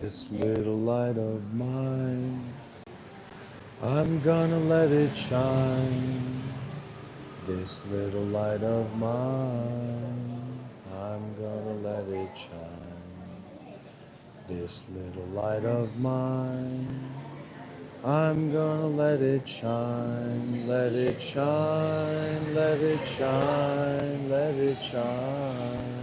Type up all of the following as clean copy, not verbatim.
This little light of mine, I'm gonna let it shine. This little light of mine, I'm gonna let it shine. This little light of mine, I'm gonna let it shine, let it shine, let it shine, let it shine.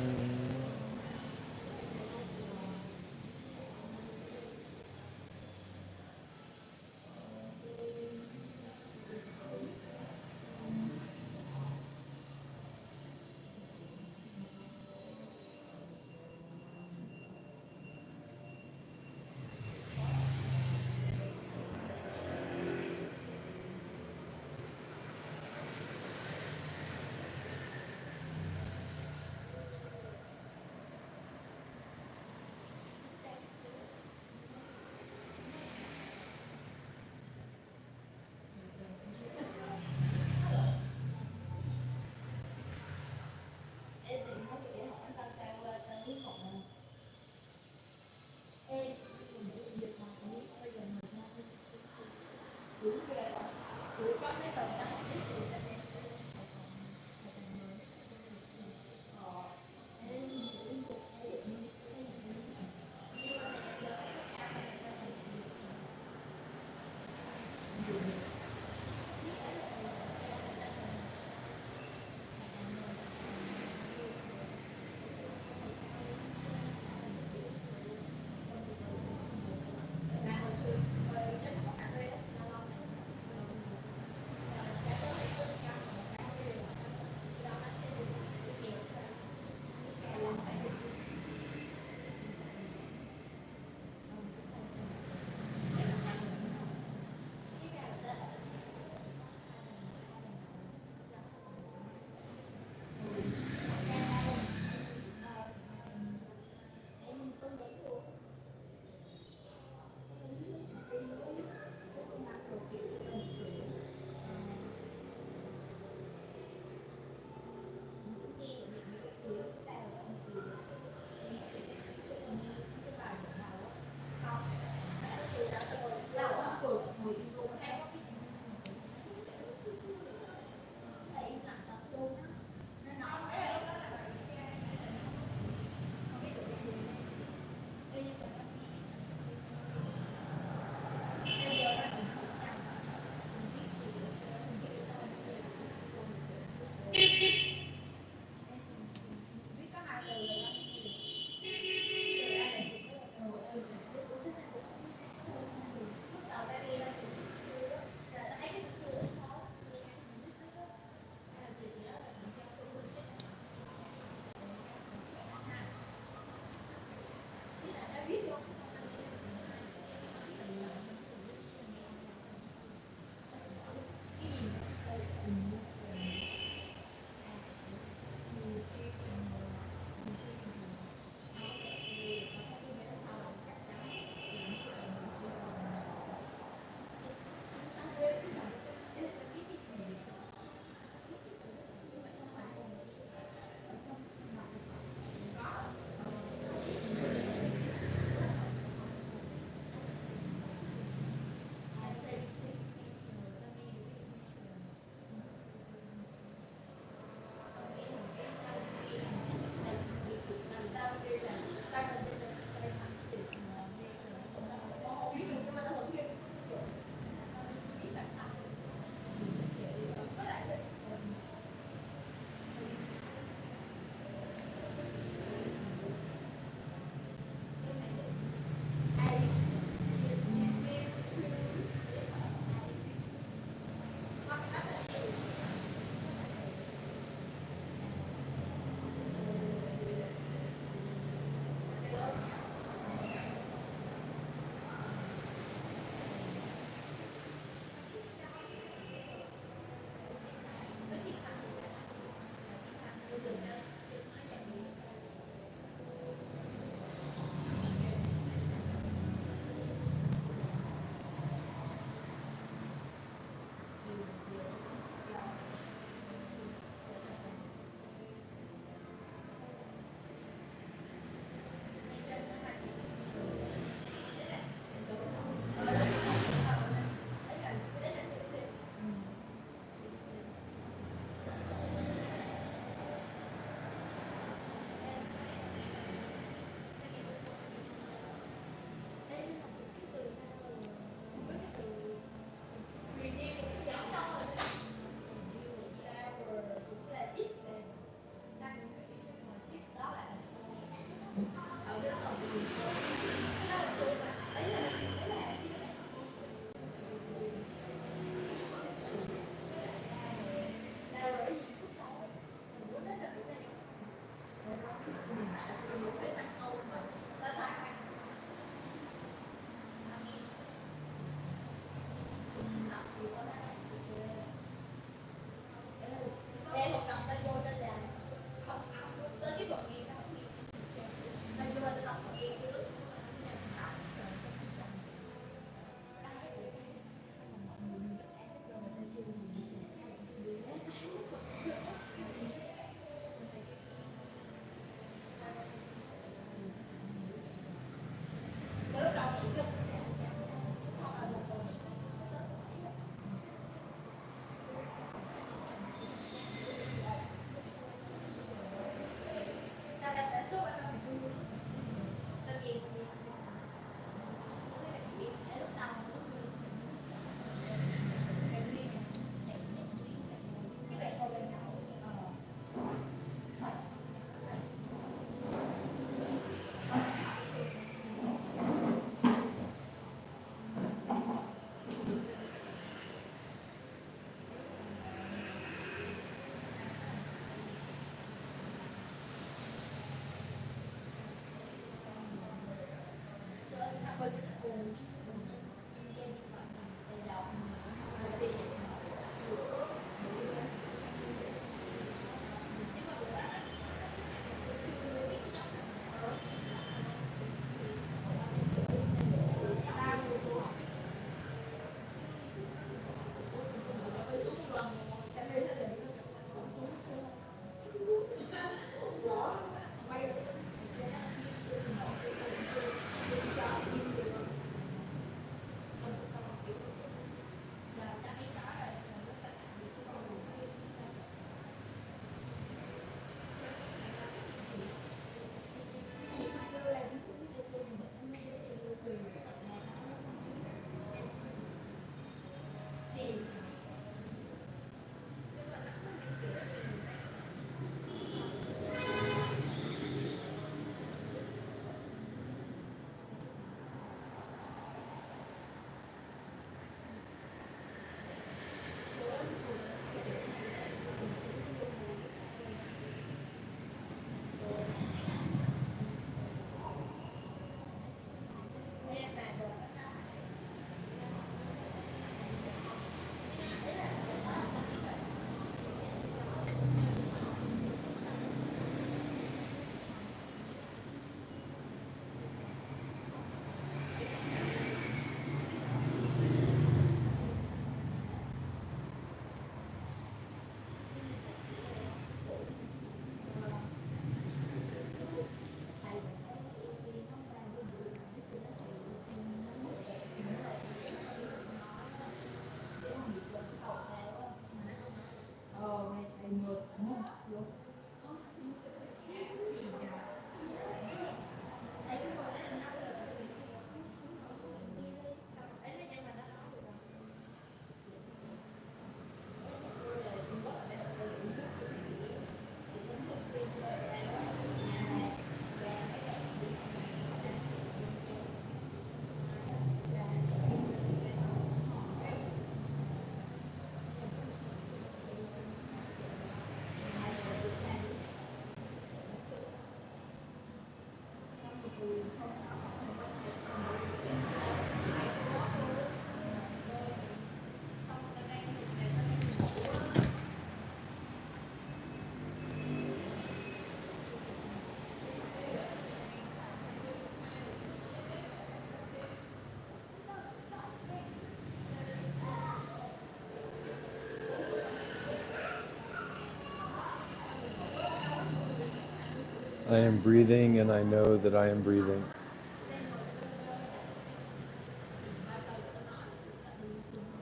I am breathing and I know that I am breathing.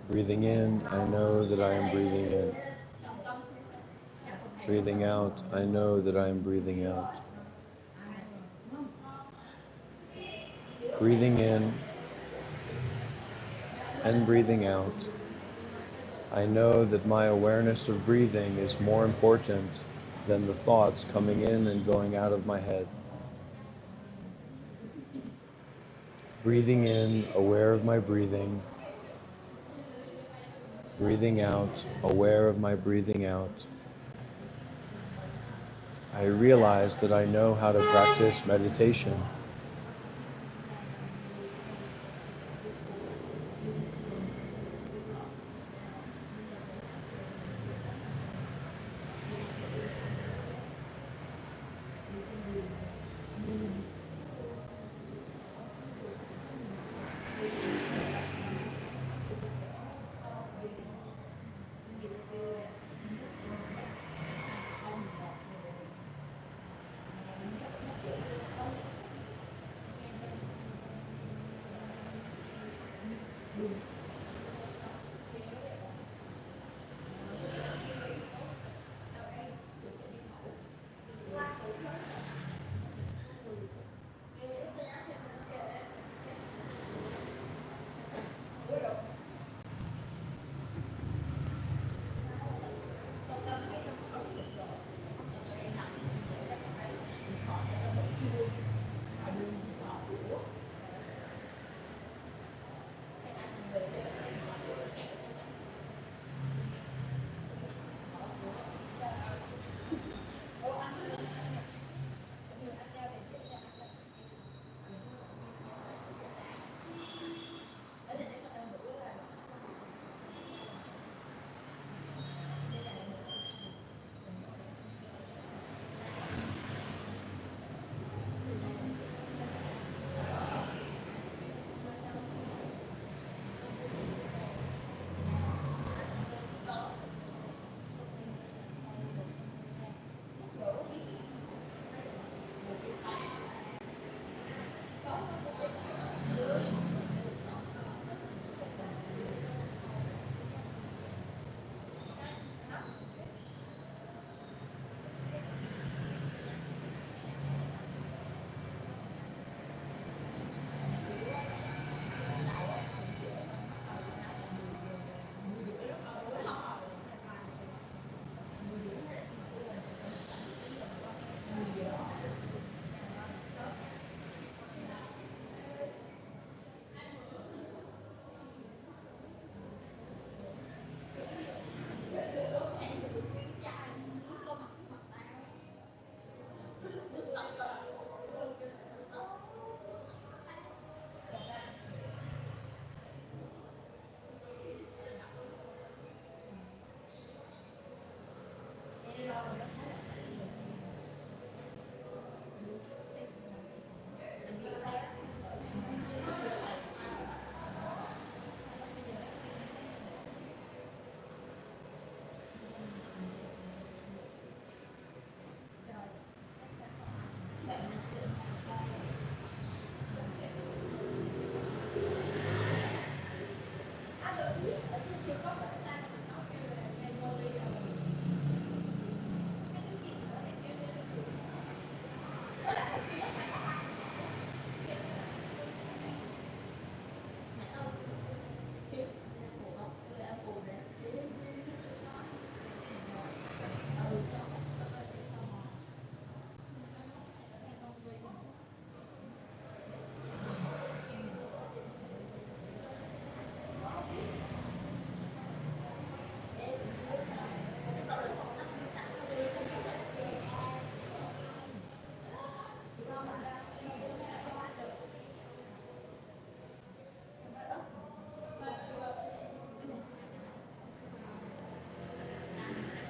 Breathing in, I know that I am breathing in. Breathing out, I know that I am breathing out. Breathing in and breathing out, I know that my awareness of breathing is more important than the thoughts coming in and going out of my head. Breathing in, aware of my breathing. Breathing out, aware of my breathing out. I realize that I know how to practice meditation.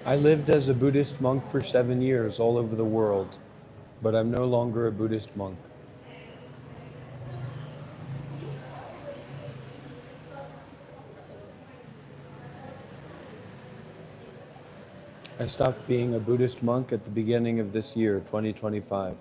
I lived as a Buddhist monk for 7 years all over the world, but I'm no longer a Buddhist monk. I stopped being a Buddhist monk at the beginning of this year, 2025.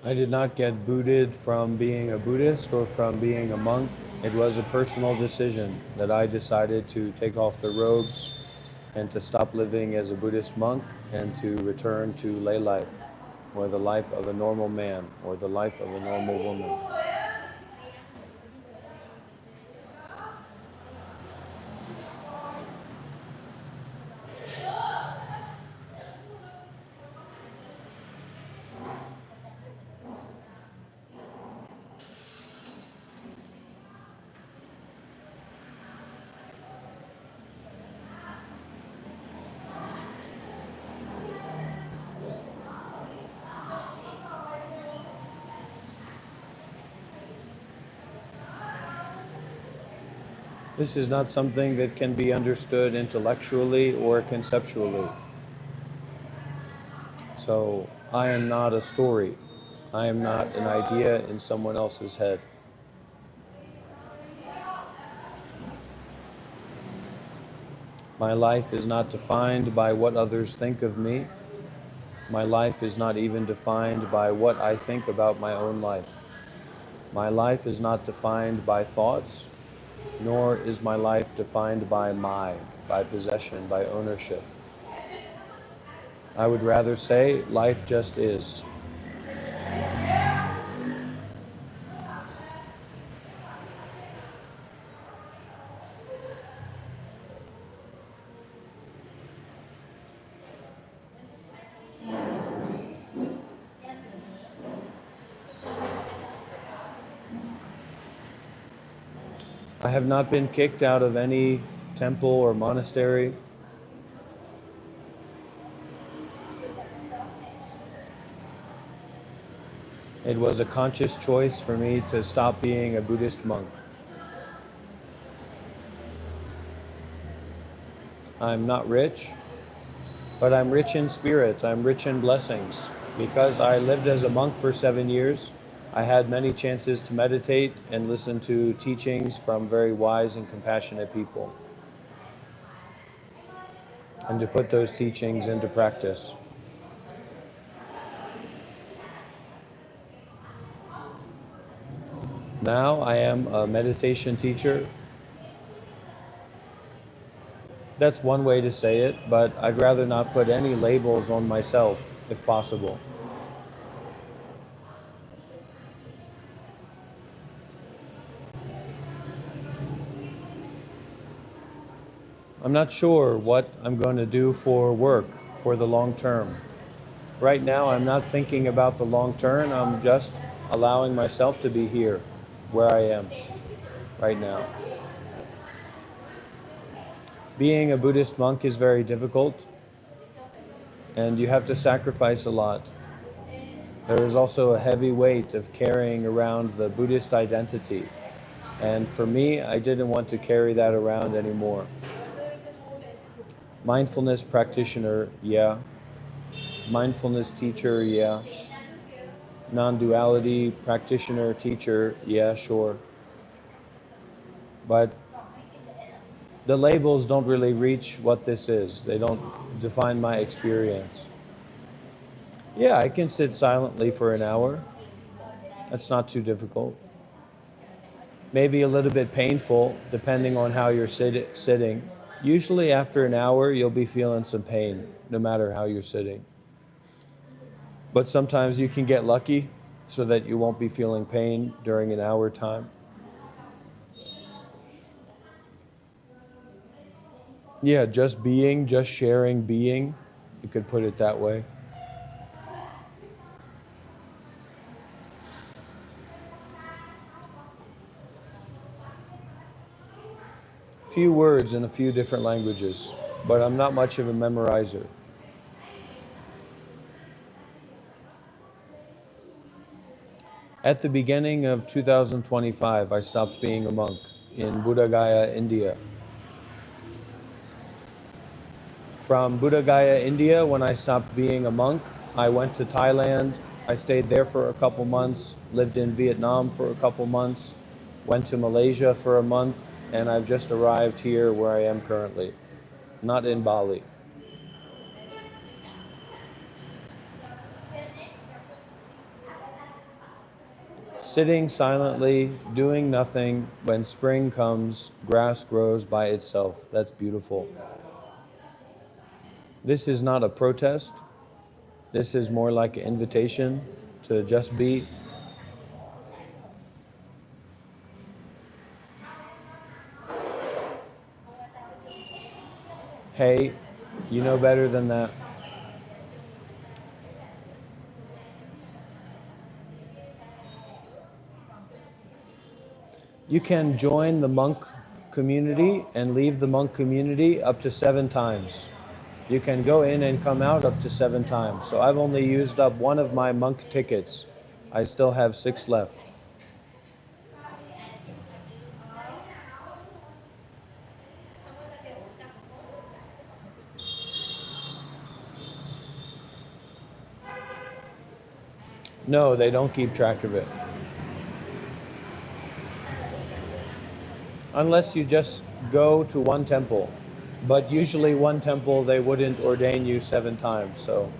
I did not get booted from being a Buddhist or from being a monk. It was a personal decision that I decided to take off the robes and to stop living as a Buddhist monk and to return to lay life, or the life of a normal man, or the life of a normal woman. This is not something that can be understood intellectually or conceptually. So I am not a story. I am not an idea in someone else's head. My life is not defined by what others think of me. My life is not even defined by what I think about my own life. My life is not defined by thoughts, nor is my life defined by possession, by ownership. I would rather say life just is. I have not been kicked out of any temple or monastery. It was a conscious choice for me to stop being a Buddhist monk. I'm not rich, but I'm rich in spirit. I'm rich in blessings. Because I lived as a monk for 7 years, I had many chances to meditate and listen to teachings from very wise and compassionate people, and to put those teachings into practice. Now I am a meditation teacher. That's one way to say it, but I'd rather not put any labels on myself, if possible. I'm not sure what I'm going to do for work for the long term. Right now, I'm not thinking about the long term. I'm just allowing myself to be here, where I am right now. Being a Buddhist monk is very difficult, and you have to sacrifice a lot. There is also a heavy weight of carrying around the Buddhist identity. And for me, I didn't want to carry that around anymore. Mindfulness practitioner, yeah. Mindfulness teacher, yeah. Non-duality practitioner, teacher, yeah, sure. But the labels don't really reach what this is. They don't define my experience. Yeah, I can sit silently for an hour. That's not too difficult. Maybe a little bit painful, depending on how you're sitting. Usually after an hour, you'll be feeling some pain, no matter how you're sitting. But sometimes you can get lucky so that you won't be feeling pain during an hour time. Yeah, just being, just sharing being. You could put it that way. Few words in a few different languages, but I'm not much of a memorizer. At the beginning of 2025, I stopped being a monk in Buddha Gaya, India. From Buddha Gaya, India, when I stopped being a monk, I went to Thailand. I stayed there for a couple months, lived in Vietnam for a couple months, went to Malaysia for a month, and I've just arrived here where I am currently, not in Bali. Sitting silently, doing nothing, when spring comes, grass grows by itself. That's beautiful. This is not a protest. This is more like an invitation to just be. Hey, you know better than that. You can join the monk community and leave the monk community up to 7 times. You can go in and come out up to 7 times. So I've only used up one of my monk tickets. I still have 6 left. No, they don't keep track of it. Unless you just go to one temple. But usually one temple, they wouldn't ordain you 7 times, so.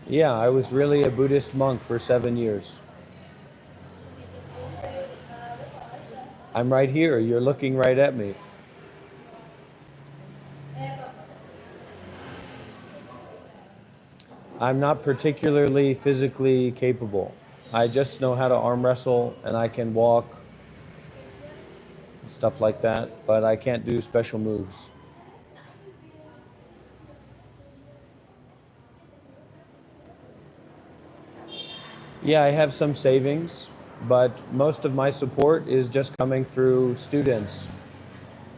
Yeah, I was really a Buddhist monk for 7 years. I'm right here, you're looking right at me. I'm not particularly physically capable. I just know how to arm wrestle and I can walk, stuff like that, but I can't do special moves. Yeah, I have some savings, but most of my support is just coming through students.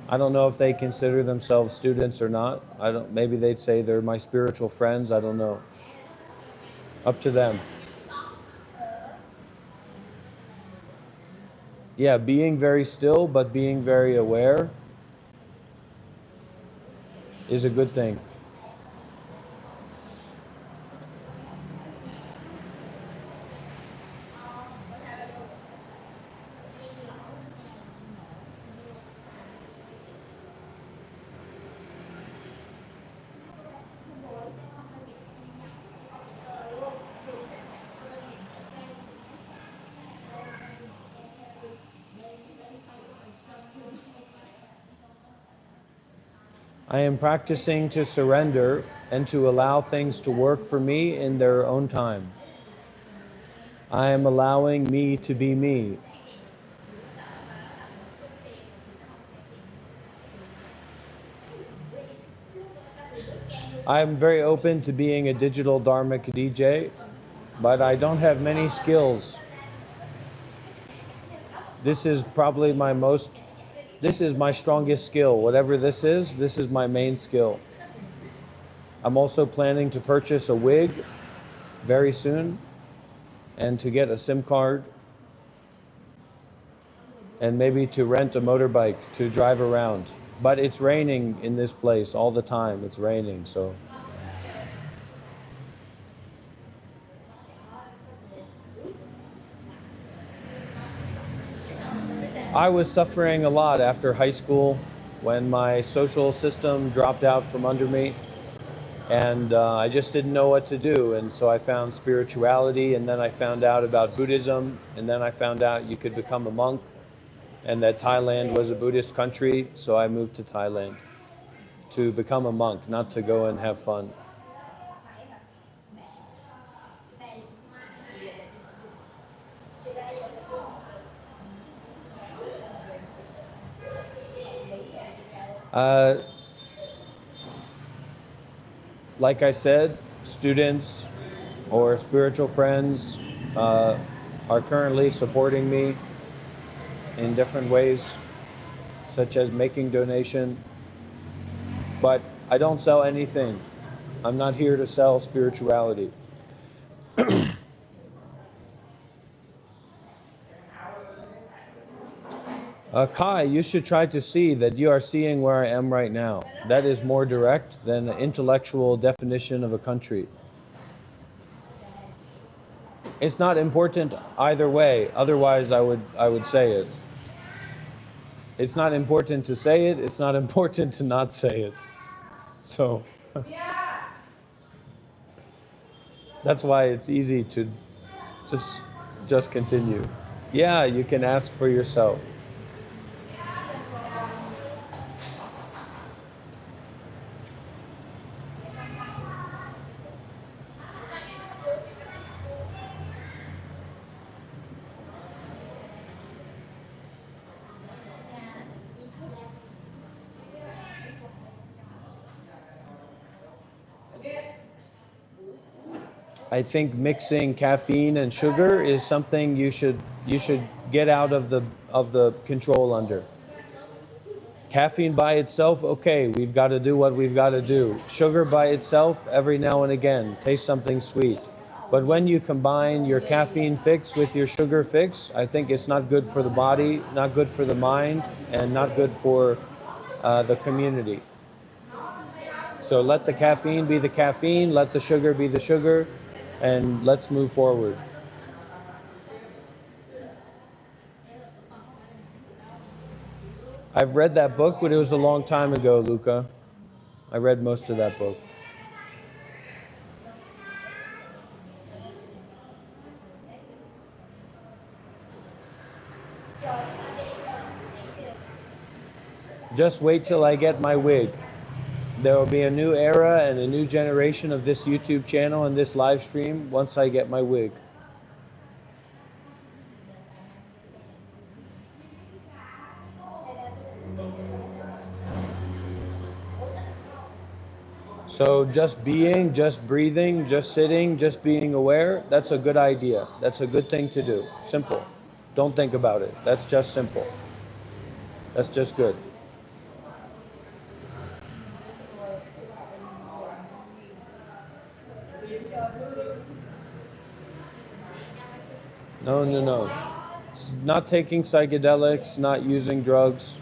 I don't know if they consider themselves students or not. I don't, maybe they'd say they're my spiritual friends. I don't know. Up to them. Yeah, being very still, but being very aware is a good thing. I am practicing to surrender and to allow things to work for me in their own time. I am allowing me to be me. I'm very open to being a digital dharmic DJ, but I don't have many skills. This is probably this is my strongest skill. Whatever this is my main skill. I'm also planning to purchase a wig very soon and to get a SIM card and maybe to rent a motorbike to drive around. But it's raining in this place all the time. It's raining, so. I was suffering a lot after high school when my social system dropped out from under me. And I just didn't know what to do. And so I found spirituality, and then I found out about Buddhism, and then I found out you could become a monk. and that Thailand was a Buddhist country, so I moved to Thailand to become a monk, not to go and have fun. Like I said, students or spiritual friends are currently supporting me in different ways, such as making donation. But I don't sell anything. I'm not here to sell spirituality. Kai, you should try to see that you are seeing where I am right now. That is more direct than the intellectual definition of a country. It's not important either way, otherwise I would say it. It's not important to say it, it's not important to not say it. So that's why it's easy to just continue. Yeah, you can ask for yourself. I think mixing caffeine and sugar is something you should get out of the control under. Caffeine by itself, okay, we've got to do what we've got to do. Sugar by itself, every now and again, taste something sweet. But when you combine your caffeine fix with your sugar fix, I think it's not good for the body, not good for the mind, and not good for the community. So let the caffeine be the caffeine, let the sugar be the sugar, and let's move forward. I've read that book, but it was a long time ago, Luca. I read most of that book. Just wait till I get my wig. There will be a new era and a new generation of this YouTube channel and this live stream once I get my wig. So just being, just breathing, just sitting, just being aware, that's a good idea. That's a good thing to do. Simple. Don't think about it. That's just simple. That's just good. No. It's not taking psychedelics, not using drugs.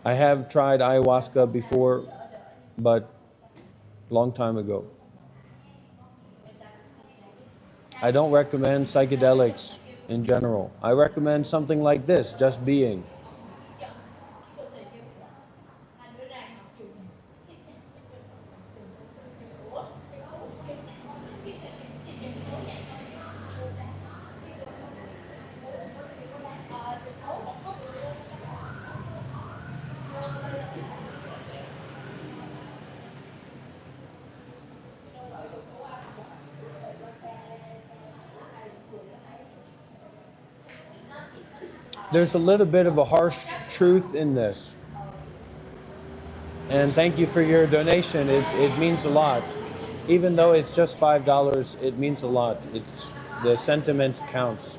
I have tried ayahuasca before, but long time ago. I don't recommend psychedelics in general. I recommend something like this, just being. There's a little bit of a harsh truth in this. And thank you for your donation. It means a lot. Even though it's just $5, it means a lot. It's the sentiment counts.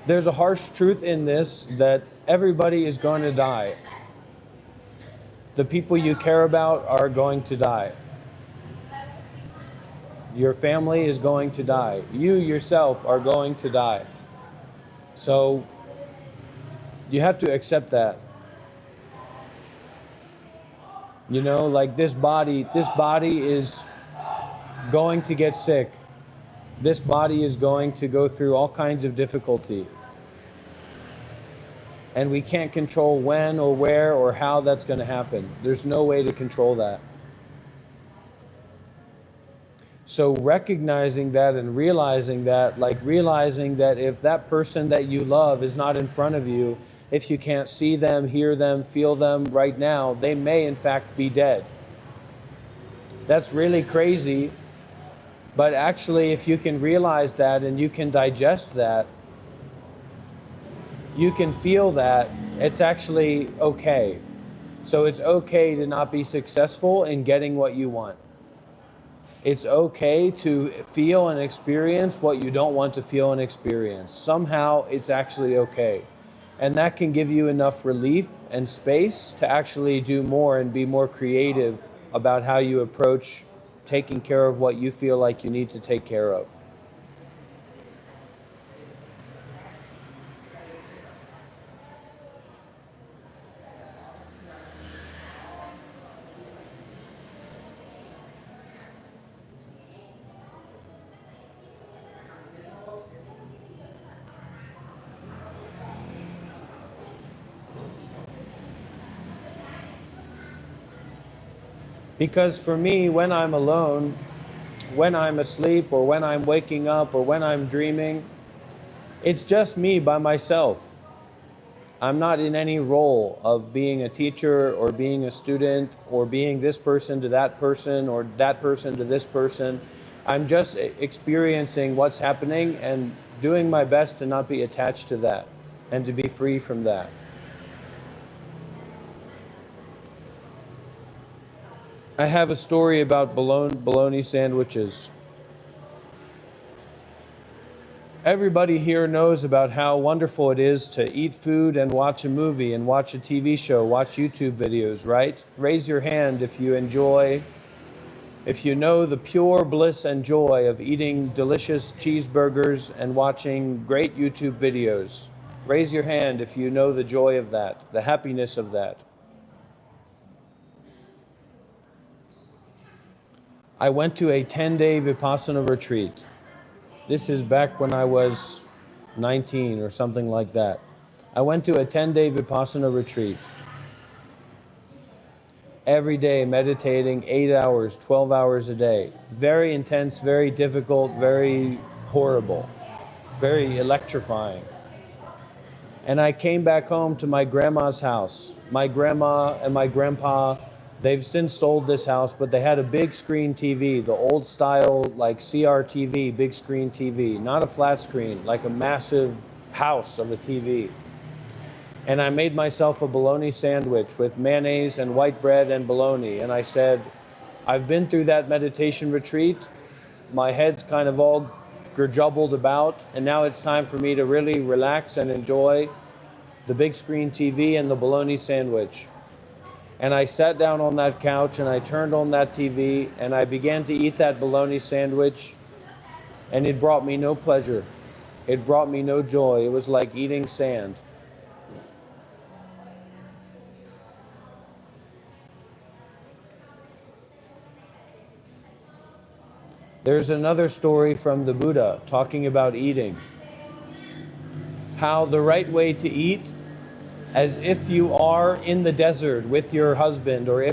There's a harsh truth in this that everybody is going to die. The people you care about are going to die. Your family is going to die. You yourself are going to die. So you have to accept that. You know, like this body is going to get sick. This body is going to go through all kinds of difficulty. And we can't control when or where or how that's going to happen. There's no way to control that. So recognizing that and realizing that, like realizing that if that person that you love is not in front of you, if you can't see them, hear them, feel them right now, they may in fact be dead. That's really crazy. But actually, if you can realize that and you can digest that, you can feel that, it's actually okay. So it's okay to not be successful in getting what you want. It's okay to feel and experience what you don't want to feel and experience. Somehow it's actually okay. And that can give you enough relief and space to actually do more and be more creative about how you approach taking care of what you feel like you need to take care of. Because for me, when I'm alone, when I'm asleep, or when I'm waking up, or when I'm dreaming, it's just me by myself. I'm not in any role of being a teacher or being a student or being this person to that person or that person to this person. I'm just experiencing what's happening and doing my best to not be attached to that and to be free from that. I have a story about bologna sandwiches. Everybody here knows about how wonderful it is to eat food and watch a movie and watch a TV show, watch YouTube videos, right? Raise your hand if you enjoy, if you know the pure bliss and joy of eating delicious cheeseburgers and watching great YouTube videos. Raise your hand if you know the joy of that, the happiness of that. I went to a 10-day Vipassana retreat. This is back when I was 19 or something like that. I went to a 10-day Vipassana retreat. Every day meditating 8 hours, 12 hours a day. Very intense, very difficult, very horrible, very electrifying. And I came back home to my grandma's house. My grandma and my grandpa, they've since sold this house, but they had a big screen TV, the old style, like CRTV, big screen TV, not a flat screen, like a massive house of a TV. And I made myself a bologna sandwich with mayonnaise and white bread and bologna. And I said, I've been through that meditation retreat. My head's kind of all gerjubbled about, and now it's time for me to really relax and enjoy the big screen TV and the bologna sandwich. And I sat down on that couch and I turned on that TV and I began to eat that bologna sandwich, and it brought me no pleasure. It brought me no joy. It was like eating sand. There's another story from the Buddha talking about eating. How the right way to eat, as if you are in the desert with your husband or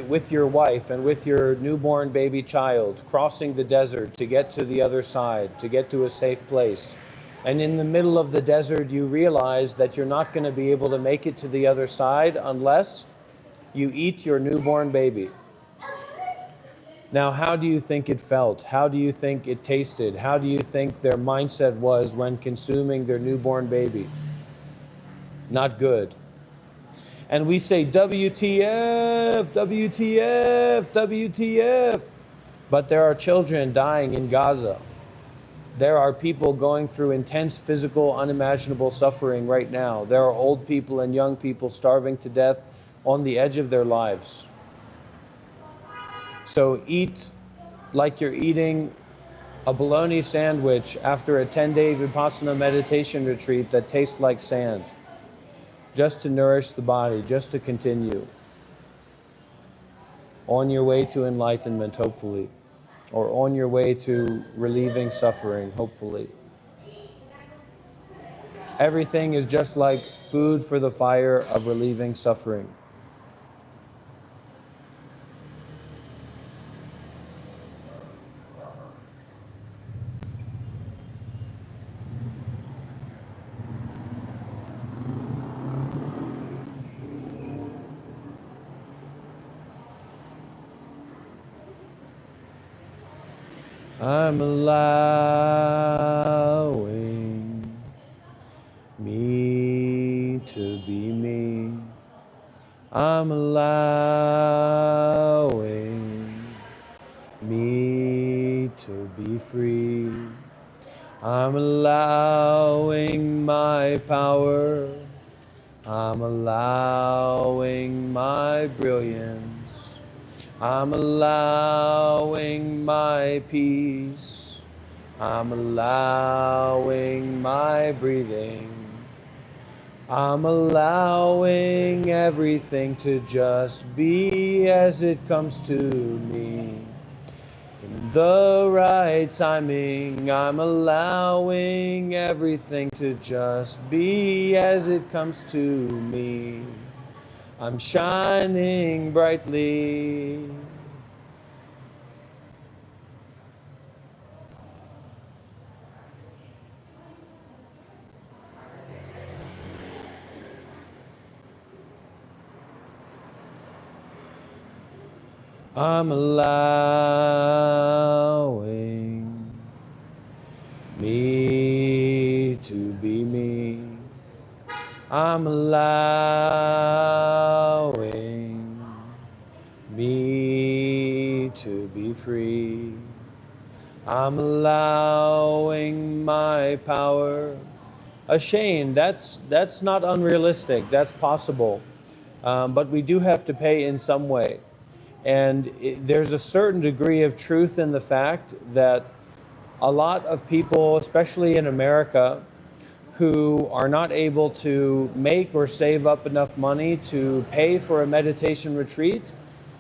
with your wife and with your newborn baby child, crossing the desert to get to the other side, to get to a safe place. And in the middle of the desert, you realize that you're not going to be able to make it to the other side unless you eat your newborn baby. Now, how do you think it felt? How do you think it tasted? How do you think their mindset was when consuming their newborn baby? Not good. And we say, WTF, WTF, WTF. But there are children dying in Gaza. There are people going through intense physical, unimaginable suffering right now. There are old people and young people starving to death on the edge of their lives. So eat like you're eating a bologna sandwich after a 10-day Vipassana meditation retreat that tastes like sand, just to nourish the body, just to continue on your way to enlightenment, hopefully, or on your way to relieving suffering, hopefully. Everything is just like food for the fire of relieving suffering. I'm allowing me to be me. I'm allowing me to be free. I'm allowing my power. I'm allowing my brilliance. I'm allowing my peace. I'm allowing my breathing. I'm allowing everything to just be as it comes to me. In the right timing, I'm allowing everything to just be as it comes to me. I'm shining brightly. I'm allowing me to be me. I'm allowing me to be free. I'm allowing my power. Shane, that's not unrealistic. That's possible, but we do have to pay in some way. And there's a certain degree of truth in the fact that a lot of people, especially in America, who are not able to make or save up enough money to pay for a meditation retreat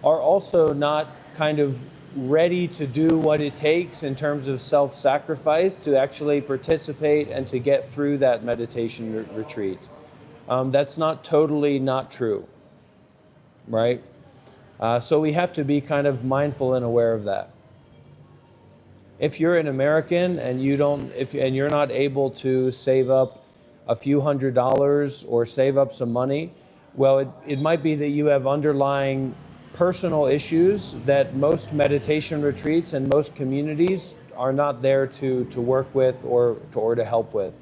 are also not kind of ready to do what it takes in terms of self-sacrifice to actually participate and to get through that meditation retreat. That's not totally not true, right? So we have to be kind of mindful and aware of that. If you're an American and you're not able to save up a few $100s or save up some money, well, it might be that you have underlying personal issues that most meditation retreats and most communities are not there to work with or to help with.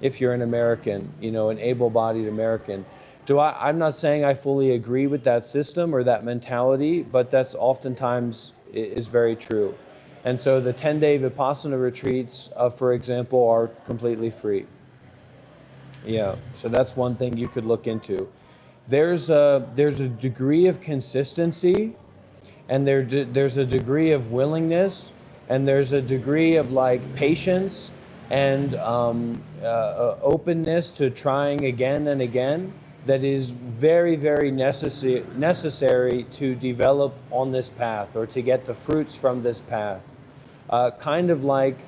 If you're an American, an able-bodied American. I'm not saying I fully agree with that system or that mentality, but that's oftentimes is very true. And so the 10-day Vipassana retreats, for example, are completely free. Yeah, so that's one thing you could look into. There's a degree of consistency, and there's a degree of willingness, and there's a degree of patience and openness to trying again and again that is very, very necessary to develop on this path or to get the fruits from this path. Kind of like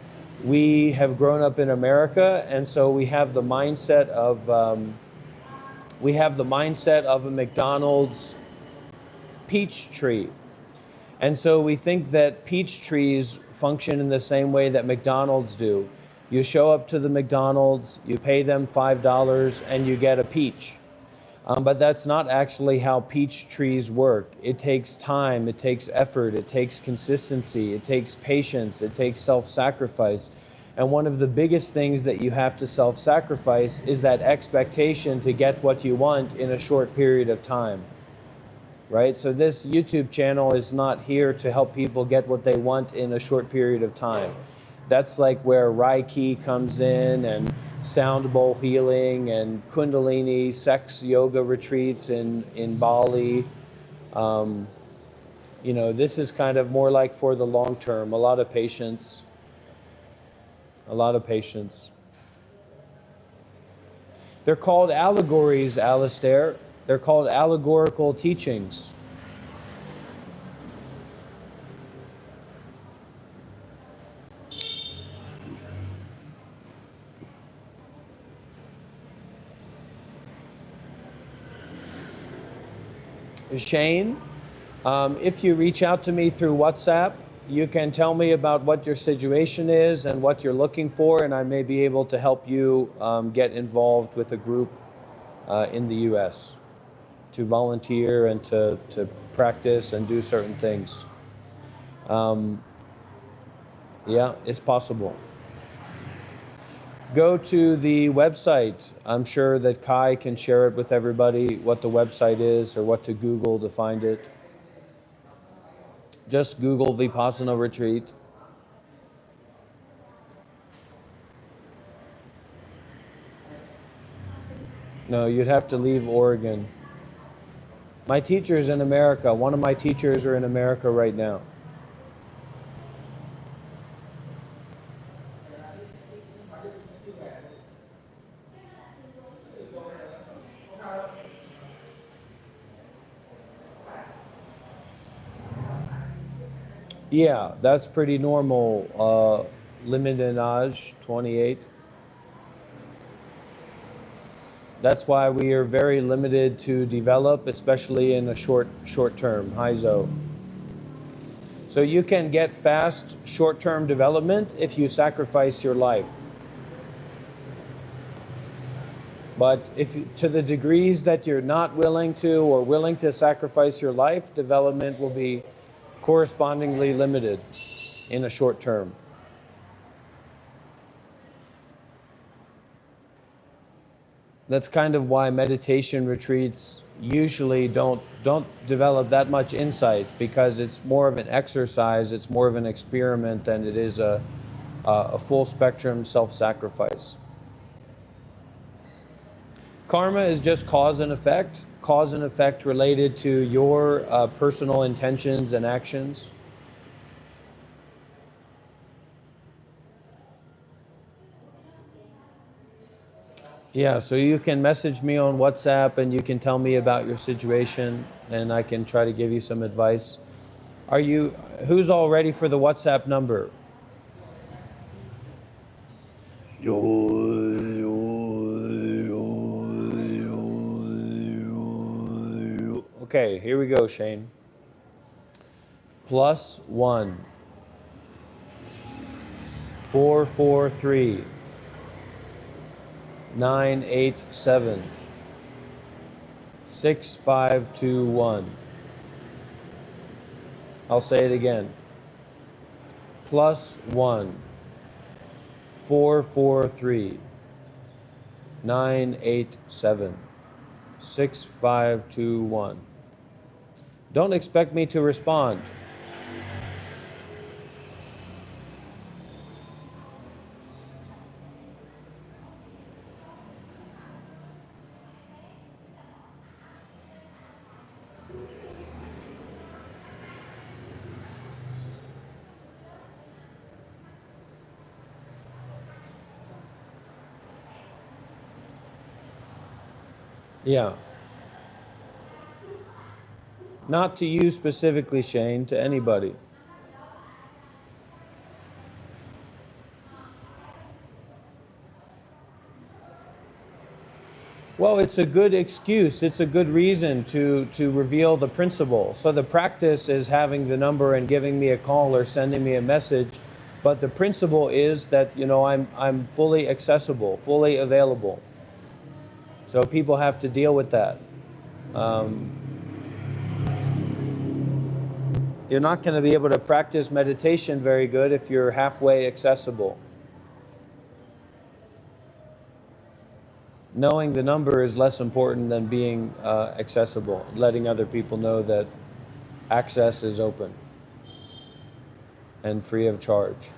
we have grown up in America, and so we have the mindset of a McDonald's peach tree. And so we think that peach trees function in the same way that McDonald's do. You show up to the McDonald's, you pay them $5, and you get a peach. But that's not actually how peach trees work. It takes time, it takes effort, it takes consistency, it takes patience, it takes self-sacrifice. And one of the biggest things that you have to self-sacrifice is that expectation to get what you want in a short period of time. Right? So this YouTube channel is not here to help people get what they want in a short period of time. That's like where Reiki comes in, and sound bowl healing, and Kundalini sex yoga retreats in Bali. This is kind of more like for the long term, a lot of patience. A lot of patience. They're called allegories, Alistair. They're called allegorical teachings. Shane, if you reach out to me through WhatsApp, you can tell me about what your situation is and what you're looking for, and I may be able to help you get involved with a group in the U.S. to volunteer and to practice and do certain things. Yeah, it's possible. Go to the website. I'm sure that Kai can share it with everybody, what the website is or what to Google to find it. Just Google Vipassana Retreat. No, you'd have to leave Oregon. My teacher's in America. One of my teachers are in America right now. Yeah, that's pretty normal. Limited age, 28. That's why we are very limited to develop, especially in a short term, Haizo. So you can get fast short-term development if you sacrifice your life. But if to the degrees that you're not willing to or willing to sacrifice your life, development will be correspondingly limited in a short term. That's kind of why meditation retreats usually don't develop that much insight, because it's more of an exercise, it's more of an experiment than it is a full spectrum self-sacrifice. Karma is just cause and effect related to your personal intentions and actions. Yeah, so you can message me on WhatsApp and you can tell me about your situation and I can try to give you some advice. Who's all ready for the WhatsApp number? Okay, here we go, Shane. +1 443 987 6521. I'll say it again. +1 443 987 6521. Don't expect me to respond. Yeah. Not to you specifically, Shane, to anybody. Well, it's a good excuse. It's a good reason to reveal the principle. So the practice is having the number and giving me a call or sending me a message, but the principle is that I'm fully accessible, fully available. So people have to deal with that. You're not going to be able to practice meditation very good if you're halfway accessible. Knowing the number is less important than being accessible, letting other people know that access is open and free of charge.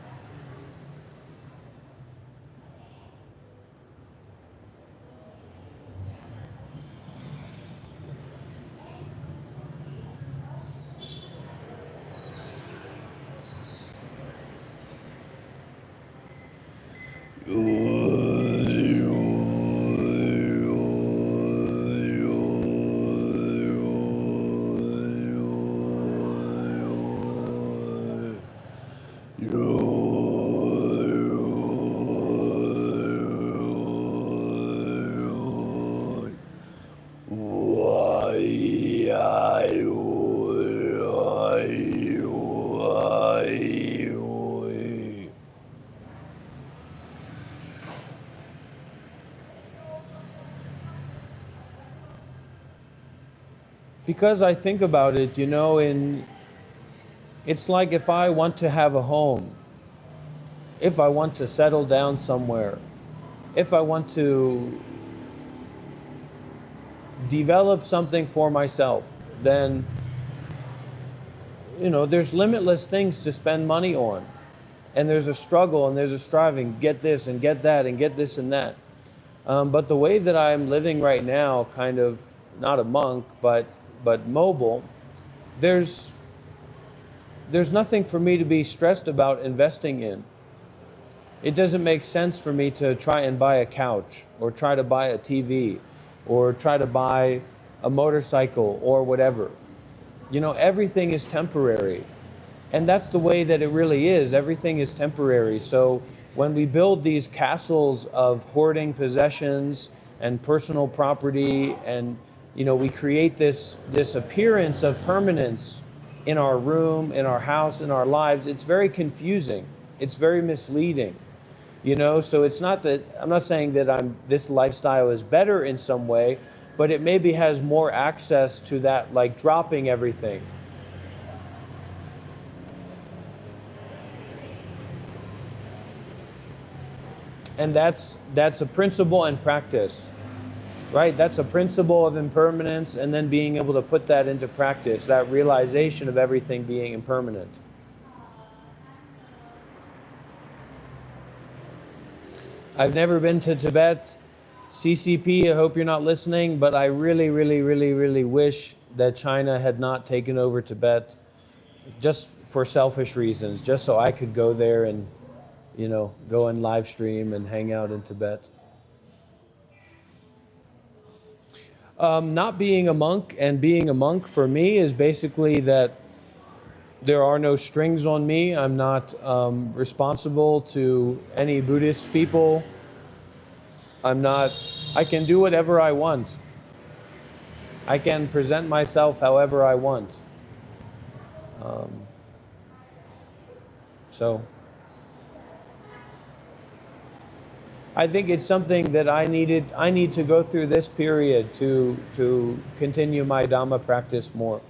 Because I think about it, it's like if I want to have a home, if I want to settle down somewhere, if I want to develop something for myself, then, there's limitless things to spend money on. And there's a struggle and there's a striving, get this and get that and get this and that. But the way that I'm living right now, kind of not a monk, but mobile, there's nothing for me to be stressed about investing in. It doesn't make sense for me to try and buy a couch or try to buy a TV or try to buy a motorcycle or whatever. Everything is temporary. And that's the way that it really is. Everything is temporary. So when we build these castles of hoarding possessions and personal property, and we create this appearance of permanence in our room, in our house, in our lives, it's very confusing. It's very misleading. So it's not that I'm not saying that this lifestyle is better in some way, but it maybe has more access to that, like dropping everything. And that's a principle and practice, right? That's a principle of impermanence, and then being able to put that into practice, that realization of everything being impermanent. I've never been to Tibet. CCP, I hope you're not listening, but I really, really, really, really wish that China had not taken over Tibet, just for selfish reasons, just so I could go there and go and live stream and hang out in Tibet. Not being a monk, and being a monk for me is basically that there are no strings on me. I'm not responsible to any Buddhist people. I can do whatever I want. I can present myself however I want. So I think it's something that I need to go through this period to continue my Dhamma practice more.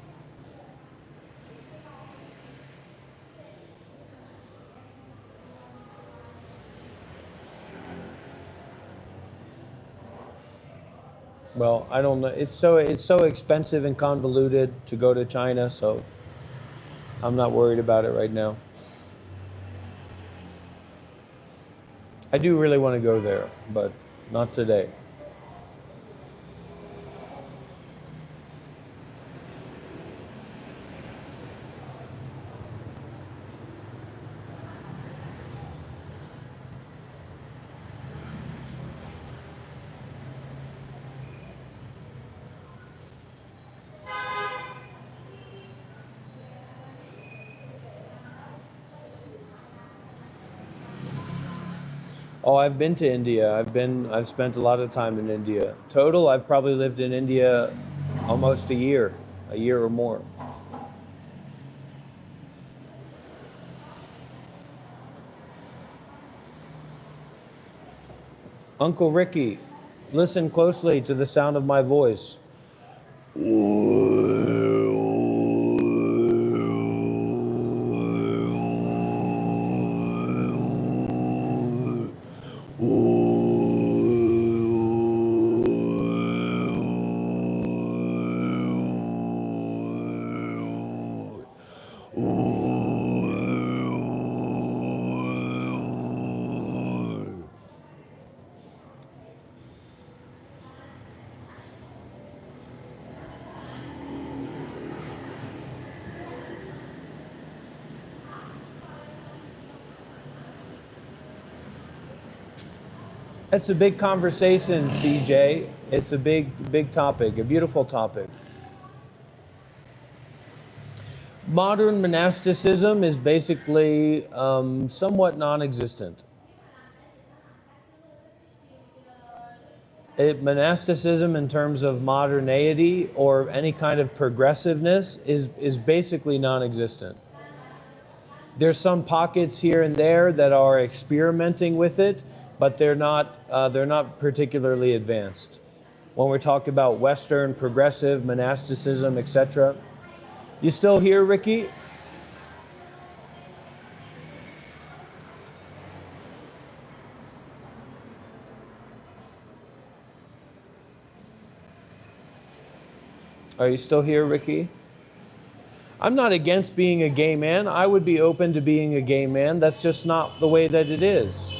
Well, I don't know. It's so expensive and convoluted to go to China, so I'm not worried about it right now. I do really want to go there, but not today. Oh, I've been to India. I've spent a lot of time in India. Total, I've probably lived in India almost a year or more. Uncle Ricky, listen closely to the sound of my voice. That's a big conversation, CJ. It's a big topic, a beautiful topic. Modern monasticism is basically somewhat non-existent. Monasticism in terms of modernity or any kind of progressiveness is basically non-existent. There's some pockets here and there that are experimenting with it, but they're not particularly advanced. When we're talking about Western progressive monasticism, etc. You still here, Ricky? Are you still here, Ricky? I'm not against being a gay man. I would be open to being a gay man. That's just not the way that it is.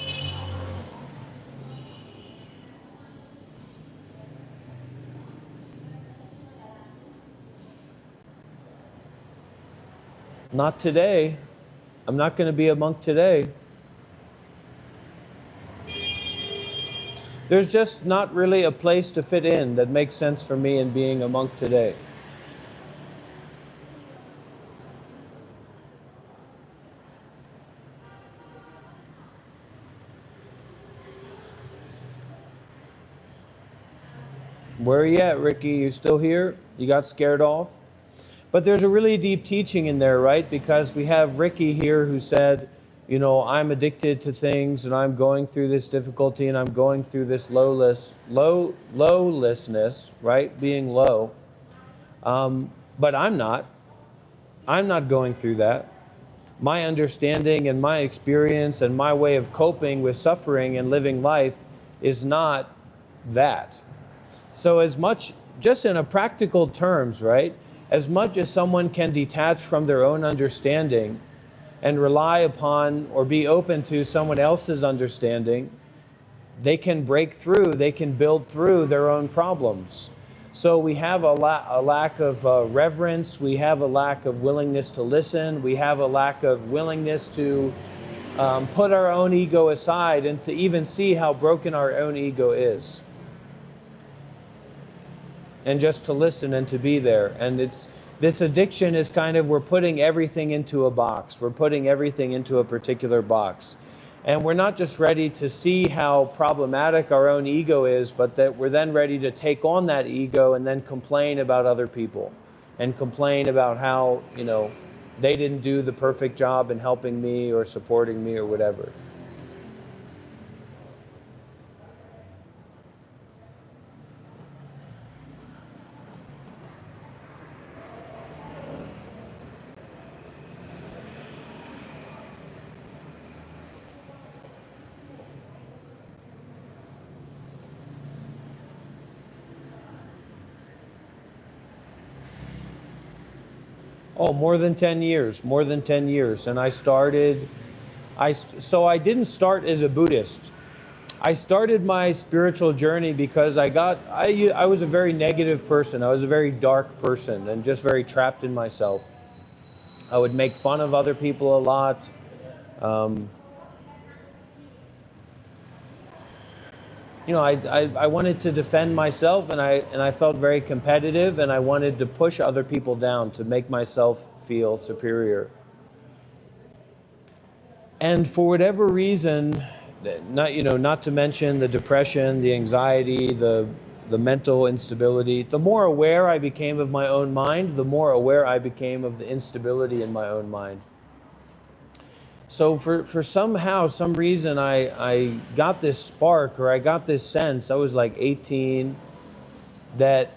Not today. I'm not going to be a monk today. There's just not really a place to fit in that makes sense for me in being a monk today. Where are you at, Ricky? You still here? You got scared off? But there's a really deep teaching in there, right? Because we have Ricky here who said, you know, I'm addicted to things and I'm going through this difficulty and I'm going through this lowlessness, right? Being low. But I'm not. I'm not going through that. My understanding and my experience and my way of coping with suffering and living life is not that. So as much, just in a practical terms, right? As much as someone can detach from their own understanding and rely upon or be open to someone else's understanding, they can break through, they can build through their own problems. So we have a lack of reverence, we have a lack of willingness to listen, we have a lack of willingness to put our own ego aside and to even see how broken our own ego is. And just to listen and to be there. And this addiction is kind of, we're putting everything into a box. We're putting everything into a particular box. And we're not just ready to see how problematic our own ego is, but that we're then ready to take on that ego and then complain about other people and complain about how, you know, they didn't do the perfect job in helping me or supporting me or whatever. Oh, more than 10 years, more than 10 years. And I didn't start as a Buddhist. I started my spiritual journey because I was a very negative person. I was a very dark person and just very trapped in myself. I would make fun of other people a lot. You know, I wanted to defend myself, and I felt very competitive, and I wanted to push other people down to make myself feel superior. And for whatever reason, not to mention the depression, the anxiety, the mental instability, the more aware I became of my own mind, the more aware I became of the instability in my own mind. So for some reason, I got this spark, or I got this sense, I was like 18, that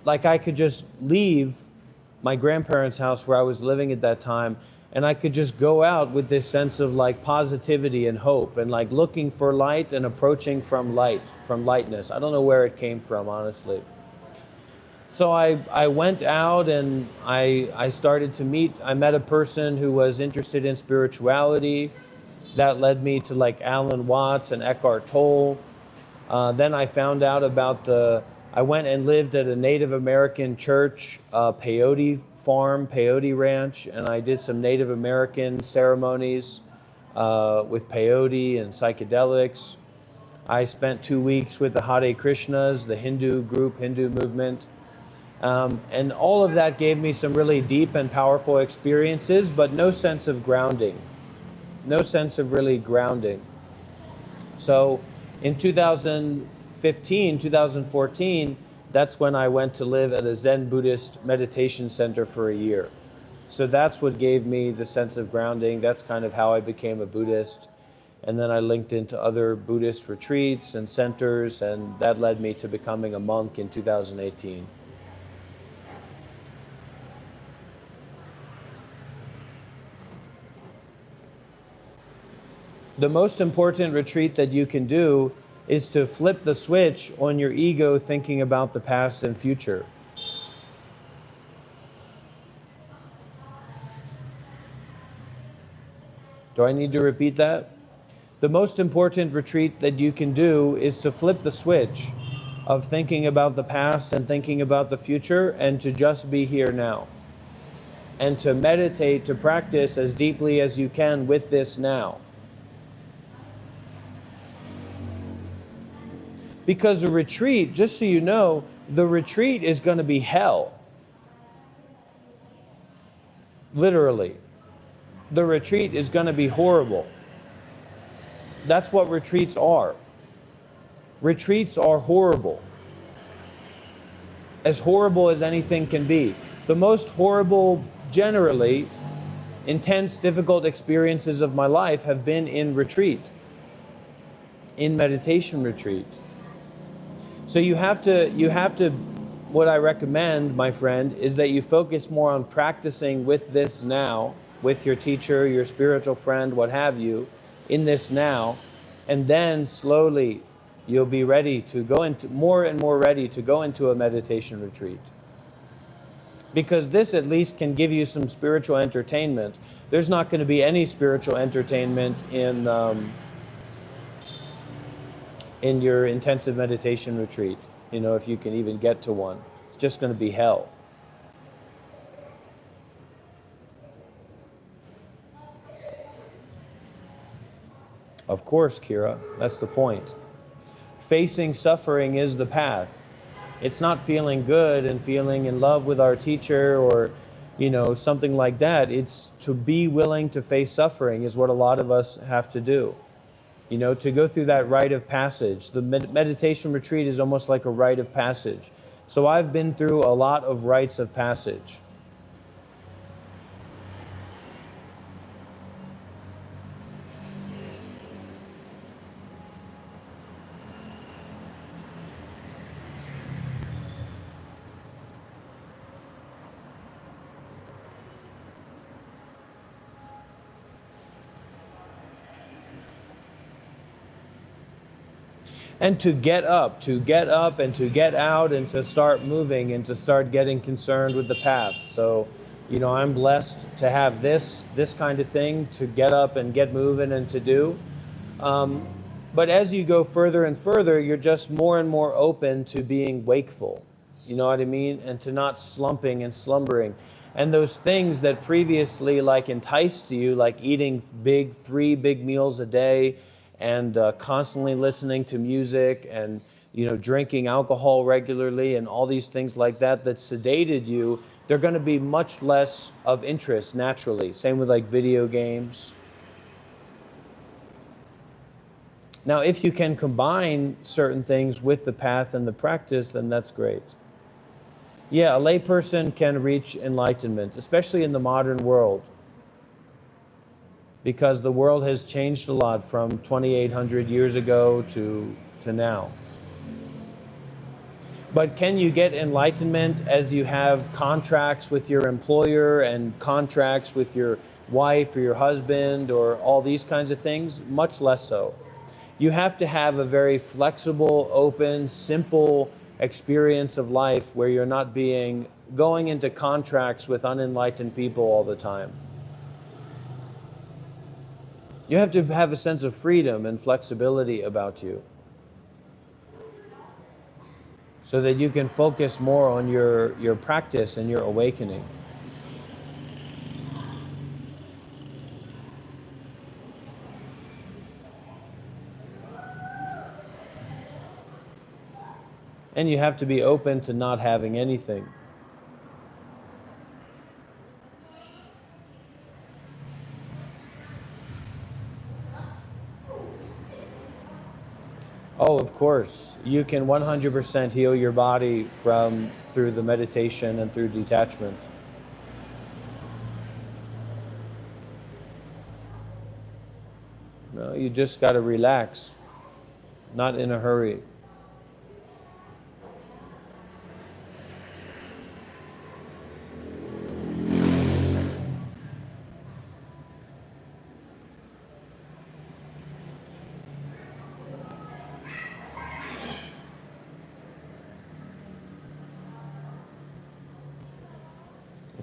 like I could just leave my grandparents' house where I was living at that time, and I could just go out with this sense of like positivity and hope and like looking for light and approaching from lightness. I don't know where it came from, honestly. So I went out and I started to I met a person who was interested in spirituality. That led me to like Alan Watts and Eckhart Tolle. Then I found out about I went and lived at a Native American church, peyote farm, peyote ranch, and I did some Native American ceremonies with peyote and psychedelics. I spent 2 weeks with the Hare Krishnas, the Hindu group, Hindu movement. And all of that gave me some really deep and powerful experiences, but no sense of grounding, no sense of really grounding. So in 2015, 2014, that's when I went to live at a Zen Buddhist meditation center for a year. So that's what gave me the sense of grounding. That's kind of how I became a Buddhist. And then I linked into other Buddhist retreats and centers, and that led me to becoming a monk in 2018. The most important retreat that you can do is to flip the switch on your ego thinking about the past and future. Do I need to repeat that? The most important retreat that you can do is to flip the switch of thinking about the past and thinking about the future, and to just be here now. And to meditate, to practice as deeply as you can with this now. Because a retreat, just so you know, the retreat is going to be hell. Literally. The retreat is going to be horrible. That's what retreats are. Retreats are horrible. As horrible as anything can be. The most horrible, generally, intense, difficult experiences of my life have been in retreat. In meditation retreat. So you have to, what I recommend, my friend, is that you focus more on practicing with this now, with your teacher, your spiritual friend, what have you, in this now, and then slowly you'll be ready to go into, more and more ready to go into a meditation retreat. Because this at least can give you some spiritual entertainment. There's not going to be any spiritual entertainment in your intensive meditation retreat, you know, if you can even get to one. It's just going to be hell. Of course, Kira, that's the point. Facing suffering is the path. It's not feeling good and feeling in love with our teacher or, you know, something like that. It's to be willing to face suffering is what a lot of us have to do. You know, to go through that rite of passage. The meditation retreat is almost like a rite of passage. So I've been through a lot of rites of passage. And to get up and to get out and to start moving and to start getting concerned with the path. So, you know, I'm blessed to have this kind of thing to get up and get moving and to do. But as you go further and further, you're just more and more open to being wakeful. You know what I mean? And to not slumping and slumbering. And those things that previously like enticed you, like eating 3 big meals a day, and constantly listening to music and, you know, drinking alcohol regularly and all these things like that that sedated you, they're going to be much less of interest naturally. Same with like video games. Now, if you can combine certain things with the path and the practice, then that's great. Yeah, a layperson can reach enlightenment, especially in the modern world. Because the world has changed a lot from 2,800 years ago to now. But can you get enlightenment as you have contracts with your employer and contracts with your wife or your husband or all these kinds of things? Much less so. You have to have a very flexible, open, simple experience of life where you're not going into contracts with unenlightened people all the time. You have to have a sense of freedom and flexibility about you so that you can focus more on your practice and your awakening. And you have to be open to not having anything. Oh, of course. You can 100% heal your body through the meditation and through detachment. No, you just got to relax, not in a hurry.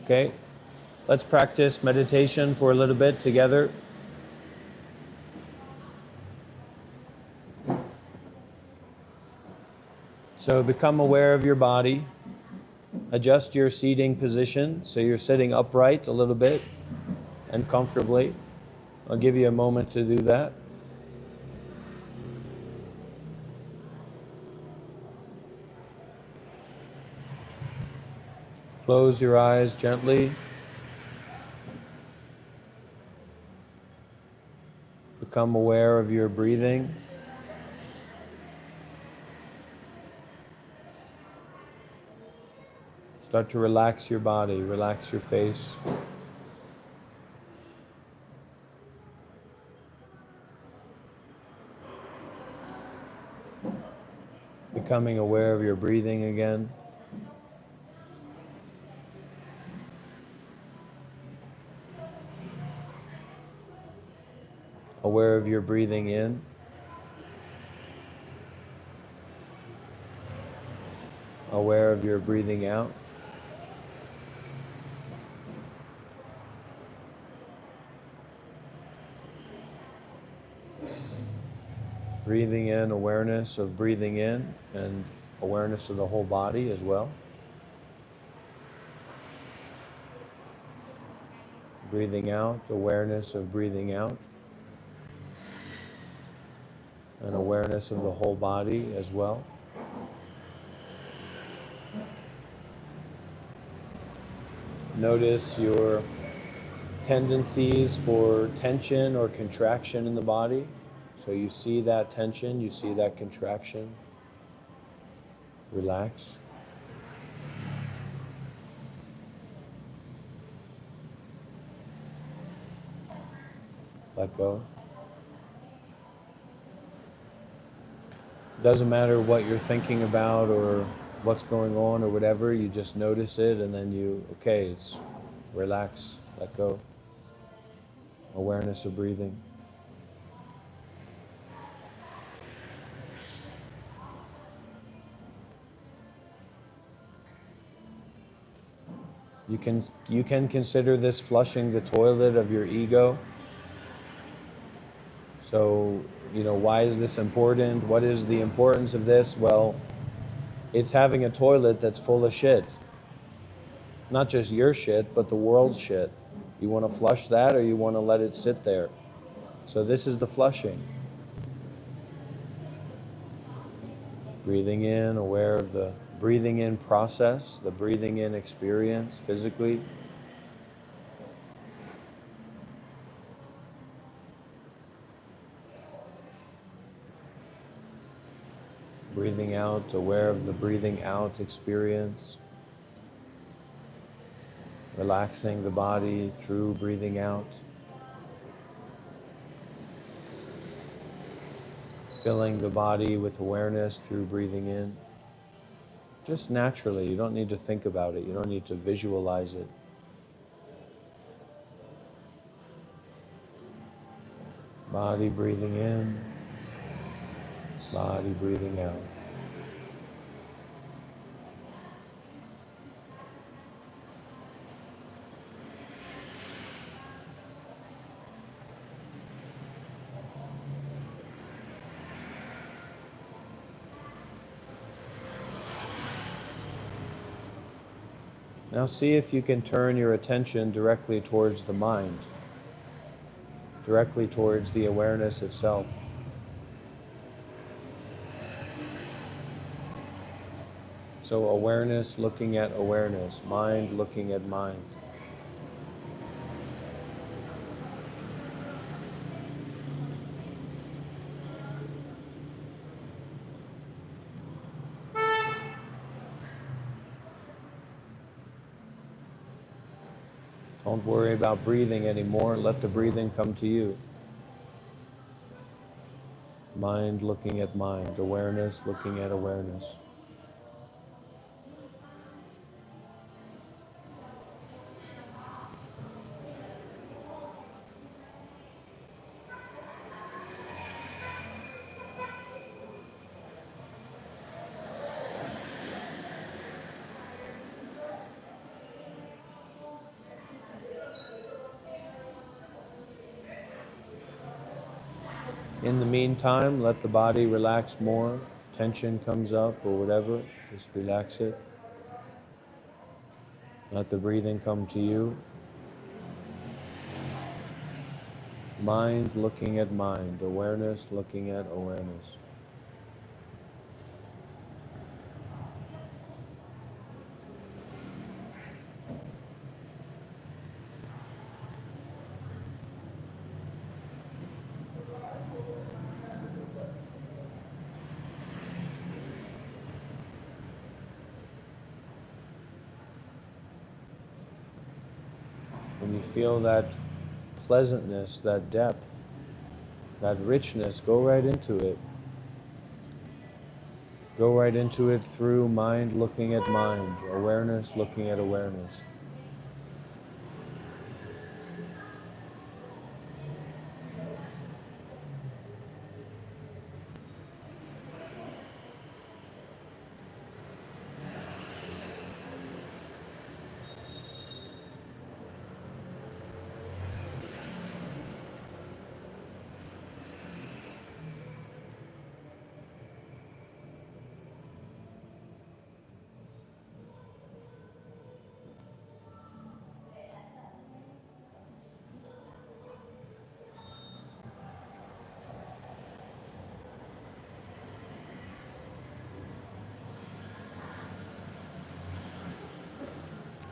Okay, let's practice meditation for a little bit together. So become aware of your body. Adjust your seating position so you're sitting upright a little bit and comfortably. I'll give you a moment to do that. Close your eyes gently. Become aware of your breathing. Start to relax your body, relax your face. Becoming aware of your breathing again. Aware of your breathing in. Aware of your breathing out. Breathing in, awareness of breathing in, and awareness of the whole body as well. Breathing out, awareness of breathing out, and awareness of the whole body as well. Notice your tendencies for tension or contraction in the body. So you see that tension, you see that contraction. Relax. Let go. Doesn't matter what you're thinking about or what's going on or whatever, you just notice it and then okay, it's relax, let go. Awareness of breathing. You can consider this flushing the toilet of your ego. So, why is this important? What is the importance of this? Well, it's having a toilet that's full of shit. Not just your shit, but the world's shit. You want to flush that or you want to let it sit there? So this is the flushing. Breathing in, aware of the breathing in process, the breathing in experience physically. Breathing out, aware of the breathing out experience. Relaxing the body through breathing out. Filling the body with awareness through breathing in. Just naturally, you don't need to think about it, you don't need to visualize it. Body breathing in, body breathing out. Now see if you can turn your attention directly towards the mind, directly towards the awareness itself. So awareness looking at awareness, mind looking at mind. Don't worry about breathing anymore. Let the breathing come to you. Mind looking at mind, awareness looking at awareness. In the meantime, let the body relax more. tension comes up or whatever, just relax it. Let the breathing come to you. Mind looking at mind, awareness looking at awareness. When you feel that pleasantness, that depth, that richness, go right into it. Go right into it through mind looking at mind, awareness looking at awareness.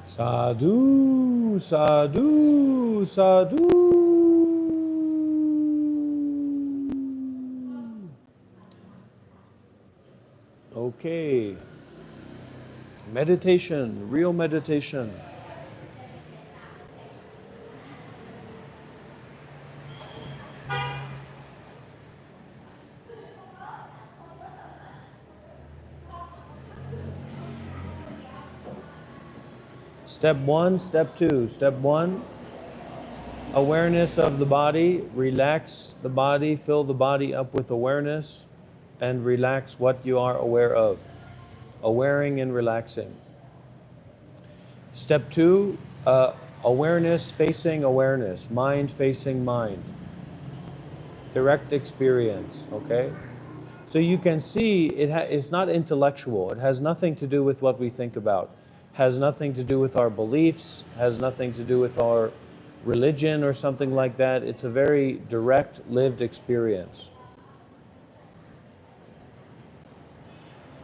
Sadhu, sadhu, sadhu. Okay. Meditation, real meditation. Step one, step two. Step one, awareness of the body. Relax the body, fill the body up with awareness, and relax what you are aware of. Awareing and relaxing. Step two, awareness facing awareness, mind facing mind. Direct experience, okay? So you can see it's not intellectual. It has nothing to do with what we think about. Has nothing to do with our beliefs, has nothing to do with our religion or something like that. It's a very direct, lived experience.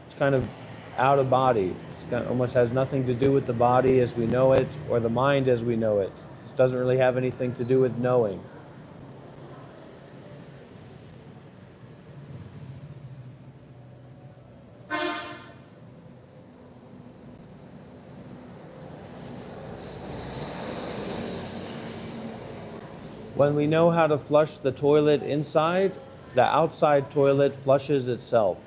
It's kind of out of body. Almost has nothing to do with the body as we know it or the mind as we know it. It doesn't really have anything to do with knowing. When we know how to flush the toilet inside, the outside toilet flushes itself.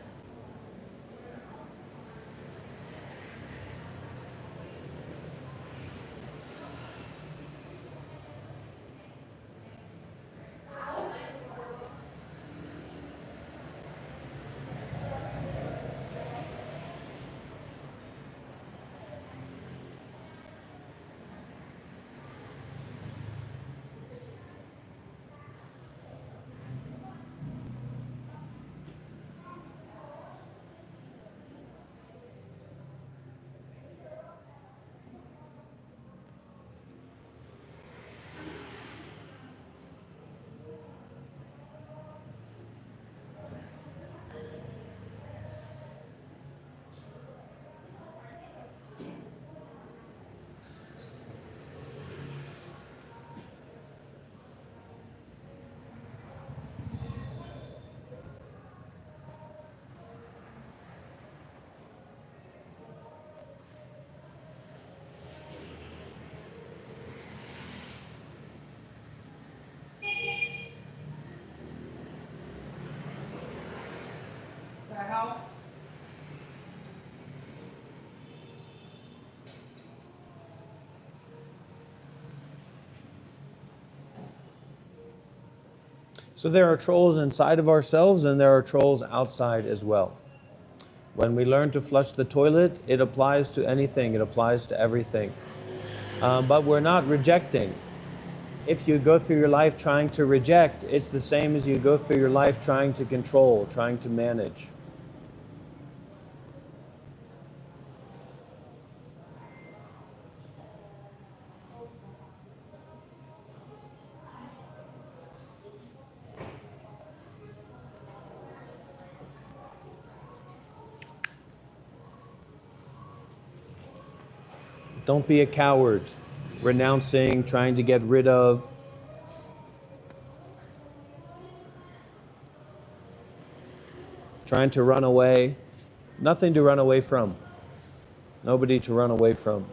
So there are trolls inside of ourselves and there are trolls outside as well. When we learn to flush the toilet, it applies to anything, it applies to everything. But we're not rejecting. If you go through your life trying to reject, it's the same as you go through your life trying to control, trying to manage. Don't be a coward, renouncing, trying to get rid of, trying to run away. Nothing to run away from. Nobody to run away from.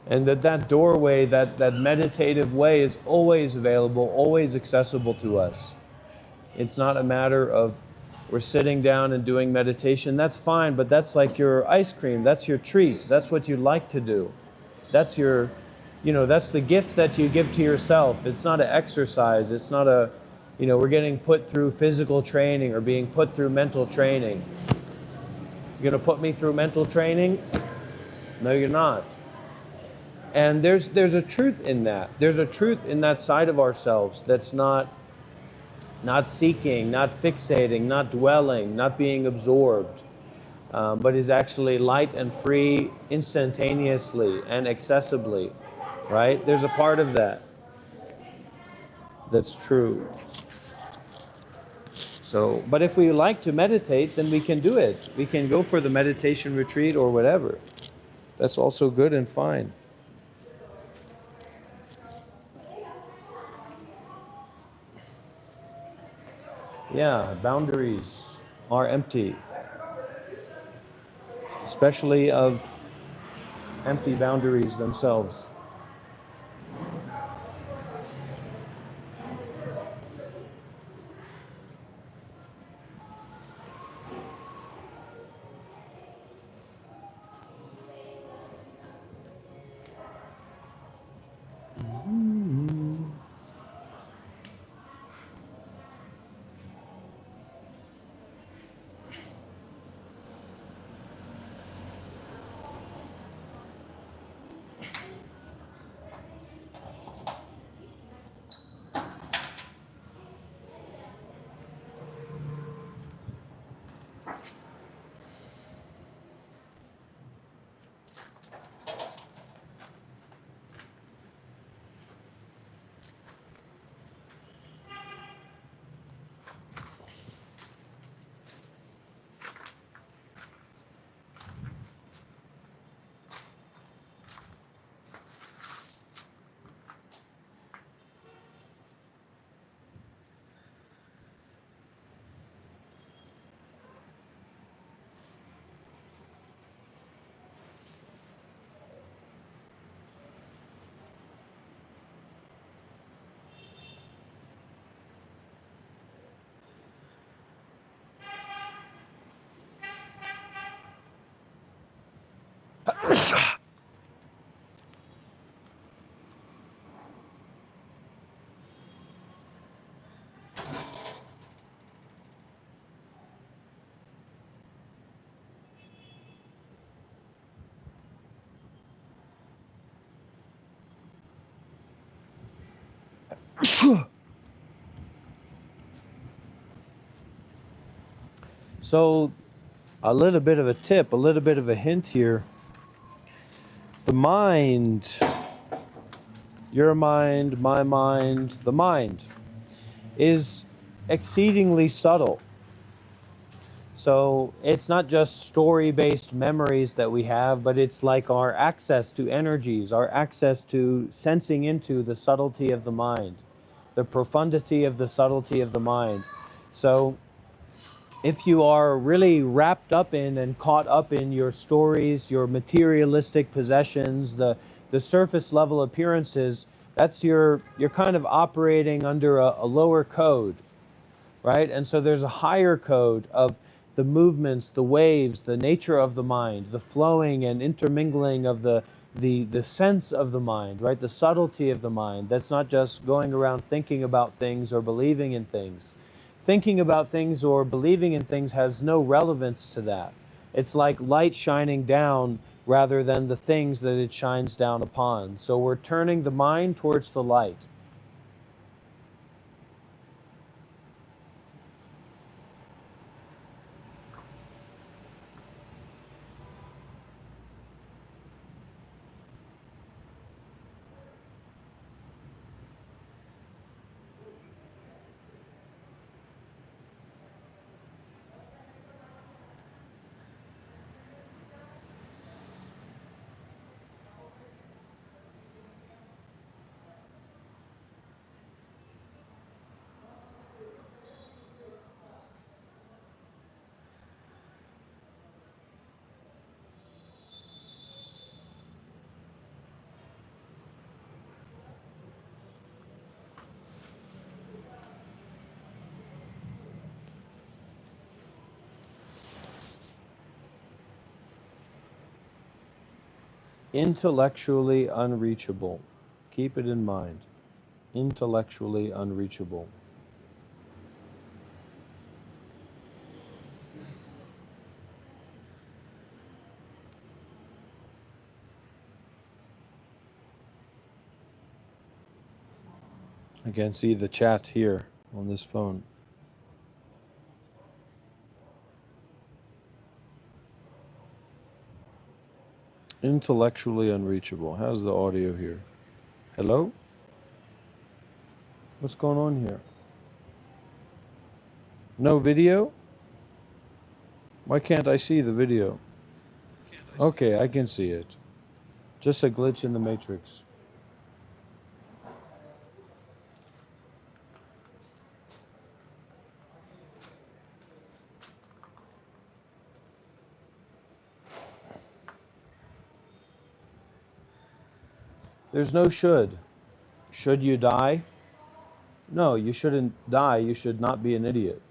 And that doorway, that meditative way is always available, always accessible to us. It's not a matter of we're sitting down and doing meditation. That's fine, but that's like your ice cream. That's your treat. That's what you like to do. That's your, that's the gift that you give to yourself. It's not an exercise. It's not a, we're getting put through physical training or being put through mental training. You're going to put me through mental training? No, you're not. And there's a truth in that. There's a truth in that side of ourselves that's not seeking, not fixating, not dwelling, not being absorbed, but is actually light and free instantaneously and accessibly, right? There's a part of that that's true. So, but if we like to meditate, then we can do it. We can go for the meditation retreat or whatever. That's also good and fine. Yeah, boundaries are empty, especially of empty boundaries themselves. So, a little bit of a tip, a little bit of a hint here. The mind, your mind, my mind, the mind is exceedingly subtle. So it's not just story-based memories that we have, but it's like our access to energies, our access to sensing into the subtlety of the mind, the profundity of the subtlety of the mind. So if you are really wrapped up in and caught up in your stories, your materialistic possessions, the surface level appearances, that's you're kind of operating under a lower code, right? And so there's a higher code of the movements, the waves, the nature of the mind, the flowing and intermingling of the sense of the mind, right? The subtlety of the mind. That's not just going around thinking about things or believing in things. Thinking about things or believing in things has no relevance to that. It's like light shining down rather than the things that it shines down upon. So we're turning the mind towards the light. Intellectually unreachable. Keep it in mind. Intellectually unreachable. I can see the chat here on this phone. Intellectually unreachable. How's the audio here? Hello? What's going on here? No video? Why can't I see the video? Okay, I can see it. Just a glitch in the matrix. There's no should. Should you die? No, you shouldn't die. You should not be an idiot.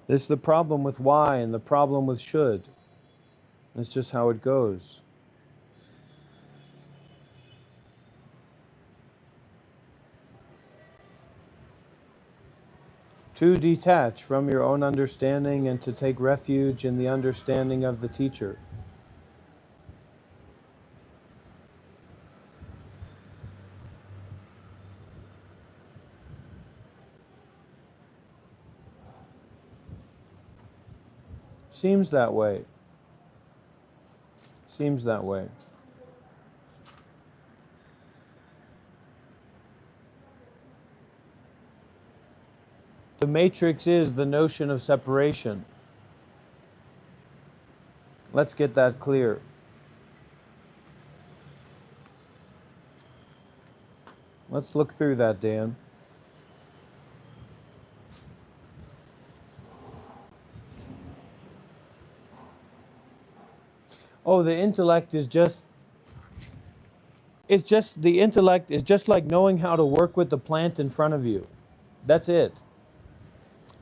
This is the problem with why and the problem with should. It's just how it goes. To detach from your own understanding and to take refuge in the understanding of the teacher. Seems that way. Seems that way. The matrix is the notion of separation. Let's get that clear. Let's look through that, Dan. Oh, the intellect is just... the intellect is just like knowing how to work with the plant in front of you. That's it.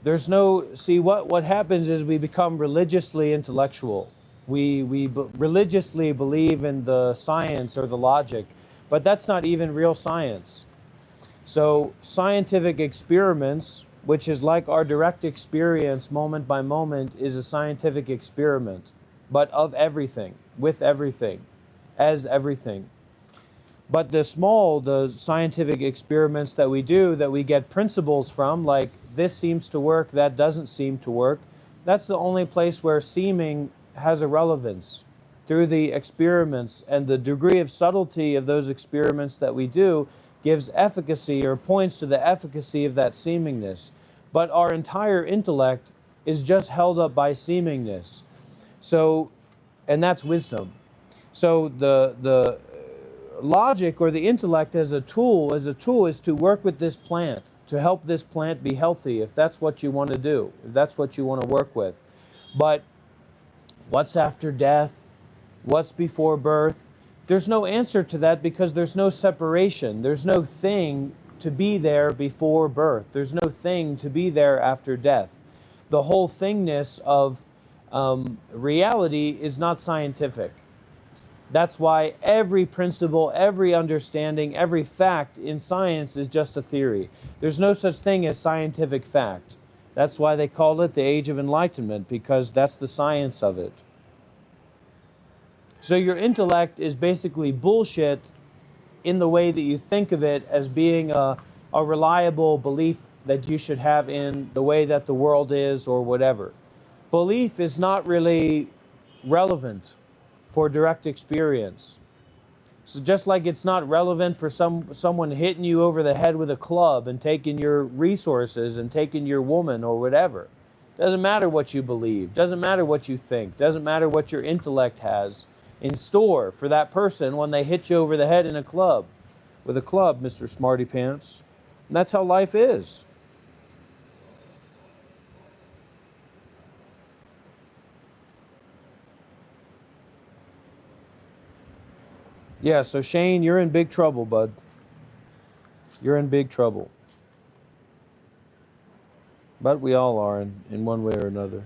There's no... See, what happens is we become religiously intellectual. We religiously believe in the science or the logic, but that's not even real science. So scientific experiments, which is like our direct experience moment by moment, is a scientific experiment, but of everything, with everything, as everything. But the scientific experiments that we do, that we get principles from, like this seems to work, that doesn't seem to work, that's the only place where seeming has a relevance. Through the experiments and the degree of subtlety of those experiments that we do gives efficacy or points to the efficacy of that seemingness. But our entire intellect is just held up by seemingness. So, and that's wisdom. So the logic or the intellect as a tool is to work with this plant, to help this plant be healthy, if that's what you want to do, if that's what you want to work with. But what's after death? What's before birth? There's no answer to that because there's no separation. There's no thing to be there before birth. There's no thing to be there after death. The whole thingness of reality is not scientific. That's why every principle, every understanding, every fact in science is just a theory. There's no such thing as scientific fact. That's why they call it the Age of Enlightenment, because that's the science of it. So your intellect is basically bullshit in the way that you think of it as being a reliable belief that you should have in the way that the world is or whatever. Belief is not really relevant for direct experience. So just like it's not relevant for someone hitting you over the head with a club and taking your resources and taking your woman or whatever. Doesn't matter what you believe. Doesn't matter what you think. Doesn't matter what your intellect has in store for that person when they hit you over the head in a club. With a club, Mr. Smarty Pants. And that's how life is. Yeah, so Shane, you're in big trouble, bud. You're in big trouble. But we all are in one way or another.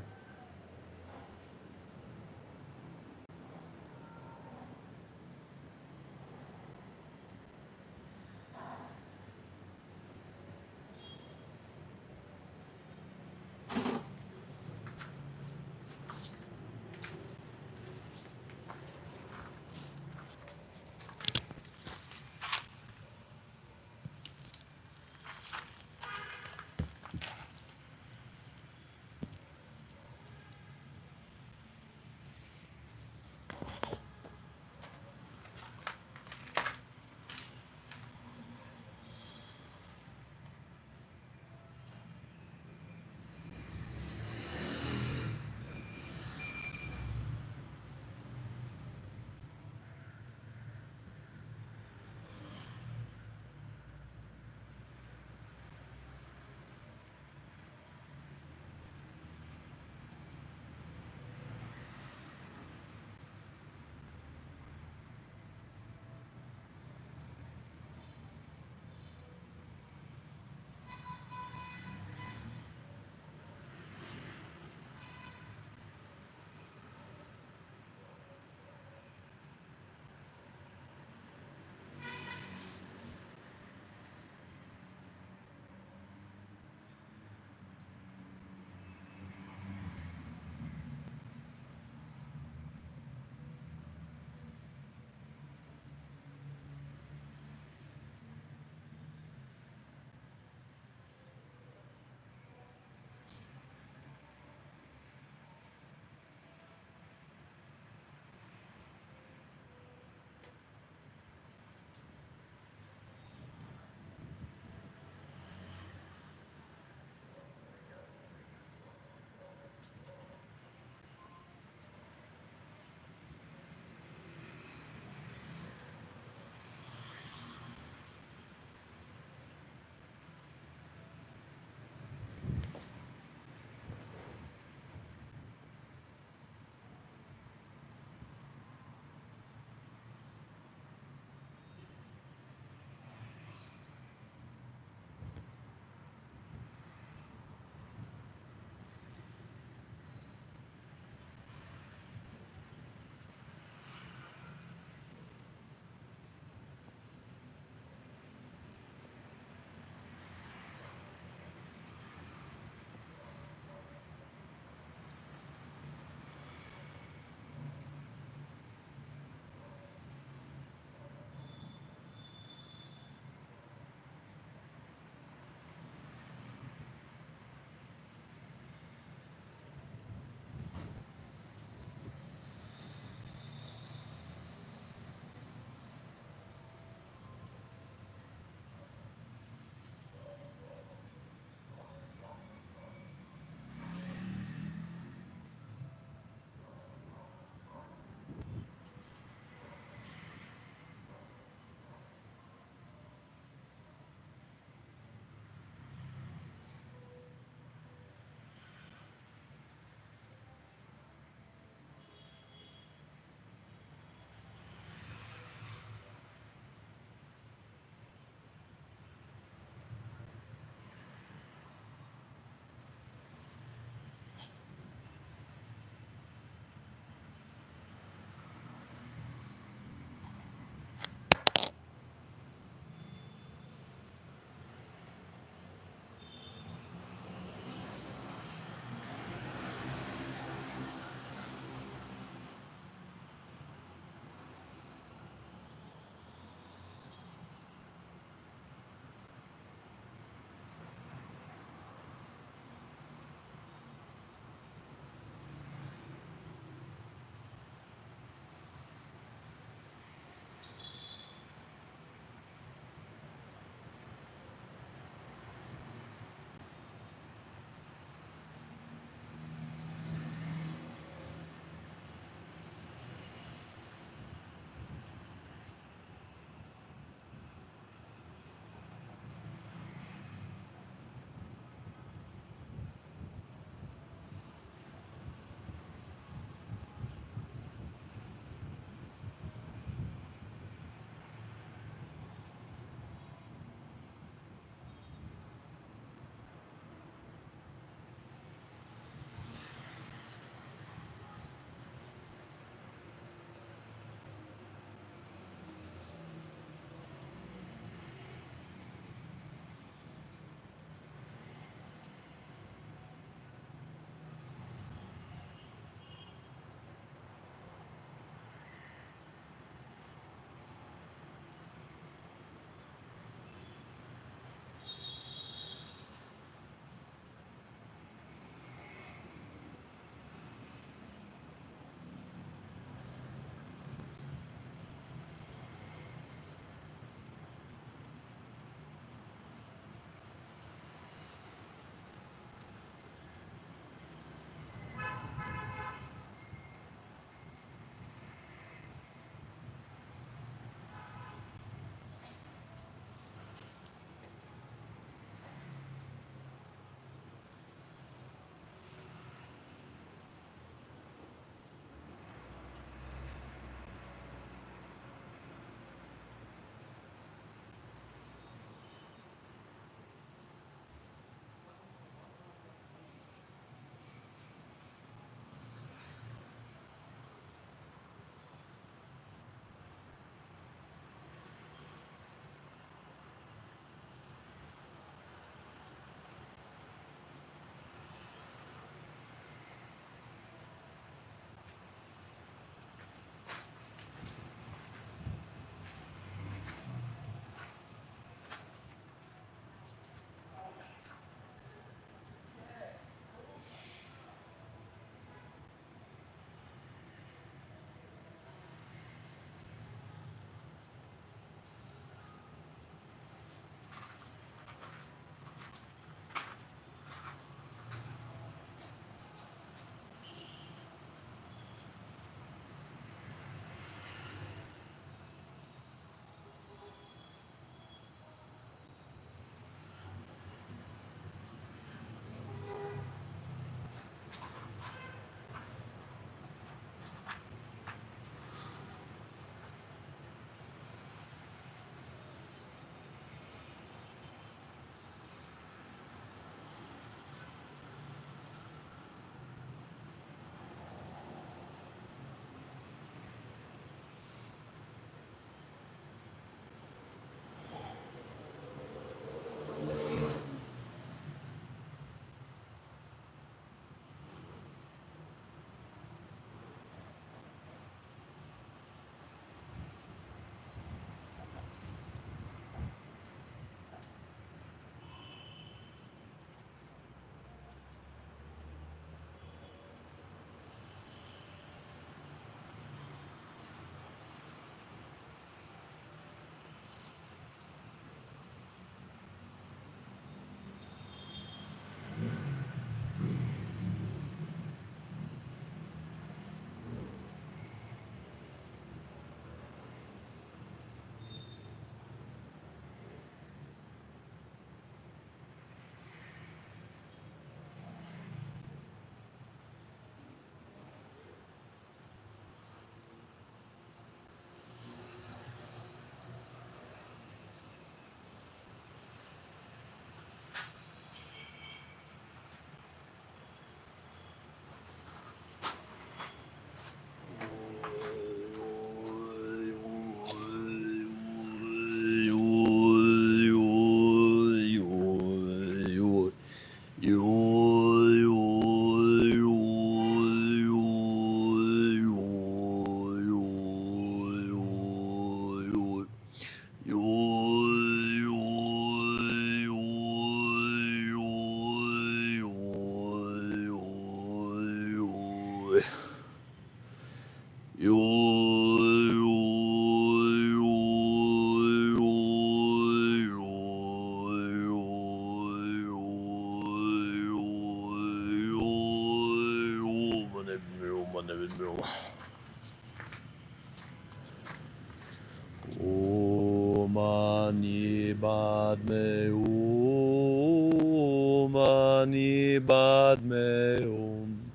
Padme Hum Mani Padme Hum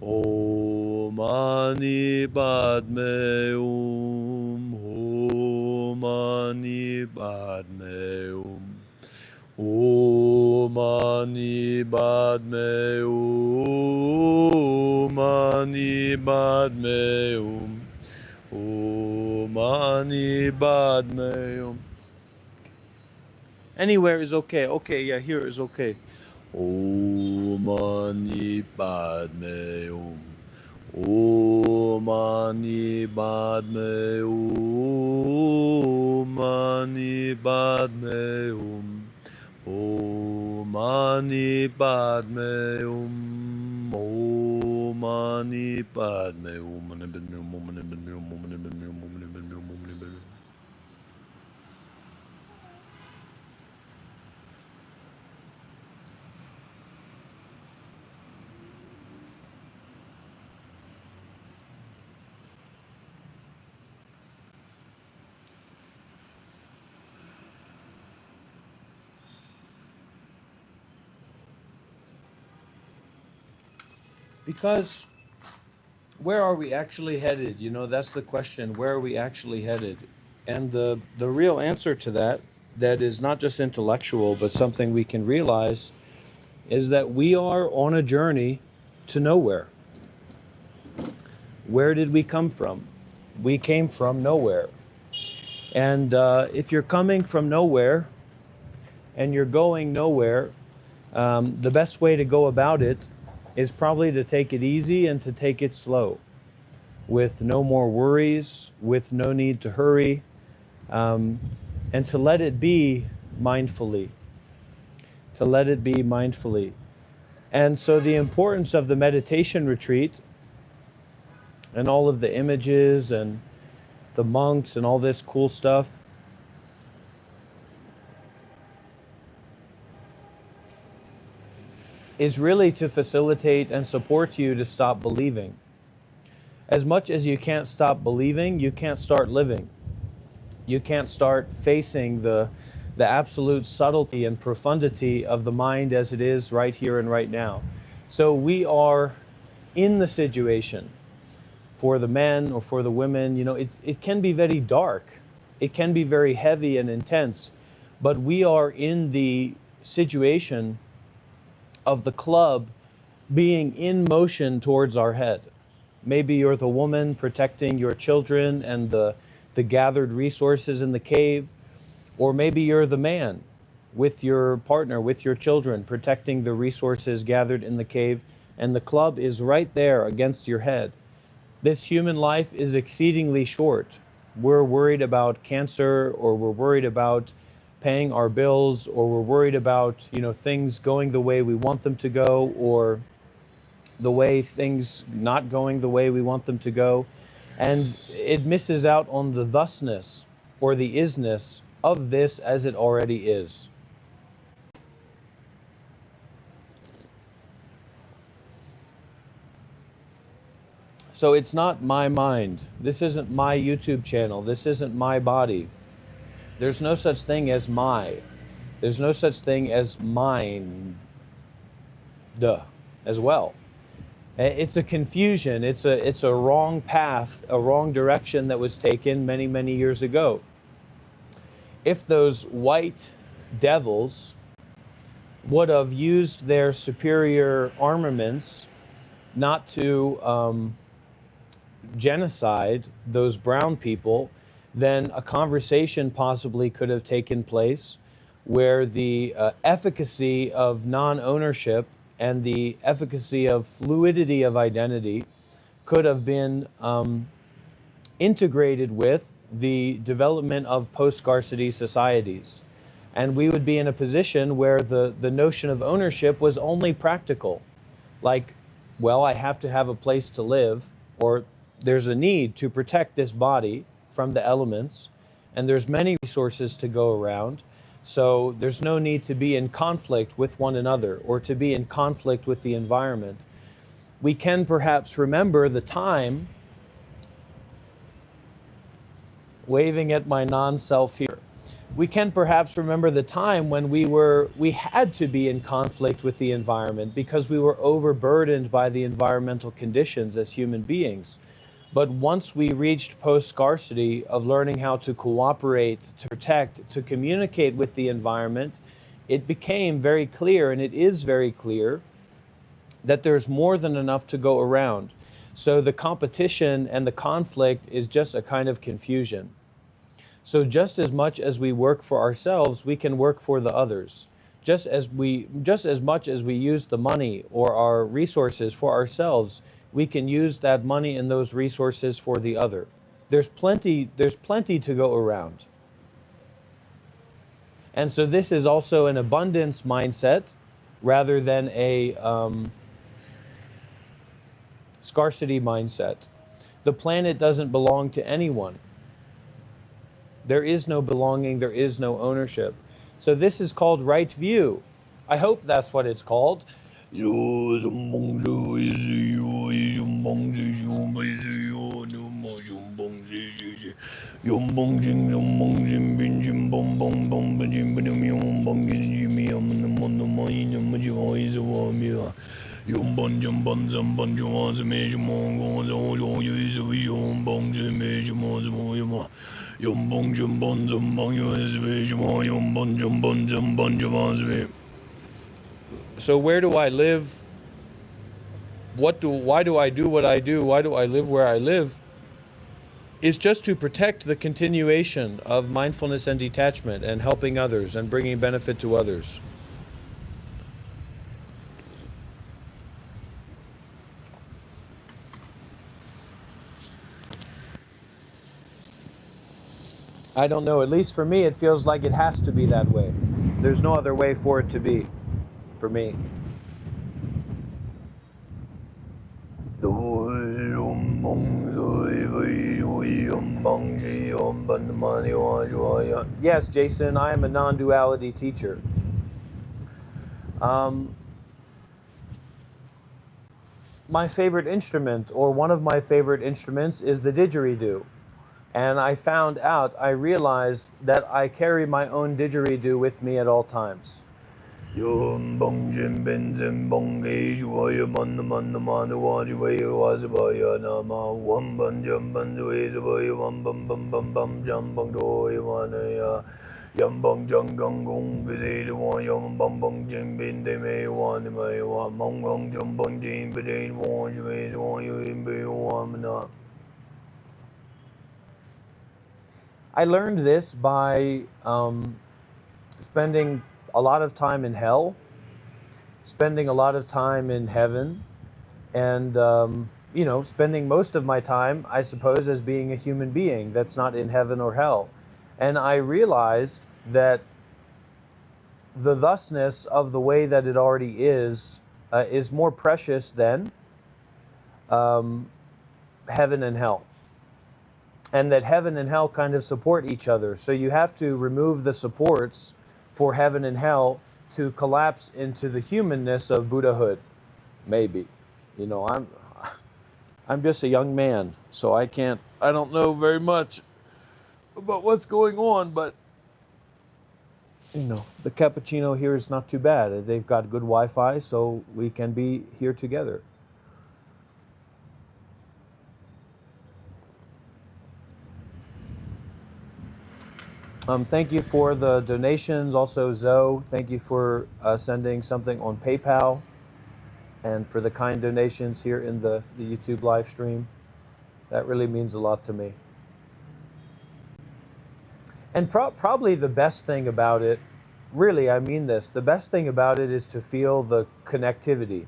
Om Mani Padme Hum Om Mani Padme Hum Om Mani Padme Hum Mani Padme Hum Om Mani Padme Hum. Anywhere is okay. Okay, yeah, here is okay. Om Mani Padme Hum. Om Mani Padme Hum. Mani Padme Hum. Om Mani Padme Hum. Om Mani Padme Hum. Because where are we actually headed? You know, that's the question. Where are we actually headed? And the real answer to that is not just intellectual, but something we can realize, is that we are on a journey to nowhere. Where did we come from? We came from nowhere. And if you're coming from nowhere and you're going nowhere, the best way to go about it is probably to take it easy and to take it slow, with no more worries, with no need to hurry, and to let it be mindfully. To let it be mindfully. And so the importance of the meditation retreat and all of the images and the monks and all this cool stuff is really to facilitate and support you to stop believing. As much as you can't stop believing, you can't start living. You can't start facing the absolute subtlety and profundity of the mind as it is right here and right now. So we are in the situation. For the men or for the women, you know, it can be very dark. It can be very heavy and intense. But we are in the situation of the club being in motion towards our head. Maybe you're the woman protecting your children and the gathered resources in the cave, or maybe you're the man with your partner, with your children, protecting the resources gathered in the cave, and the club is right there against your head. This human life is exceedingly short. We're worried about cancer, or we're worried about paying our bills, or we're worried about, you know, things going the way we want them to go, or the way things not going the way we want them to go. And it misses out on the thusness or the isness of this as it already is. So it's not my mind. This isn't my YouTube channel. This isn't my body. There's no such thing as my. There's no such thing as mine. As well. It's a confusion. It's a wrong path, a wrong direction that was taken many, many years ago. If those white devils would have used their superior armaments not to genocide those brown people, then a conversation possibly could have taken place where the efficacy of non-ownership and the efficacy of fluidity of identity could have been integrated with the development of post-scarcity societies. And we would be in a position where the notion of ownership was only practical. Like, well, I have to have a place to live, or there's a need to protect this body from the elements, and there's many resources to go around. So there's no need to be in conflict with one another or to be in conflict with the environment. We can perhaps remember the time, waving at my non-self here, We can perhaps remember the time when we had to be in conflict with the environment because we were overburdened by the environmental conditions as human beings. But once we reached post-scarcity of learning how to cooperate, to protect, to communicate with the environment, it became very clear, and it is very clear, that there's more than enough to go around. So the competition and the conflict is just a kind of confusion. So just as much as we work for ourselves, we can work for the others. Just as much as we use the money or our resources for ourselves, we can use that money and those resources for the other. There's plenty to go around. And so this is also an abundance mindset rather than a scarcity mindset. The planet doesn't belong to anyone. There is no belonging, there is no ownership. So this is called right view. I hope that's what it's called. So where do I live? Why do I do what I do? Why do I live where I live? Is just to protect the continuation of mindfulness and detachment and helping others and bringing benefit to others. I don't know, at least for me, it feels like it has to be that way. There's no other way for it to be, for me. Yes, Jason, I am a non-duality teacher. My favorite instrument, or one of my favorite instruments, is the didgeridoo. And I realized that I carry my own didgeridoo with me at all times. I learned this by spending a lot of time in hell, spending a lot of time in heaven, and spending most of my time, I suppose, as being a human being that's not in heaven or hell. And I realized that the thusness of the way that it already is more precious than heaven and hell. And that heaven and hell kind of support each other. So you have to remove the supports for heaven and hell to collapse into the humanness of Buddhahood. Maybe. I'm just a young man, so I don't know very much about what's going on, but the cappuccino here is not too bad. They've got good Wi-Fi, so we can be here together. Thank you for the donations. Also, Zoe, thank you for sending something on PayPal and for the kind donations here in the YouTube live stream. That really means a lot to me. And probably the best thing about it, really, I mean this, the best thing about it is to feel the connectivity.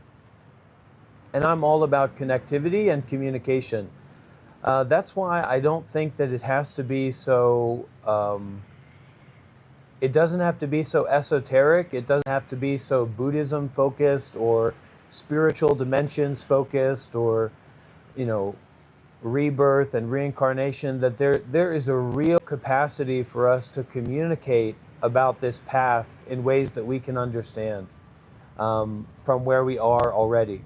And I'm all about connectivity and communication. That's why I don't think that it has to be so, it doesn't have to be so esoteric. It doesn't have to be so Buddhism focused or spiritual dimensions focused or, rebirth and reincarnation, that there is a real capacity for us to communicate about this path in ways that we can understand from where we are already.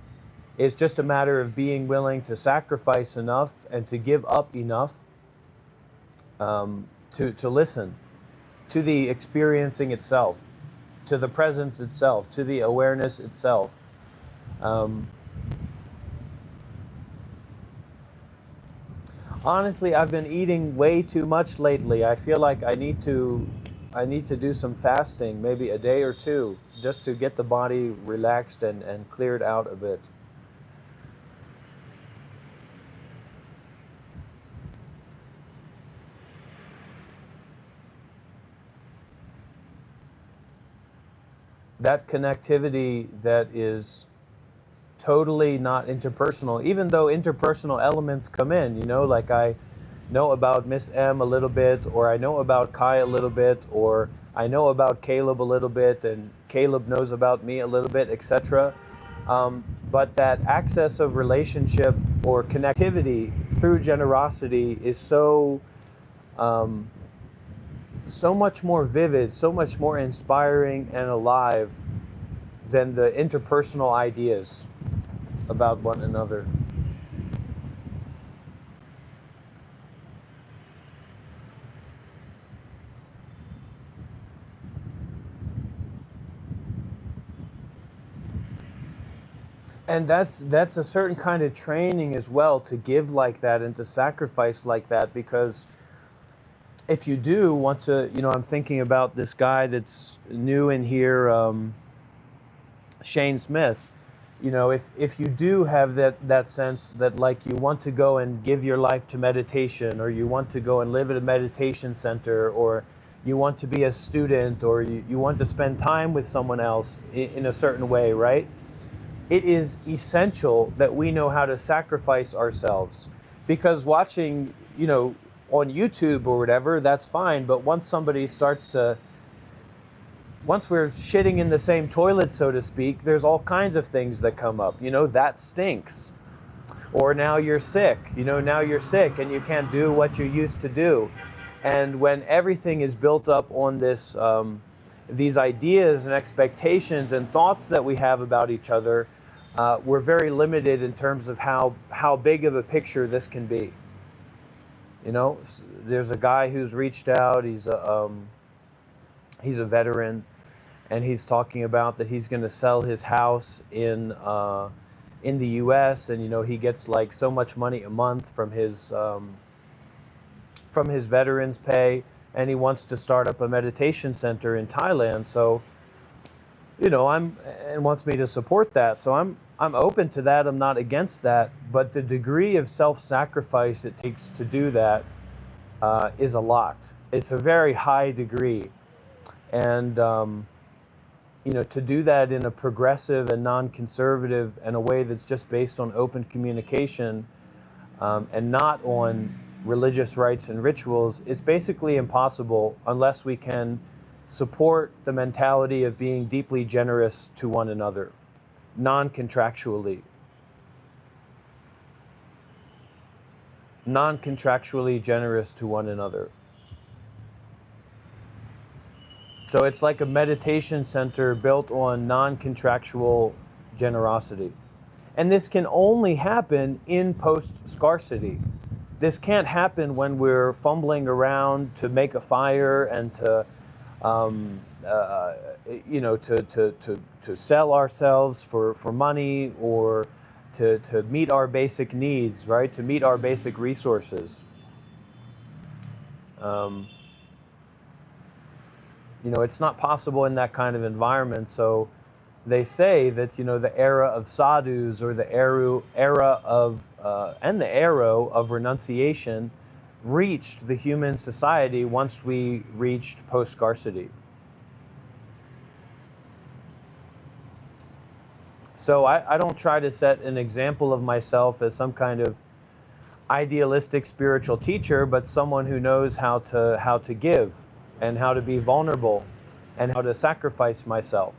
It's just a matter of being willing to sacrifice enough and to give up enough to listen. to the experiencing itself, to the presence itself, to the awareness itself. Um, Honestly, I've been eating way too much lately. I feel like I need to do some fasting, maybe a day or two, just to get the body relaxed and cleared out a bit. That connectivity that is totally not interpersonal, even though interpersonal elements come in, like I know about Miss M a little bit, or I know about Kai a little bit, or I know about Caleb a little bit, and Caleb knows about me a little bit, etc. But that access of relationship or connectivity through generosity is um, so much more vivid, so much more inspiring and alive than the interpersonal ideas about one another. And that's a certain kind of training as well, to give like that and to sacrifice like that, because if you do want to, I'm thinking about this guy that's new in here, Shane Smith. If you do have that sense that, like, you want to go and give your life to meditation, or you want to go and live at a meditation center, or you want to be a student, or you want to spend time with someone else in a certain way, right? It is essential that we know how to sacrifice ourselves, because watching, on YouTube or whatever, that's fine. But once we're shitting in the same toilet, so to speak, there's all kinds of things that come up. That stinks. Or now you're sick. Now you're sick and you can't do what you used to do. And when everything is built up on these ideas and expectations and thoughts that we have about each other, we're very limited in terms of how big of a picture this can be. There's a guy who's reached out. He's a veteran, and he's talking about that he's going to sell his house in the U.S. and he gets like so much money a month from his veterans pay, and he wants to start up a meditation center in Thailand. So and wants me to support that. So I'm open to that. I'm not against that, but the degree of self-sacrifice it takes to do that is a lot. It's a very high degree. And to do that in a progressive and non-conservative and a way that's just based on open communication, and not on religious rites and rituals, it's basically impossible unless we can support the mentality of being deeply generous to one another, non-contractually. Non-contractually generous to one another. So it's like a meditation center built on non-contractual generosity. And this can only happen in post-scarcity. This can't happen when we're fumbling around to make a fire and to sell ourselves for money, or to meet our basic needs, right? To meet our basic resources. It's not possible in that kind of environment. So they say that the era of sadhus, or the era of and the arrow of renunciation, reached the human society once we reached post-scarcity. So I don't try to set an example of myself as some kind of idealistic spiritual teacher, but someone who knows how to give, and how to be vulnerable, and how to sacrifice myself.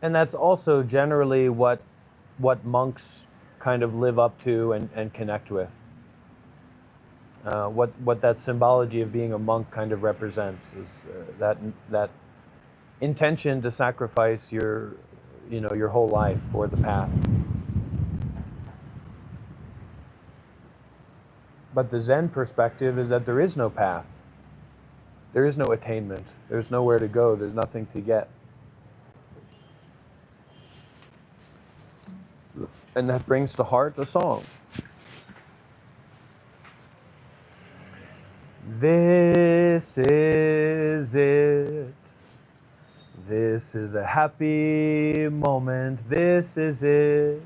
And that's also generally what monks kind of live up to and connect with. What that symbology of being a monk kind of represents is that intention to sacrifice your whole life for the path. But the Zen perspective is that there is no path. There is no attainment. There's nowhere to go. There's nothing to get. And that brings to heart a song. This is it. This is a happy moment. This is it.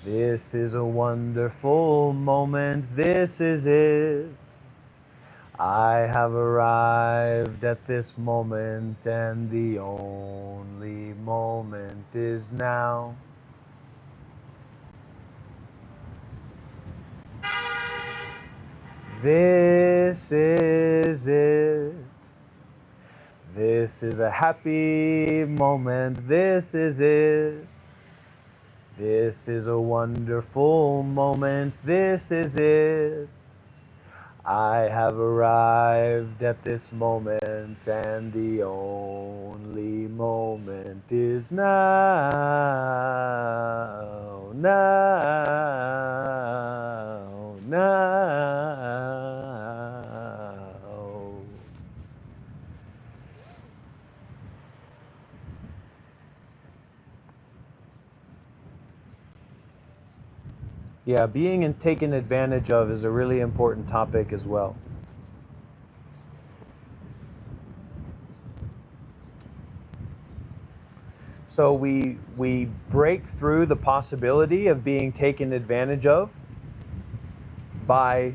This is a wonderful moment. This is it. I have arrived at this moment, and the only moment is now. This is it. This is a happy moment. This is it. This is a wonderful moment. This is it. I have arrived at this moment, and the only moment is now, now, now. Yeah, being and taken advantage of is a really important topic as well. So we break through the possibility of being taken advantage of by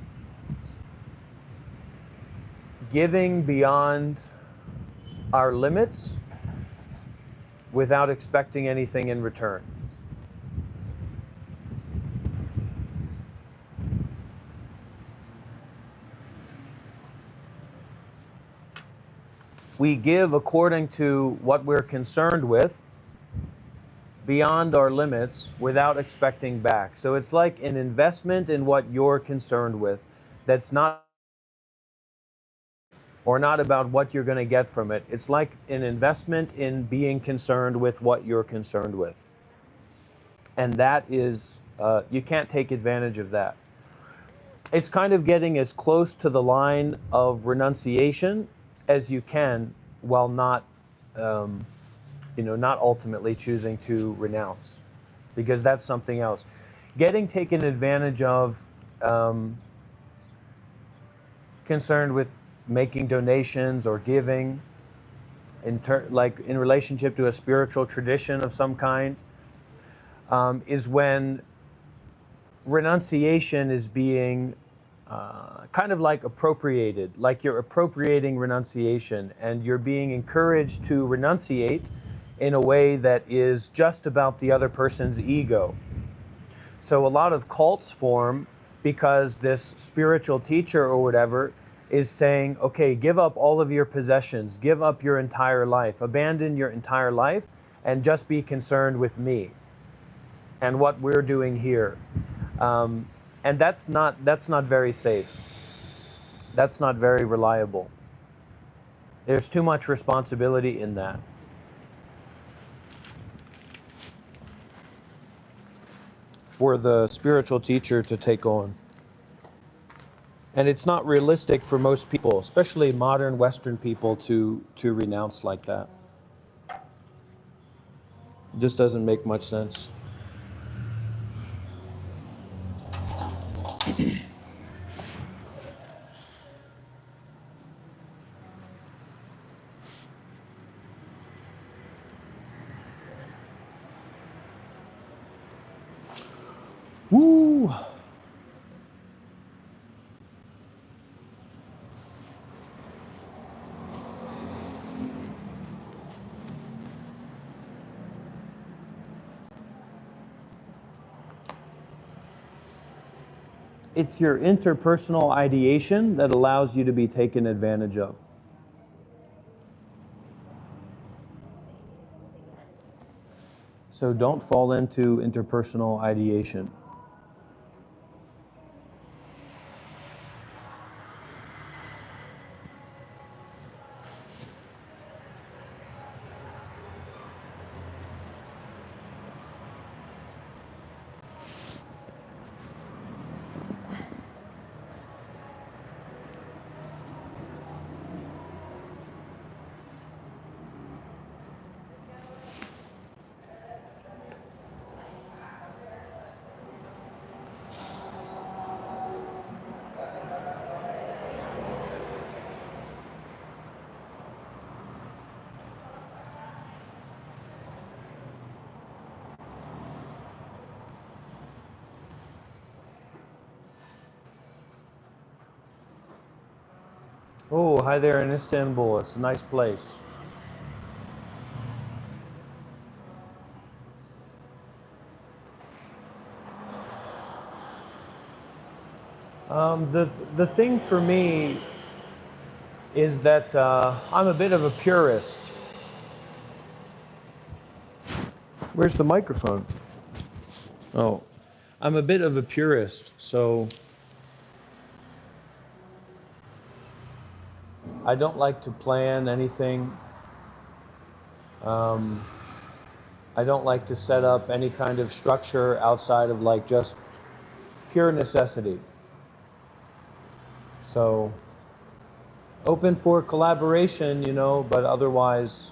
giving beyond our limits without expecting anything in return. We give according to what we're concerned with, beyond our limits, without expecting back. So it's like an investment in what you're concerned with that's not or not about what you're going to get from it. It's like an investment in being concerned with what you're concerned with. And that is, you can't take advantage of that. It's kind of getting as close to the line of renunciation as you can, while not, not ultimately choosing to renounce, because that's something else. Getting taken advantage of, concerned with making donations or giving, like in relationship to a spiritual tradition of some kind, is when renunciation is being kind of like appropriated, like you're appropriating renunciation, and you're being encouraged to renunciate in a way that is just about the other person's ego. So a lot of cults form because this spiritual teacher or whatever is saying, okay, give up all of your possessions, give up your entire life, abandon your entire life, and just be concerned with me and what we're doing here. And that's not very safe. That's not very reliable. There's too much responsibility in that. For the spiritual teacher to take on. And it's not realistic for most people, especially modern Western people, to renounce like that. It just doesn't make much sense. Woo! It's your interpersonal ideation that allows you to be taken advantage of. So don't fall into interpersonal ideation. Oh, hi there in Istanbul. It's a nice place. The thing for me is that I'm a bit of a purist. Where's the microphone? Oh, I'm a bit of a purist, so I don't like to plan anything. I don't like to set up any kind of structure outside of like just pure necessity. So open for collaboration, but otherwise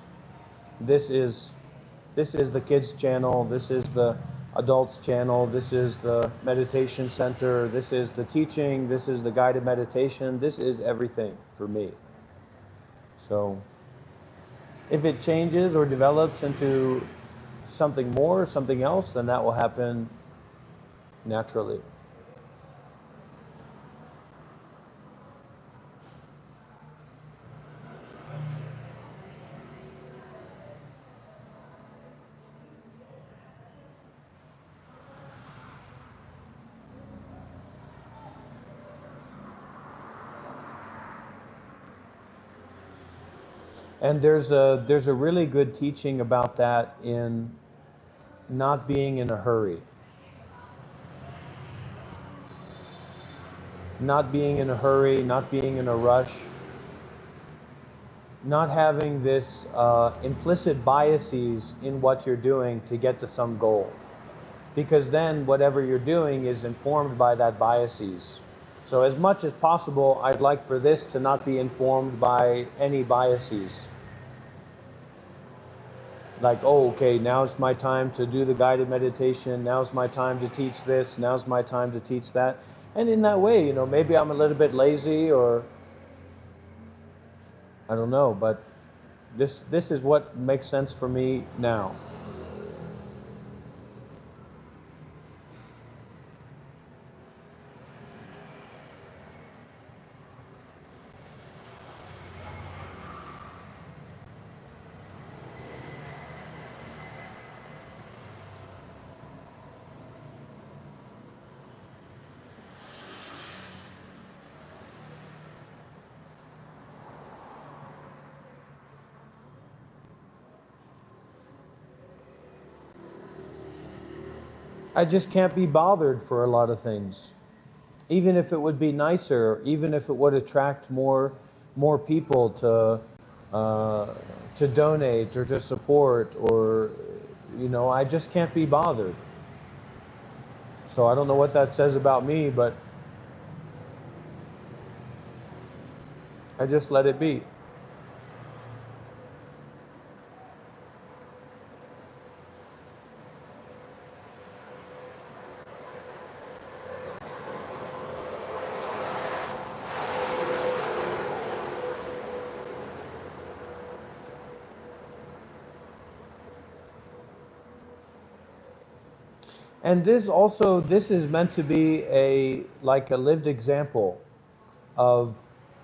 this is the kids channel, this is the adults channel, this is the meditation center, this is the teaching, this is the guided meditation, this is everything for me. So if it changes or develops into something more, something else, then that will happen naturally. And there's a really good teaching about that in not being in a hurry. Not being in a hurry, not being in a rush, not having this implicit biases in what you're doing to get to some goal. Because then whatever you're doing is informed by that biases. So as much as possible, I'd like for this to not be informed by any biases. Like, oh, okay, now's my time to do the guided meditation, now's my time to teach this, now's my time to teach that. And in that way, maybe I'm a little bit lazy, or I don't know, but this is what makes sense for me now. I just can't be bothered for a lot of things. Even if it would be nicer, even if it would attract more people to donate or to support, or I just can't be bothered. So I don't know what that says about me, but I just let it be. And this is meant to be a lived example of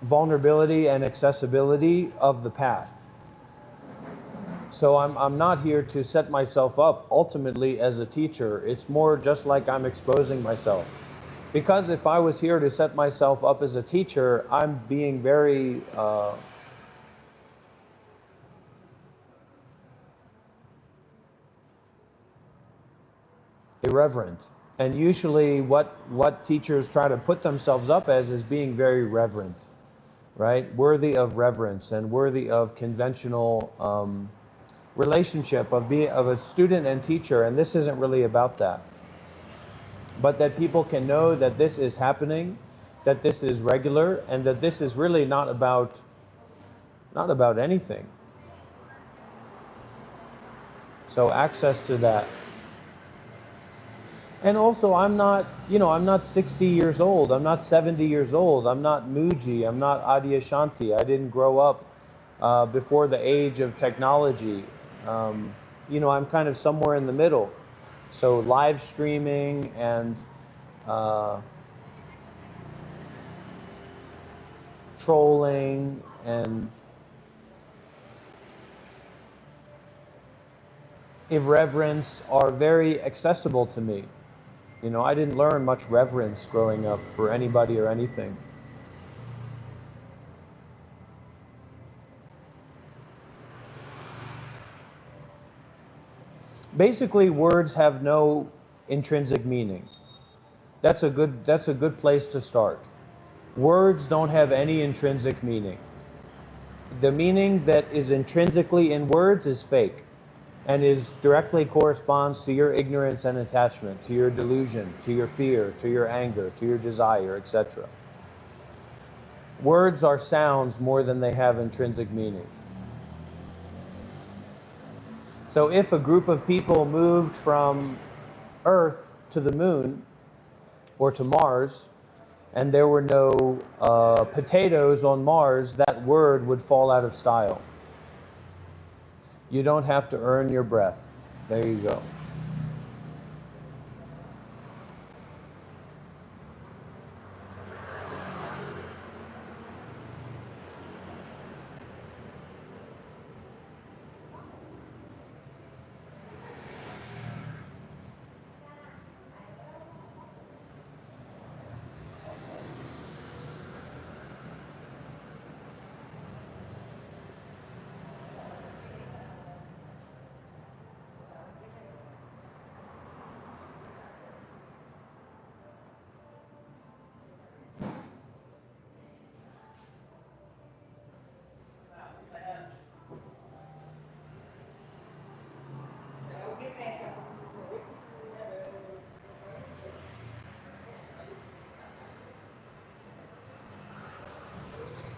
vulnerability and accessibility of the path. So I'm not here to set myself up ultimately as a teacher. It's more just like I'm exposing myself. Because if I was here to set myself up as a teacher, I'm being very irreverent. And usually what teachers try to put themselves up as is being very reverent, right? Worthy of reverence and worthy of conventional relationship of a student and teacher. And this isn't really about that. But that people can know that this is happening, that this is regular, and that this is really not about anything. So access to that. And also, I'm not 60 years old. I'm not 70 years old. I'm not Muji. I'm not Adyashanti. I didn't grow up before the age of technology. I'm kind of somewhere in the middle. So live streaming and trolling and irreverence are very accessible to me. I didn't learn much reverence growing up for anybody or anything. Basically, words have no intrinsic meaning. That's a good place to start. Words don't have any intrinsic meaning. The meaning that is intrinsically in words is fake and is directly corresponds to your ignorance and attachment, to your delusion, to your fear, to your anger, to your desire, etc. Words are sounds more than they have intrinsic meaning. So if a group of people moved from Earth to the moon or to Mars, and there were no potatoes on Mars, that word would fall out of style. You don't have to earn your breath. There you go.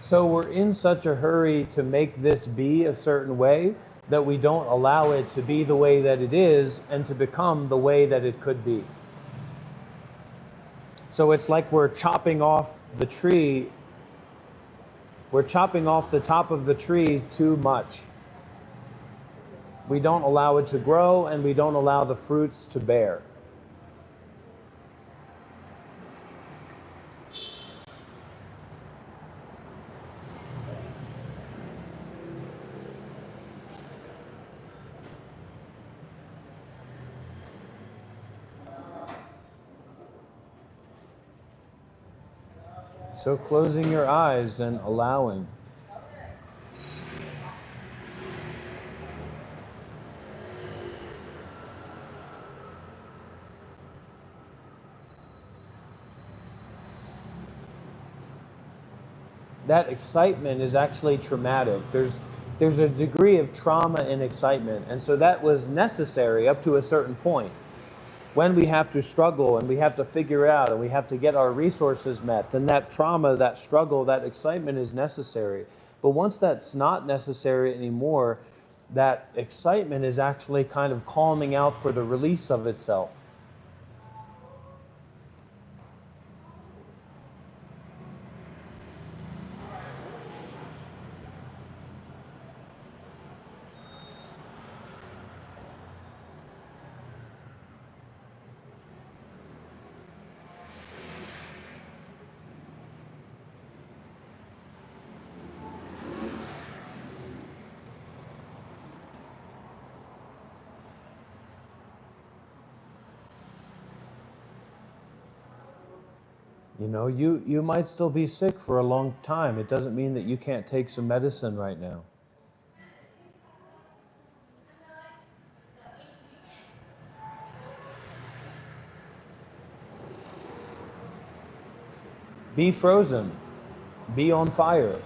So we're in such a hurry to make this be a certain way that we don't allow it to be the way that it is and to become the way that it could be. So it's like we're chopping off the tree. We're chopping off the top of the tree too much. We don't allow it to grow and we don't allow the fruits to bear. So closing your eyes and allowing. That excitement is actually traumatic. There's a degree of trauma in excitement, and so that was necessary up to a certain point. When we have to struggle and we have to figure out and we have to get our resources met, then that trauma, that struggle, that excitement is necessary. But once that's not necessary anymore, that excitement is actually kind of calming out for the release of itself. You might still be sick for a long time. It doesn't mean that you can't take some medicine right now. Be frozen. Be on fire.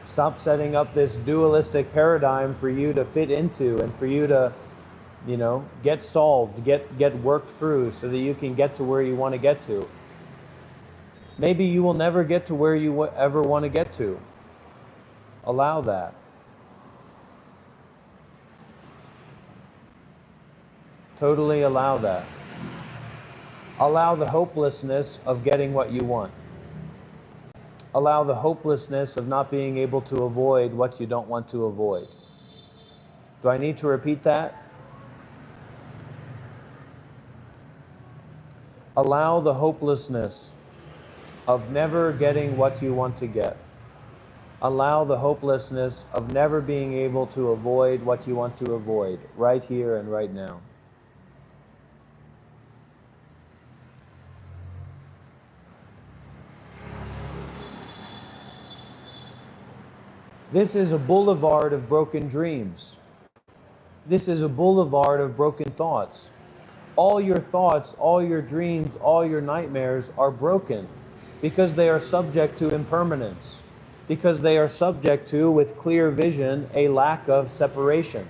Stop setting up this dualistic paradigm for you to fit into and for you to, get solved, get worked through so that you can get to where you want to get to. Maybe you will never get to where you ever want to get to. Allow that. Totally allow that. Allow the hopelessness of getting what you want. Allow the hopelessness of not being able to avoid what you don't want to avoid. Do I need to repeat that? Allow the hopelessness of never getting what you want to get. Allow the hopelessness of never being able to avoid what you want to avoid, right here and right now. This is a boulevard of broken dreams. This is a boulevard of broken thoughts. All your thoughts, all your dreams, all your nightmares are broken because they are subject to impermanence, because they are subject to, with clear vision, a lack of separation.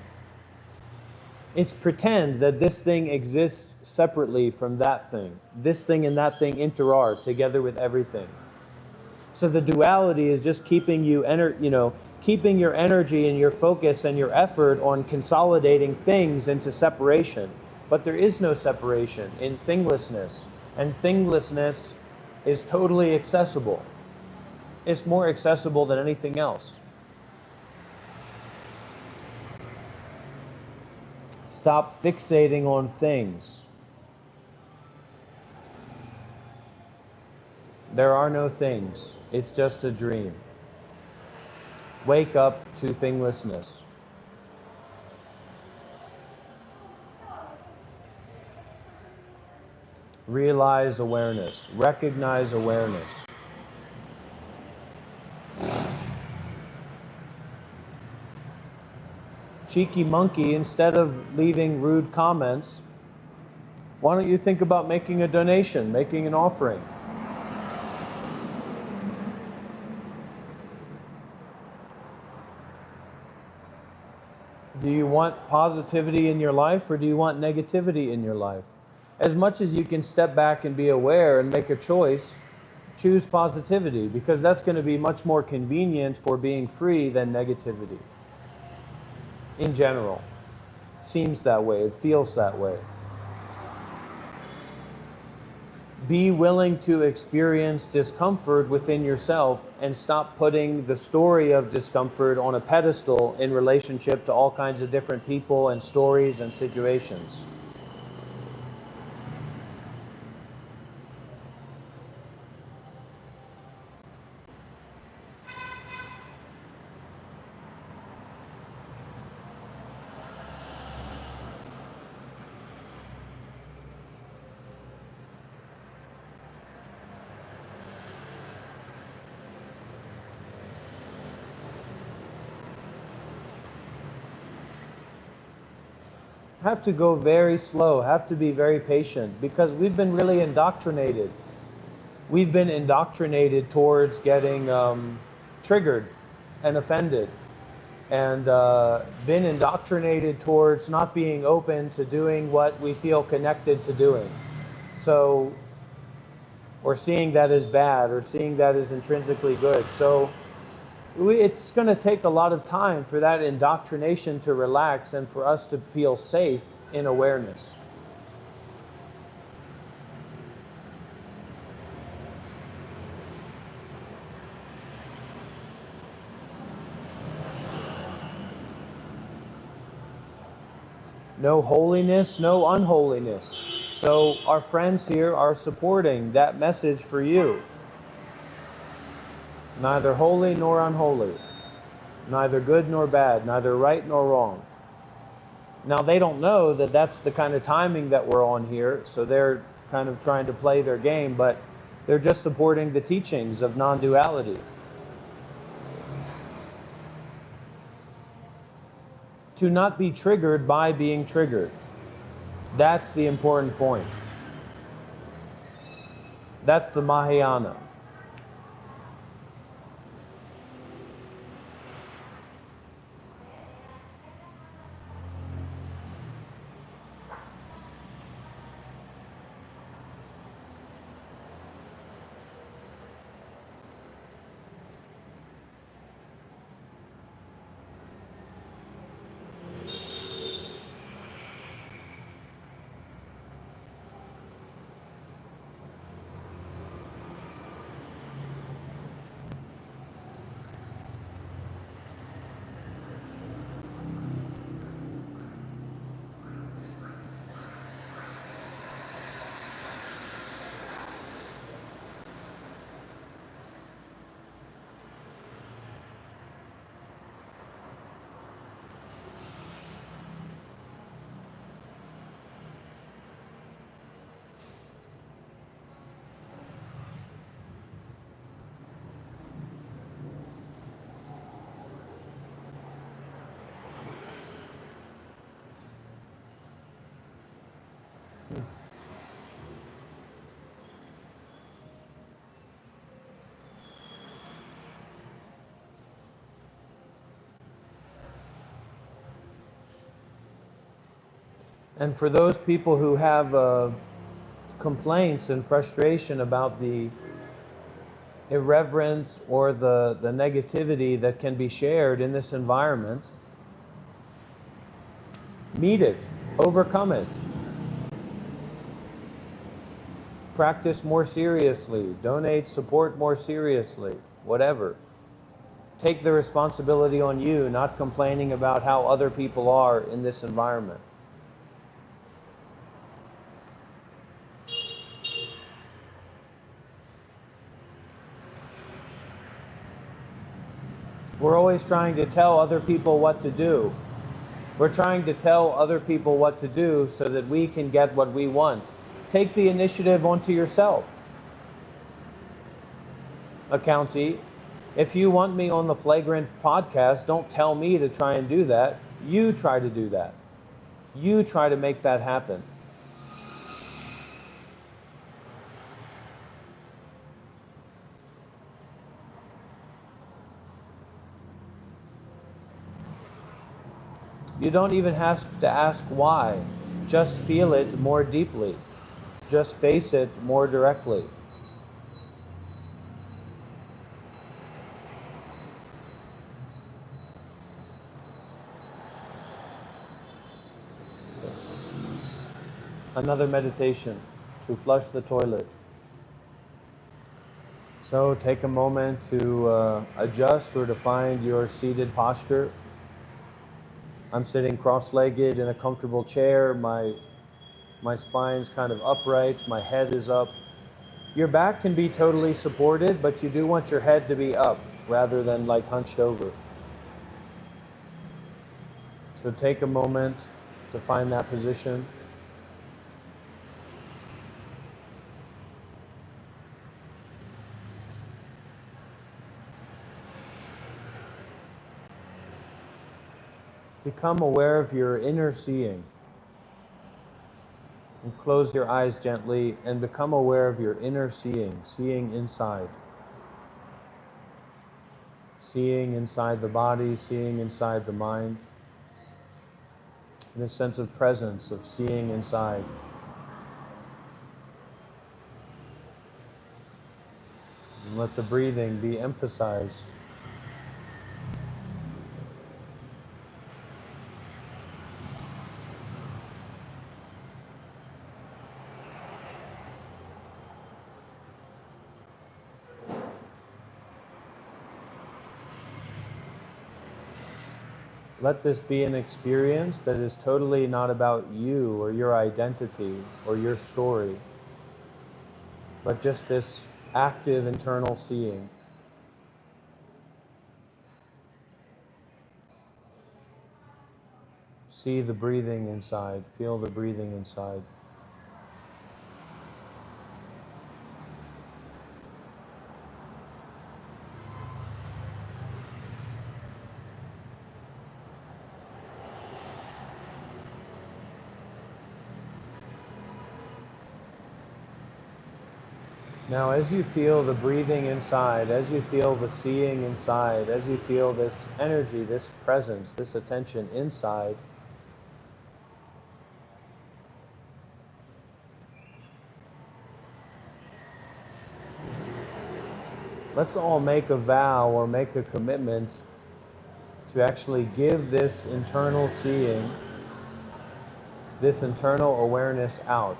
It's pretend that this thing exists separately from that thing. This thing and that thing inter-are together with everything. So the duality is just keeping you, keeping your energy and your focus and your effort on consolidating things into separation. But there is no separation in thinglessness. And thinglessness is totally accessible. It's more accessible than anything else. Stop fixating on things. There are no things. It's just a dream. Wake up to thinglessness. Realize awareness. Recognize awareness. Cheeky monkey, instead of leaving rude comments, why don't you think about making a donation, making an offering? Do you want positivity in your life, or do you want negativity in your life? As much as you can step back and be aware and make a choice, choose positivity, because that's going to be much more convenient for being free than negativity. In general. Seems that way, it feels that way. Be willing to experience discomfort within yourself and stop putting the story of discomfort on a pedestal in relationship to all kinds of different people and stories and situations. Have to go very slow, have to be very patient, because we've been really indoctrinated. We've been indoctrinated towards getting triggered and offended, and been indoctrinated towards not being open to doing what we feel connected to doing. So, or seeing that as bad, or seeing that as intrinsically good. So it's going to take a lot of time for that indoctrination to relax and for us to feel safe in awareness. No holiness, no unholiness. So our friends here are supporting that message for you. Neither holy nor unholy, neither good nor bad, neither right nor wrong. Now they don't know that that's the kind of timing that we're on here, so they're kind of trying to play their game, but they're just supporting the teachings of non-duality. To not be triggered by being triggered. That's the important point. That's the Mahayana. And for those people who have complaints and frustration about the irreverence or the negativity that can be shared in this environment, meet it, overcome it, practice more seriously, donate, support more seriously, whatever. Take the responsibility on you, not complaining about how other people are in this environment. We're always trying to tell other people what to do. We're trying to tell other people what to do so that we can get what we want. Take the initiative onto yourself. Accountie, if you want me on the Flagrant podcast, don't tell me to try and do that. You try to do that. You try to make that happen. You don't even have to ask why. Just feel it more deeply. Just face it more directly. Another meditation to flush the toilet. So take a moment to adjust or to find your seated posture. I'm sitting cross-legged in a comfortable chair. My spine's kind of upright. My head is up. Your back can be totally supported, but you do want your head to be up rather than like hunched over. So take a moment to find that position. Become aware of your inner seeing. And close your eyes gently and become aware of your inner seeing, seeing inside. Seeing inside the body, seeing inside the mind. And a sense of presence, of seeing inside. And let the breathing be emphasized. Let this be an experience that is totally not about you or your identity or your story, but just this active internal seeing. See the breathing inside, feel the breathing inside. Now, as you feel the breathing inside, as you feel the seeing inside, as you feel this energy, this presence, this attention inside, let's all make a vow or make a commitment to actually give this internal seeing, this internal awareness out.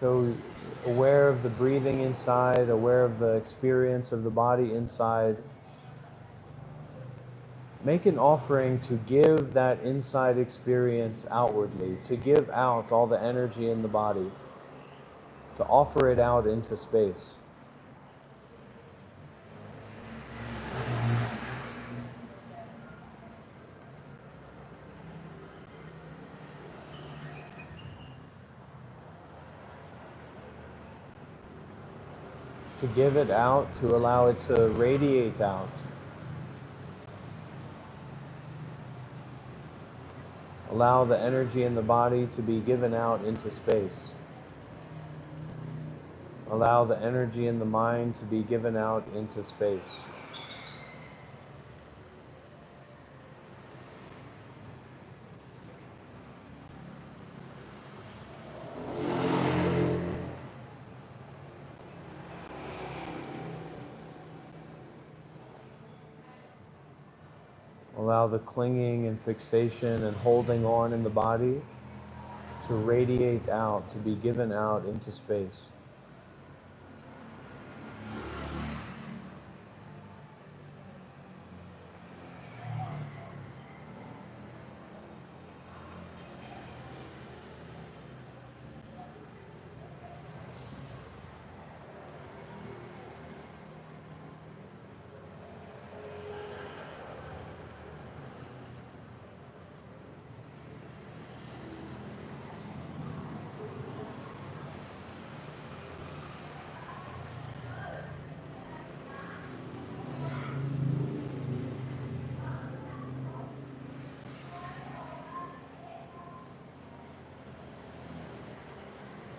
So aware of the breathing inside, aware of the experience of the body inside. Make an offering to give that inside experience outwardly, to give out all the energy in the body, to offer it out into space. To give it out, to allow it to radiate out. Allow the energy in the body to be given out into space. Allow the energy in the mind to be given out into space. Allow the clinging and fixation and holding on in the body to radiate out, to be given out into space.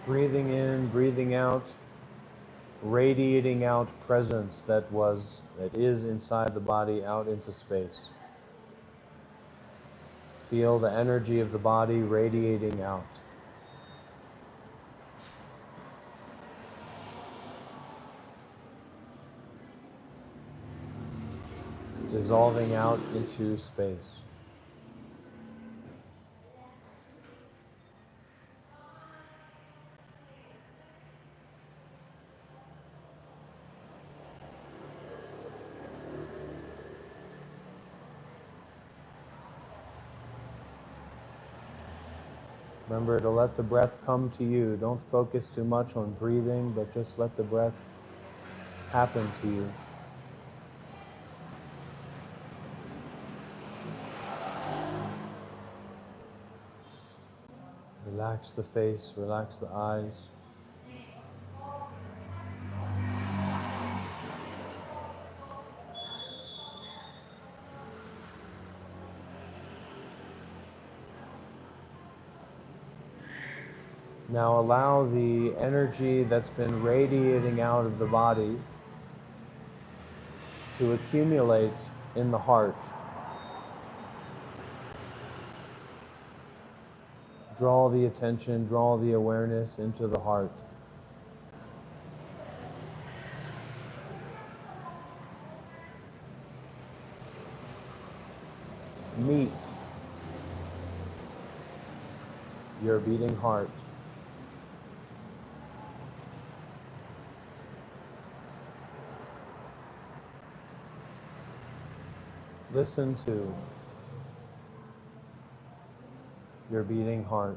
Breathing in, breathing out, radiating out presence that is inside the body out into space. Feel the energy of the body radiating out. Dissolving out into space. Remember to let the breath come to you. Don't focus too much on breathing, but just let the breath happen to you. Relax the face, relax the eyes. Now allow the energy that's been radiating out of the body to accumulate in the heart. Draw the attention, draw the awareness into the heart. Meet your beating heart. Listen to your beating heart.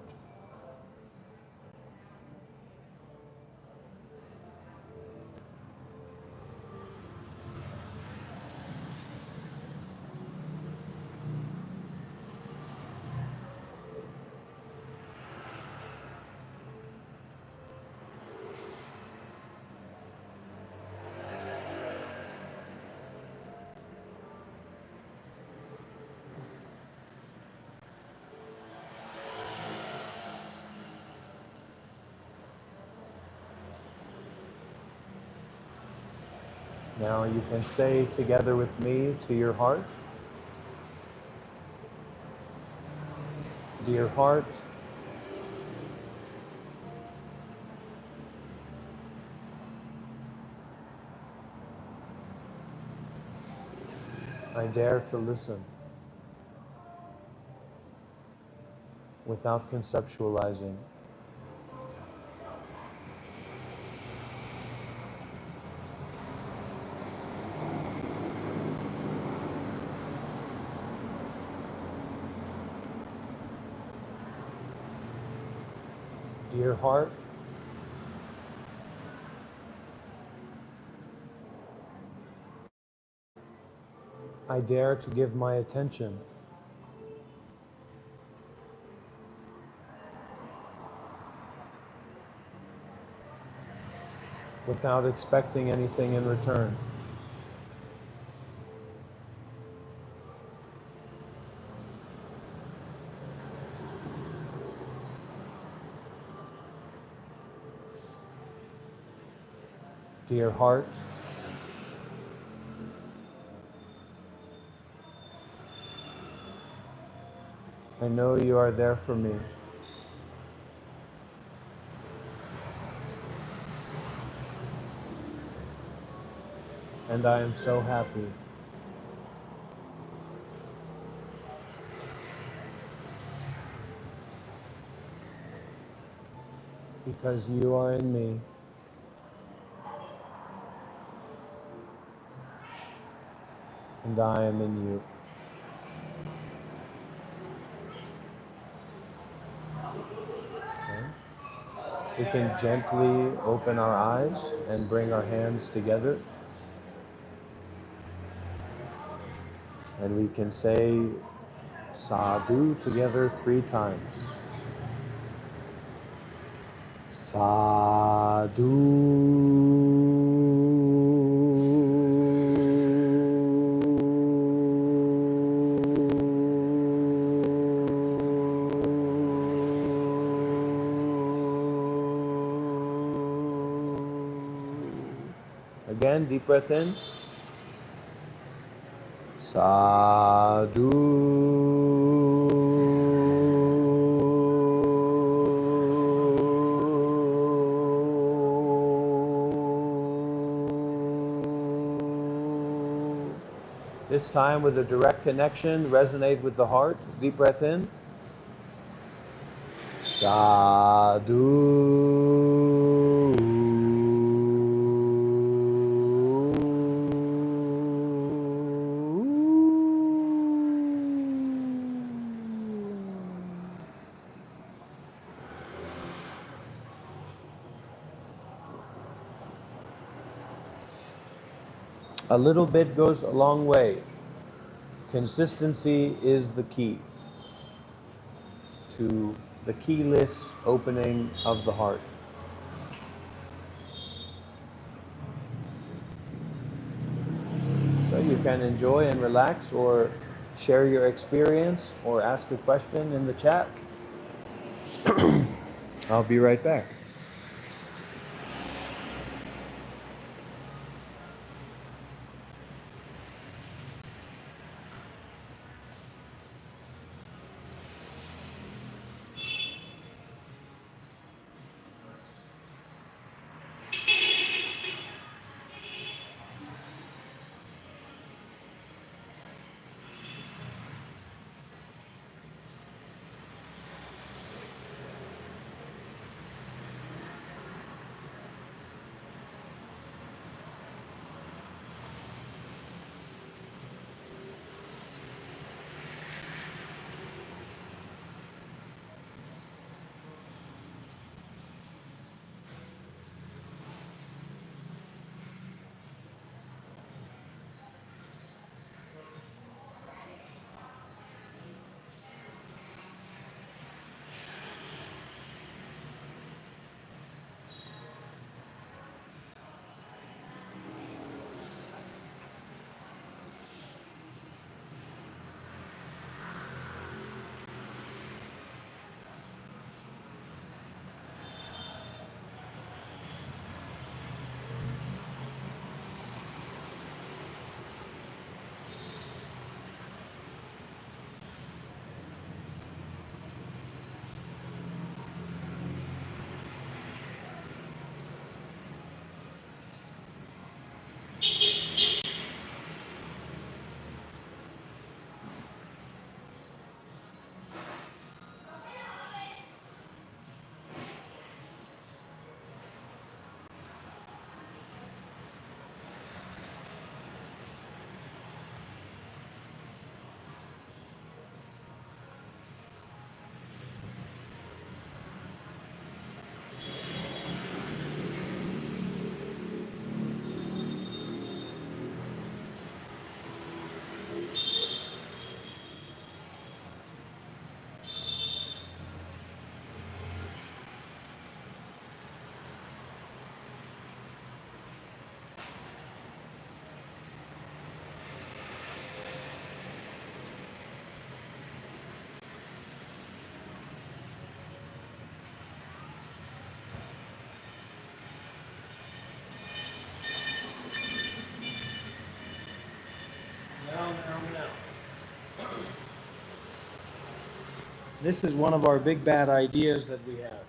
Now you can say together with me to your heart, dear heart, I dare to listen without conceptualizing. Dear heart, I dare to give my attention without expecting anything in return. Dear heart, I know you are there for me. And I am so happy. because you are in me. And I am in you. Okay. We can gently open our eyes and bring our hands together. And we can say sadhu together 3 times. Sadhu. Again, deep breath in. Sadhu. This time with a direct connection, resonate with the heart. Deep breath in. Sadhu. A little bit goes a long way. Consistency is the key to the keyless opening of the heart. So you can enjoy and relax or share your experience or ask a question in the chat. I'll be right back. This is one of our big bad ideas that we have.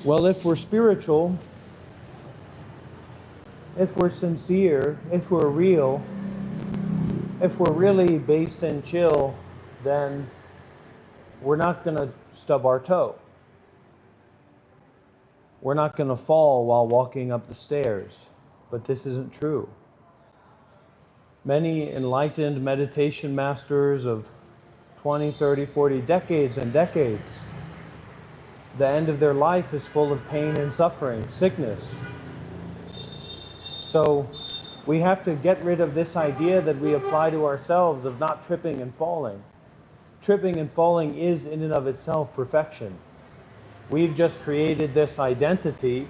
Well, if we're spiritual, if we're sincere, if we're real, if we're really based and chill, then we're not going to stub our toe. We're not going to fall while walking up the stairs. But this isn't true. Many enlightened meditation masters of 20, 30, 40 decades and decades, the end of their life is full of pain and suffering, sickness. So we have to get rid of this idea that we apply to ourselves of not tripping and falling. Tripping and falling is in and of itself perfection. We've just created this identity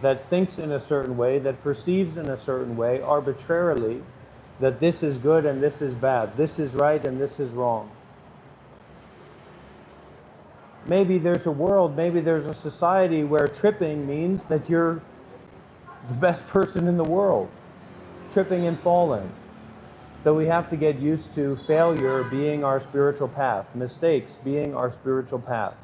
that thinks in a certain way, that perceives in a certain way, arbitrarily, that this is good and this is bad, this is right and this is wrong. Maybe there's a world, maybe there's a society where tripping means that you're the best person in the world, tripping and falling. So we have to get used to failure being our spiritual path, mistakes being our spiritual path.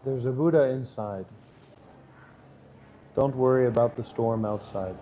There's a Buddha inside. Don't worry about the storm outside.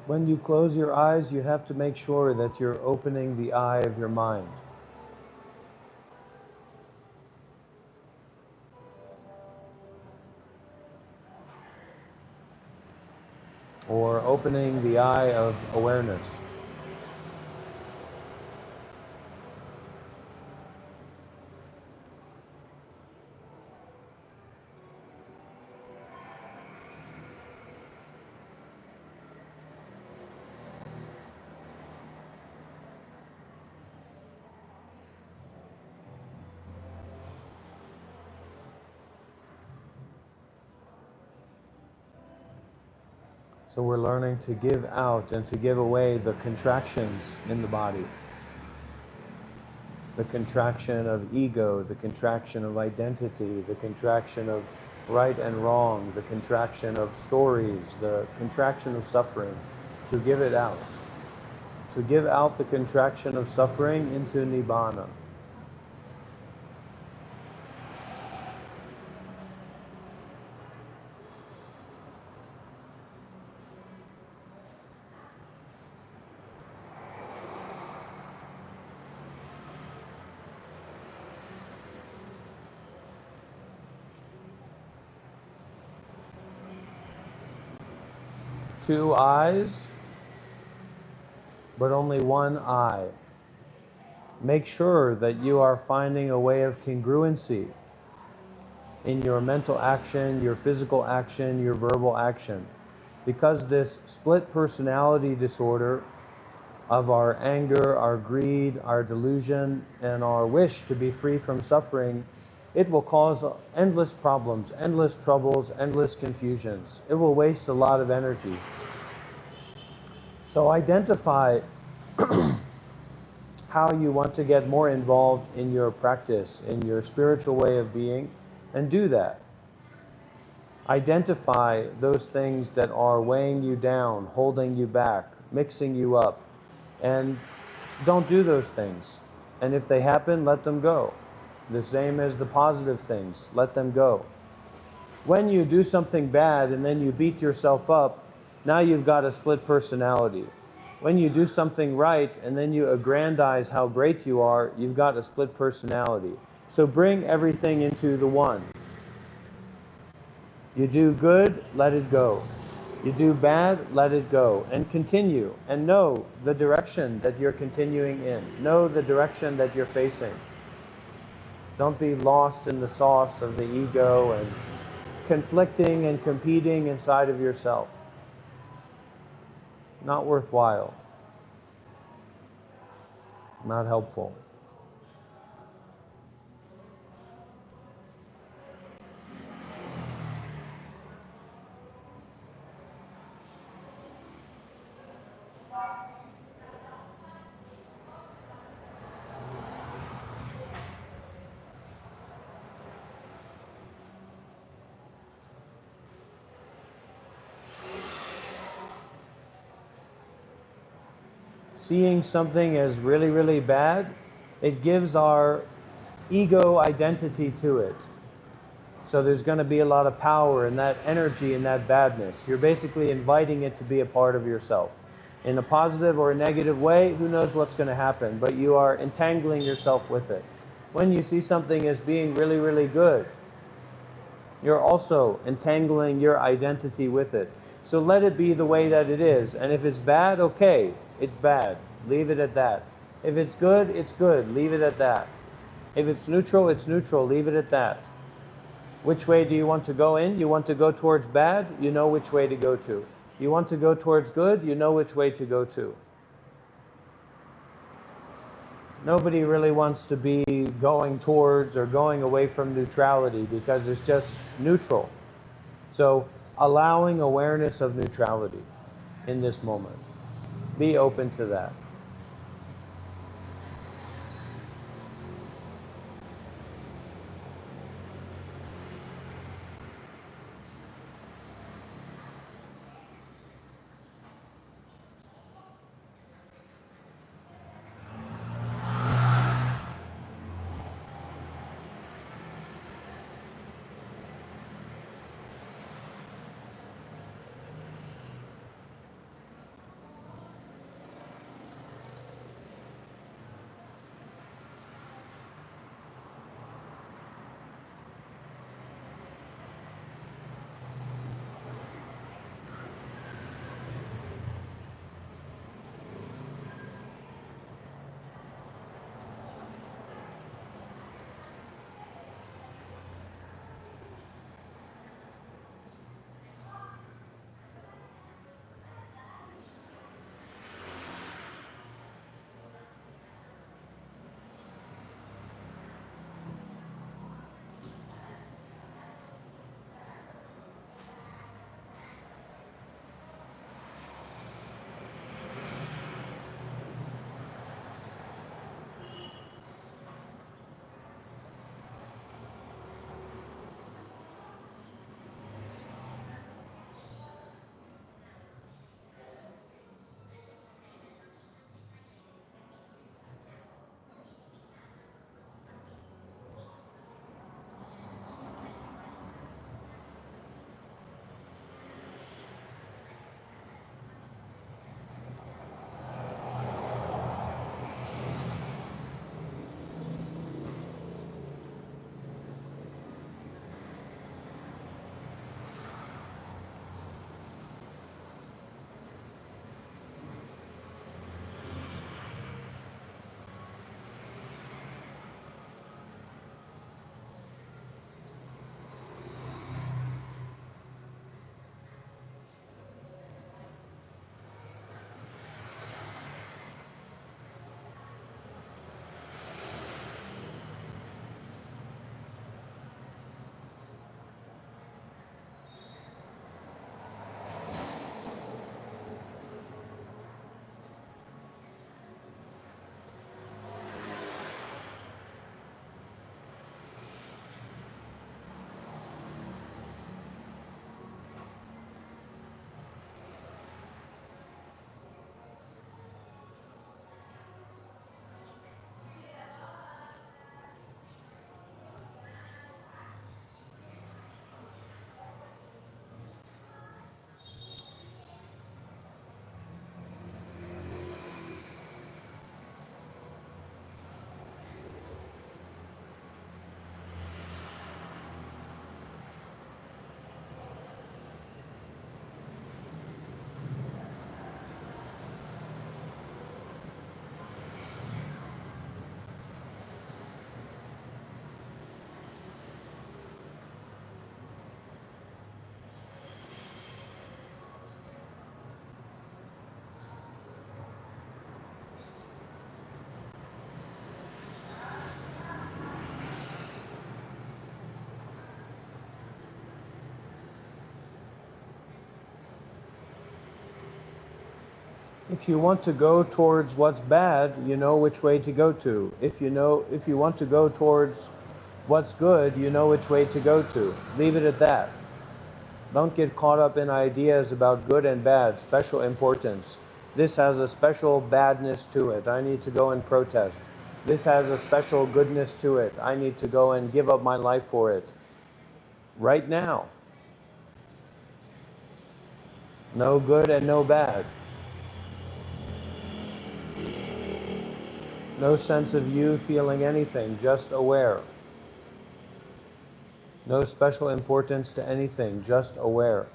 When you close your eyes, you have to make sure that you're opening the eye of your mind. Or opening the eye of awareness. So we're learning to give out and to give away the contractions in the body. The contraction of ego, the contraction of identity, the contraction of right and wrong, the contraction of stories, the contraction of suffering, to give it out. To give out the contraction of suffering into Nibbana. 2 eyes, but only 1 eye. Make sure that you are finding a way of congruency in your mental action, your physical action, your verbal action. Because this split personality disorder of our anger, our greed, our delusion, and our wish to be free from suffering, it will cause endless problems, endless troubles, endless confusions. It will waste a lot of energy. So identify how you want to get more involved in your practice, in your spiritual way of being, and do that. Identify those things that are weighing you down, holding you back, mixing you up, and don't do those things. And if they happen, let them go. The same as the positive things, let them go. When you do something bad and then you beat yourself up, now you've got a split personality. When you do something right and then you aggrandize how great you are, you've got a split personality. So bring everything into the one. You do good, let it go. You do bad, let it go. And continue. And know the direction that you're continuing in. Know the direction that you're facing. Don't be lost in the sauce of the ego and conflicting and competing inside of yourself. Not worthwhile. Not helpful. Seeing something as really, really bad, it gives our ego identity to it. So there's going to be a lot of power in that energy, in that badness. You're basically inviting it to be a part of yourself. In a positive or a negative way, who knows what's going to happen, but you are entangling yourself with it. When you see something as being really, really good, you're also entangling your identity with it. So let it be the way that it is. And if it's bad, okay, it's bad. Leave it at that. If it's good, it's good. Leave it at that. If it's neutral, it's neutral. Leave it at that. Which way do you want to go in? You want to go towards bad? You know which way to go to. You want to go towards good? You know which way to go to. Nobody really wants to be going towards or going away from neutrality because it's just neutral. So allowing awareness of neutrality in this moment. Be open to that. If you want to go towards what's bad, you know which way to go to. If you want to go towards what's good, you know which way to go to. Leave it at that. Don't get caught up in ideas about good and bad, special importance. This has a special badness to it. I need to go and protest. This has a special goodness to it. I need to go and give up my life for it. Right now. No good and no bad. No sense of you feeling anything, just aware. No special importance to anything, just aware.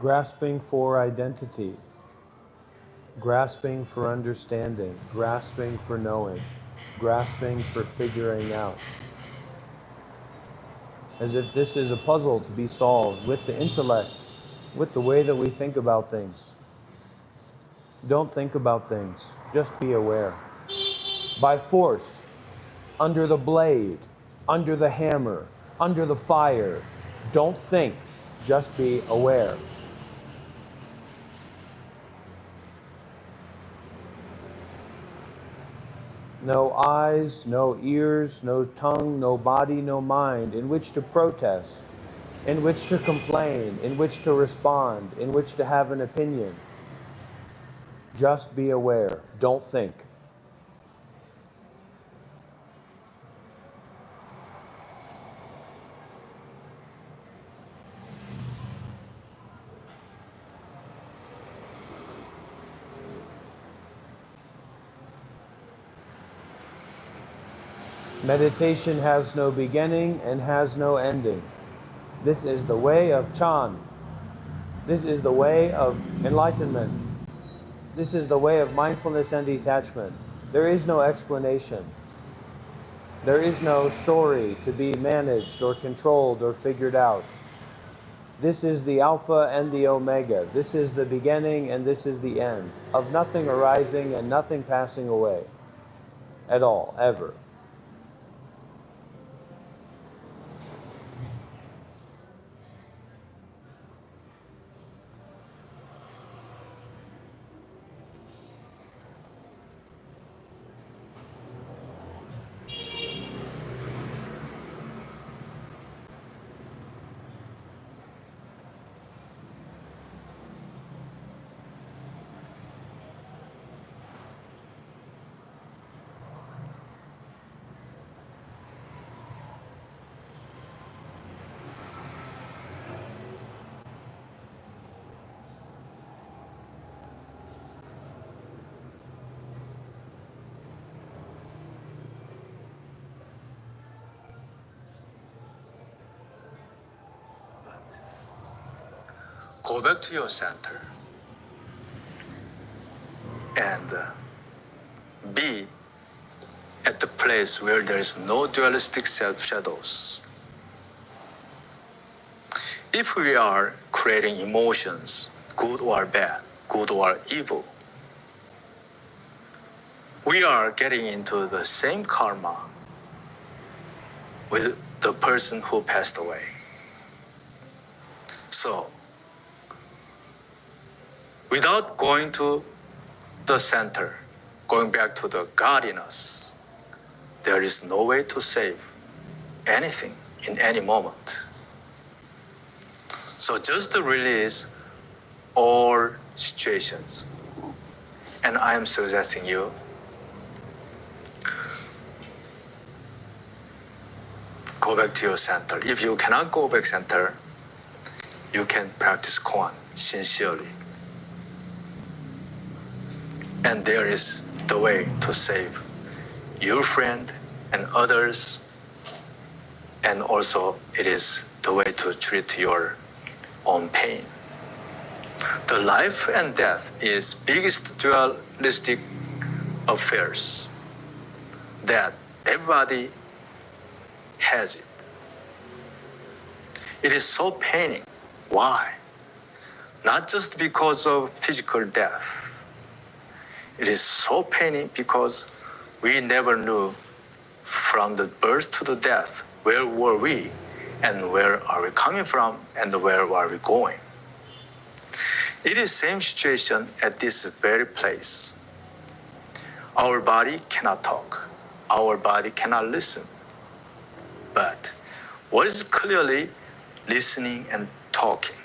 Grasping for identity, grasping for understanding, grasping for knowing, grasping for figuring out. As if this is a puzzle to be solved with the intellect, with the way that we think about things. Don't think about things, just be aware. By force, under the blade, under the hammer, under the fire, don't think, just be aware. No eyes, no ears, no tongue, no body, no mind in which to protest. in which to complain, in which to respond, in which to have an opinion. Just be aware. Don't think. Meditation has no beginning and has no ending. This is the way of Chan. This is the way of enlightenment. This is the way of mindfulness and detachment. There is no explanation. There is no story to be managed or controlled or figured out. This is the Alpha and the Omega. This is the beginning and this is the end, of nothing arising and nothing passing away at all, ever. Go back to your center and be at the place where there is no dualistic self-shadows. If we are creating emotions, good or bad, good or evil, we are getting into the same karma with the person who passed away. So, without going to the center, going back to the God in us, there is no way to save anything in any moment. So just to release all situations. And I am suggesting you go back to your center. If you cannot go back center, you can practice koan sincerely. And there is the way to save your friend and others. And also it is the way to treat your own pain. The life and death is biggest dualistic affairs that everybody has it. It is so paining. Why? Not just because of physical death. It is so paining because we never knew from the birth to the death where were we and where are we coming from and where are we going. It is same situation at this very place. Our body cannot talk. Our body cannot listen. But what is clearly listening and talking?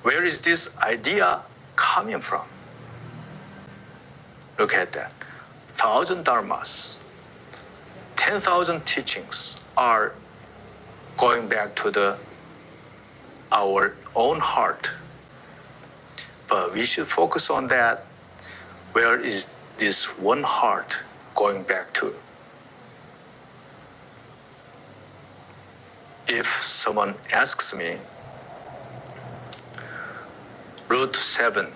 Where is this idea coming from? Look at that. 1,000 dharmas, 10,000 teachings are going back to our own heart. But we should focus on that. Where is this one heart going back to? If someone asks me, Route 7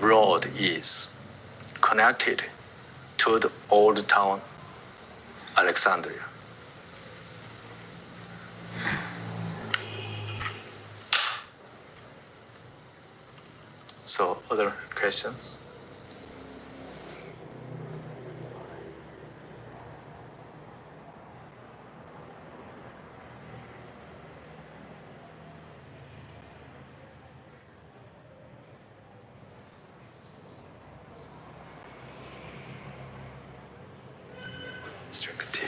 road is connected to the old town, Alexandria. So, other questions? Let's drink a tea.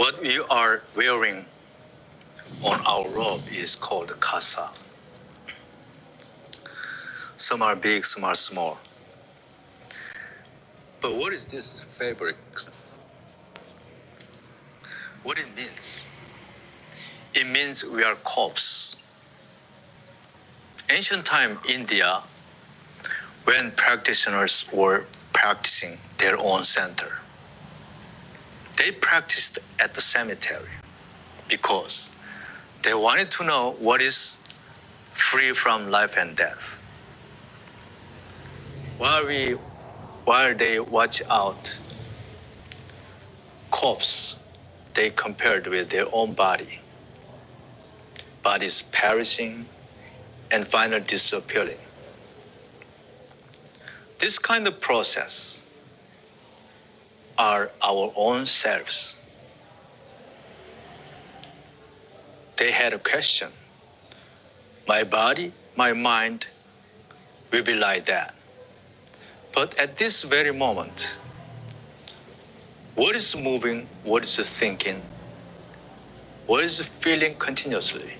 What we are wearing on our robe is called kasa. Some are big, some are small. But what is this fabric? What it means? It means we are corpse. Ancient time India, when practitioners were practicing their own center, they practiced at the cemetery because they wanted to know what is free from life and death. While they watch out corpse, they compared with their own body. Bodies perishing and finally disappearing. This kind of process are our own selves. They had a question. My body, my mind will be like that. But at this very moment, what is moving, what is thinking, what is feeling continuously?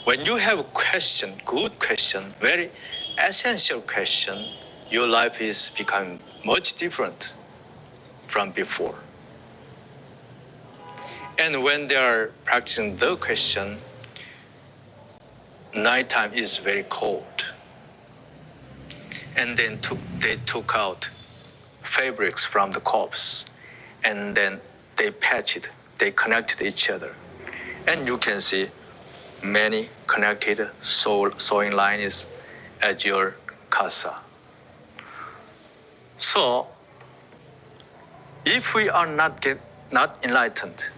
When you have a question, good question, very essential question, your life is becoming much different from before. And when they are practicing the question, nighttime is very cold. And then they took out fabrics from the corpse, and then they patched it, they connected each other. And you can see many connected sewing lines at your casa. So, if we are not enlightened,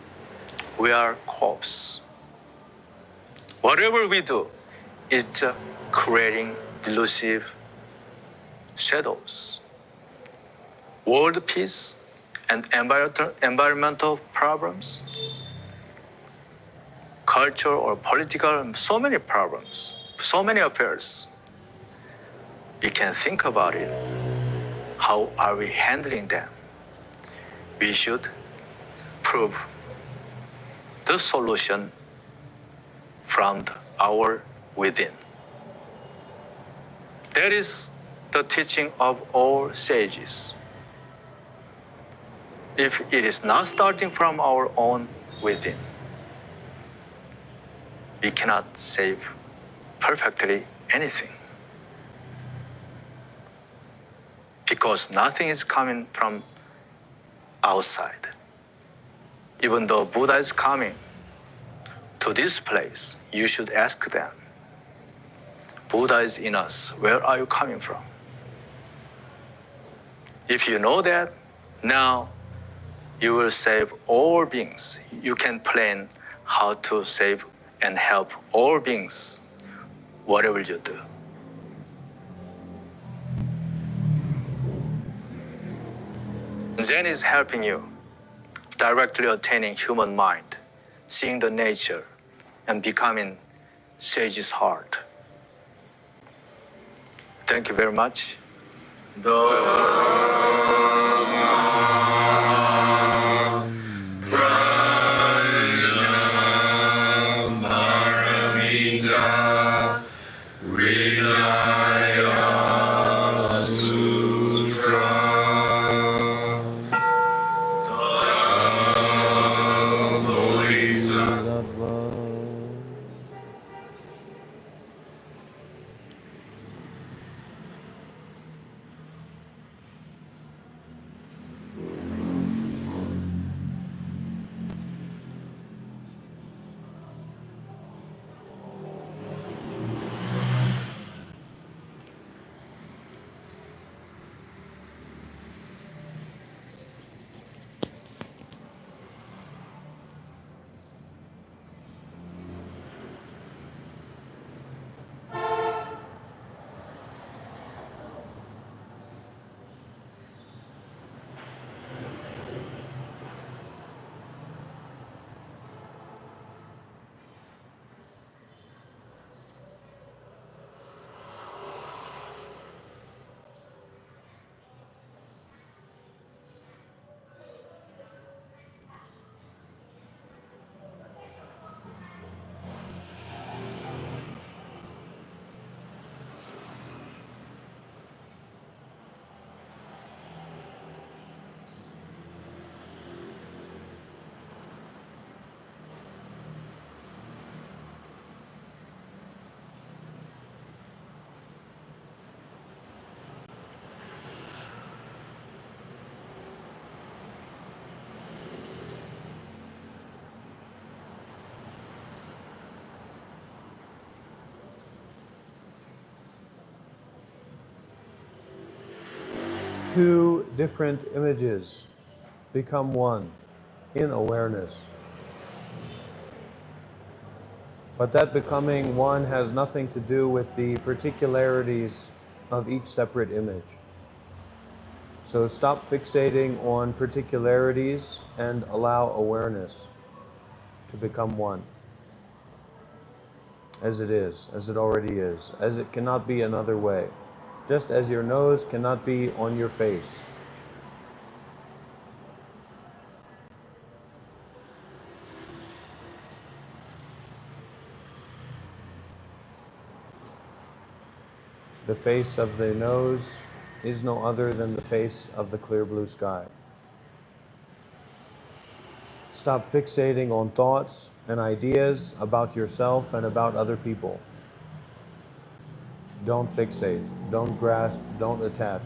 we are corpse. Whatever we do is creating delusive shadows. World peace and environmental problems, culture or political, so many problems, so many affairs. We can think about it. How are we handling them? We should prove the solution from our within. That is the teaching of all sages. If it is not starting from our own within, we cannot save perfectly anything. Because nothing is coming from outside. Even though Buddha is coming to this place, you should ask them, Buddha is in us, where are you coming from? If you know that, now you will save all beings. You can plan how to save and help all beings, whatever you do. Zen is helping you directly attaining human mind, seeing the nature, and becoming sage's heart. Thank you very much. two different images become one in awareness. But that becoming one has nothing to do with the particularities of each separate image. So stop fixating on particularities and allow awareness to become one. As it is, as it already is, as it cannot be another way. Just as your nose cannot be on your face. The face of the nose is no other than the face of the clear blue sky. Stop fixating on thoughts and ideas about yourself and about other people. Don't fixate, don't grasp, don't attach.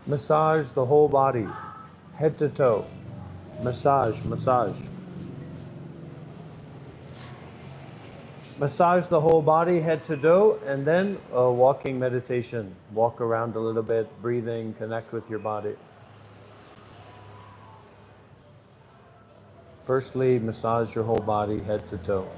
Massage the whole body, head to toe. Massage, massage. Massage the whole body, head to toe, and then a walking meditation. Walk around a little bit, breathing, connect with your body. Firstly, massage your whole body, head to toe.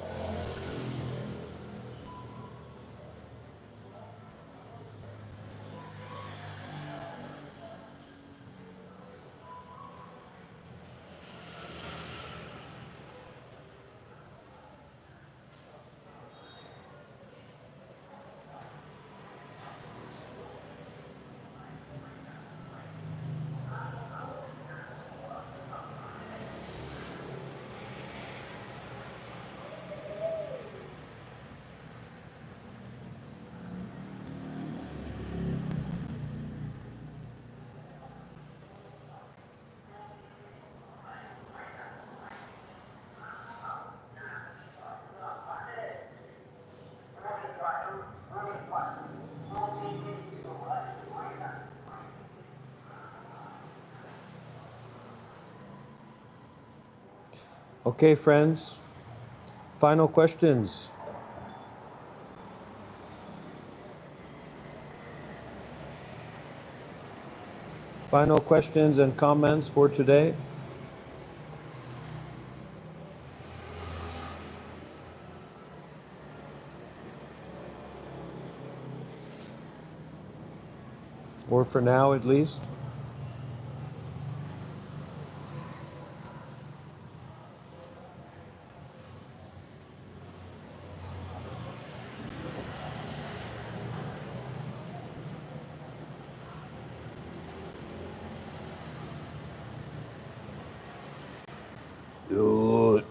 Okay, friends. Final questions. Final questions and comments for today. Or for now, at least. Good.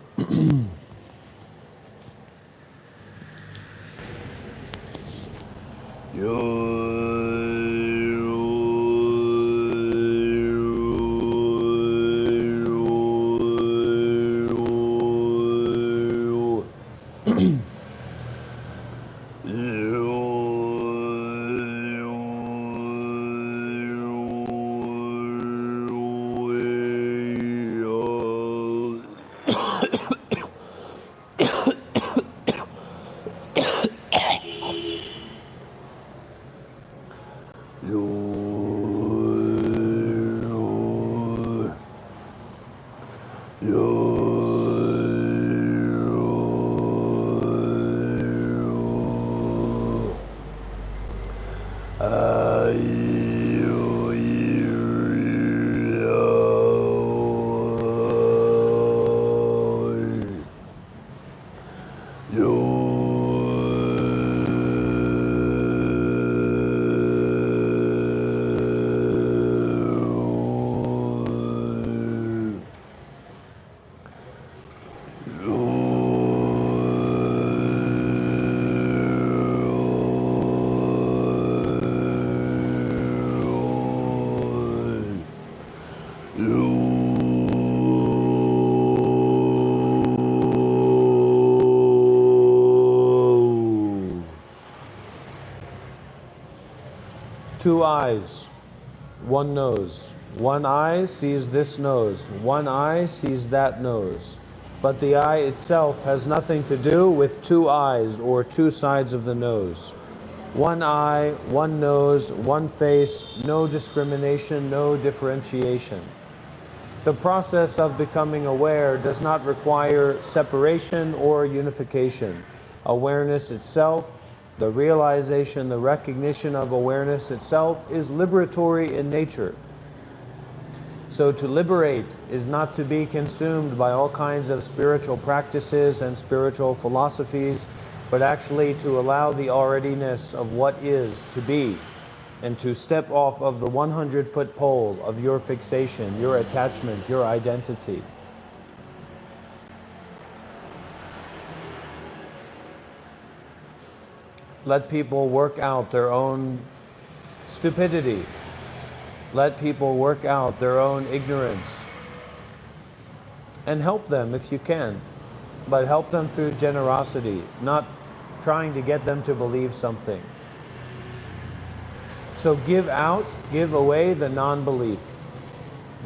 two eyes, one nose. One eye sees this nose. One eye sees that nose. But the eye itself has nothing to do with two eyes or two sides of the nose. One eye, one nose, one face, no discrimination, no differentiation. The process of becoming aware does not require separation or unification. Awareness itself, the realization, the recognition of awareness itself is liberatory in nature. So to liberate is not to be consumed by all kinds of spiritual practices and spiritual philosophies, but actually to allow the alreadiness of what is to be, and to step off of the 100-foot pole of your fixation, your attachment, your identity. Let people work out their own stupidity. Let people work out their own ignorance. And help them if you can, but help them through generosity, not trying to get them to believe something. So give out, give away the non-belief.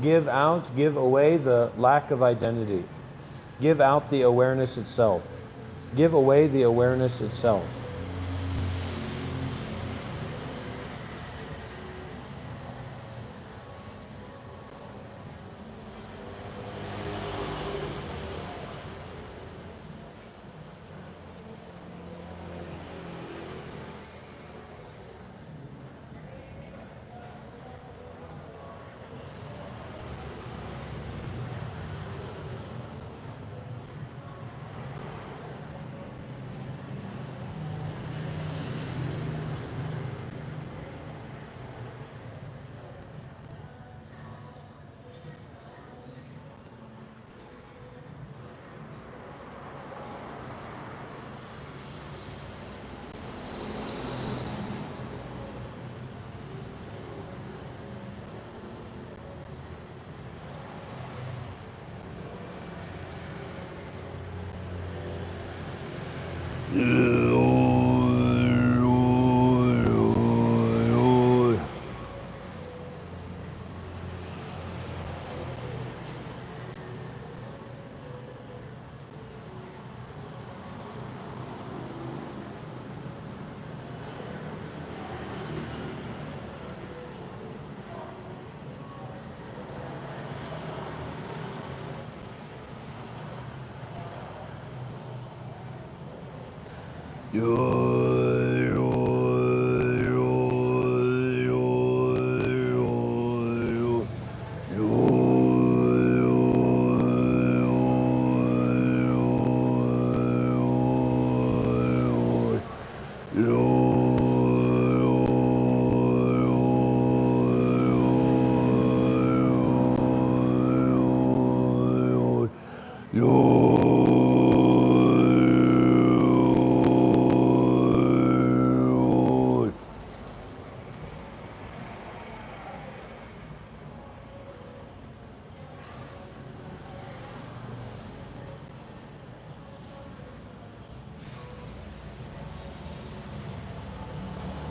Give out, give away the lack of identity. Give out the awareness itself. Give away the awareness itself.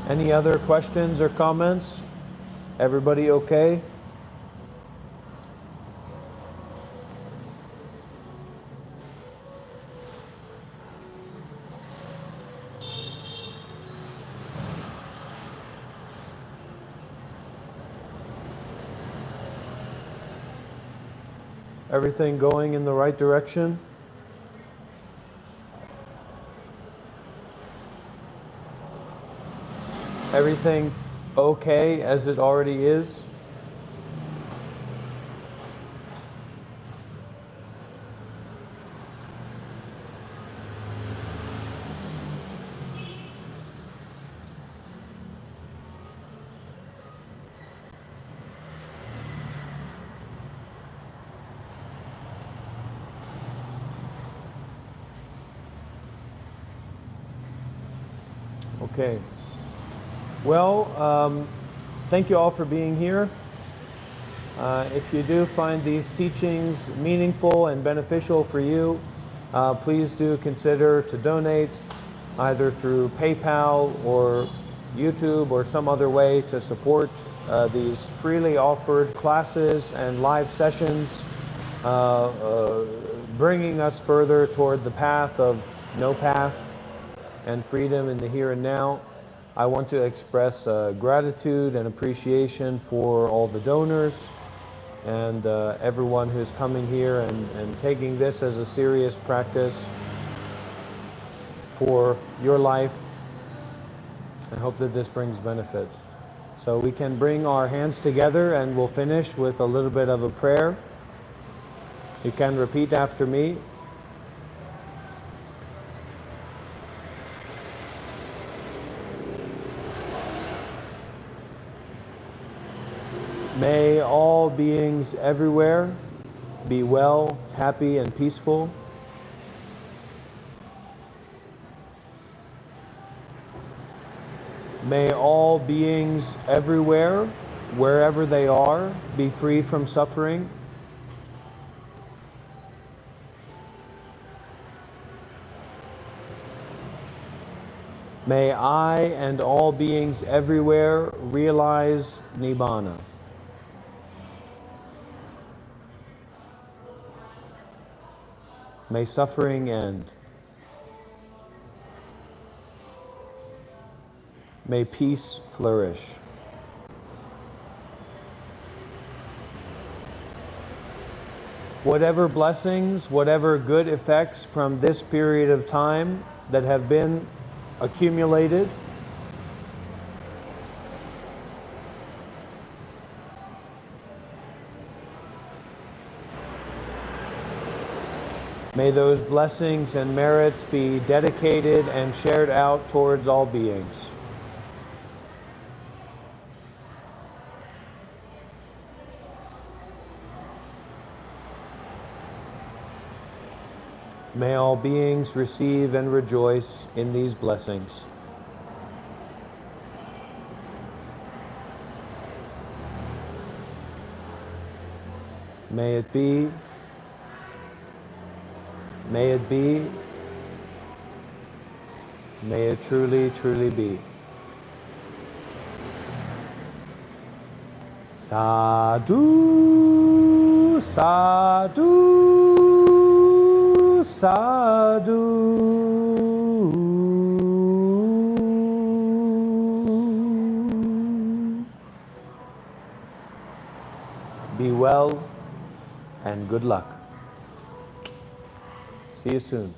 Any other questions or comments? Everybody okay? Everything going in the right direction? Everything okay as it already is? Okay. Well, thank you all for being here. If you do find these teachings meaningful and beneficial for you, please do consider to donate either through PayPal or YouTube or some other way to support these freely offered classes and live sessions, bringing us further toward the path of no path and freedom in the here and now. I want to express gratitude and appreciation for all the donors and everyone who's coming here and taking this as a serious practice for your life. I hope that this brings benefit. So we can bring our hands together and we'll finish with a little bit of a prayer. You can repeat after me. May all beings everywhere be well, happy, and peaceful. May all beings everywhere, wherever they are, be free from suffering. May I and all beings everywhere realize Nibbana. May suffering end. May peace flourish. Whatever blessings, whatever good effects from this period of time that have been accumulated, may those blessings and merits be dedicated and shared out towards all beings. May all beings receive and rejoice in these blessings. May it be, may it be, may it truly, truly be. Sadhu, sadhu, sadhu. Be well and good luck. See you soon.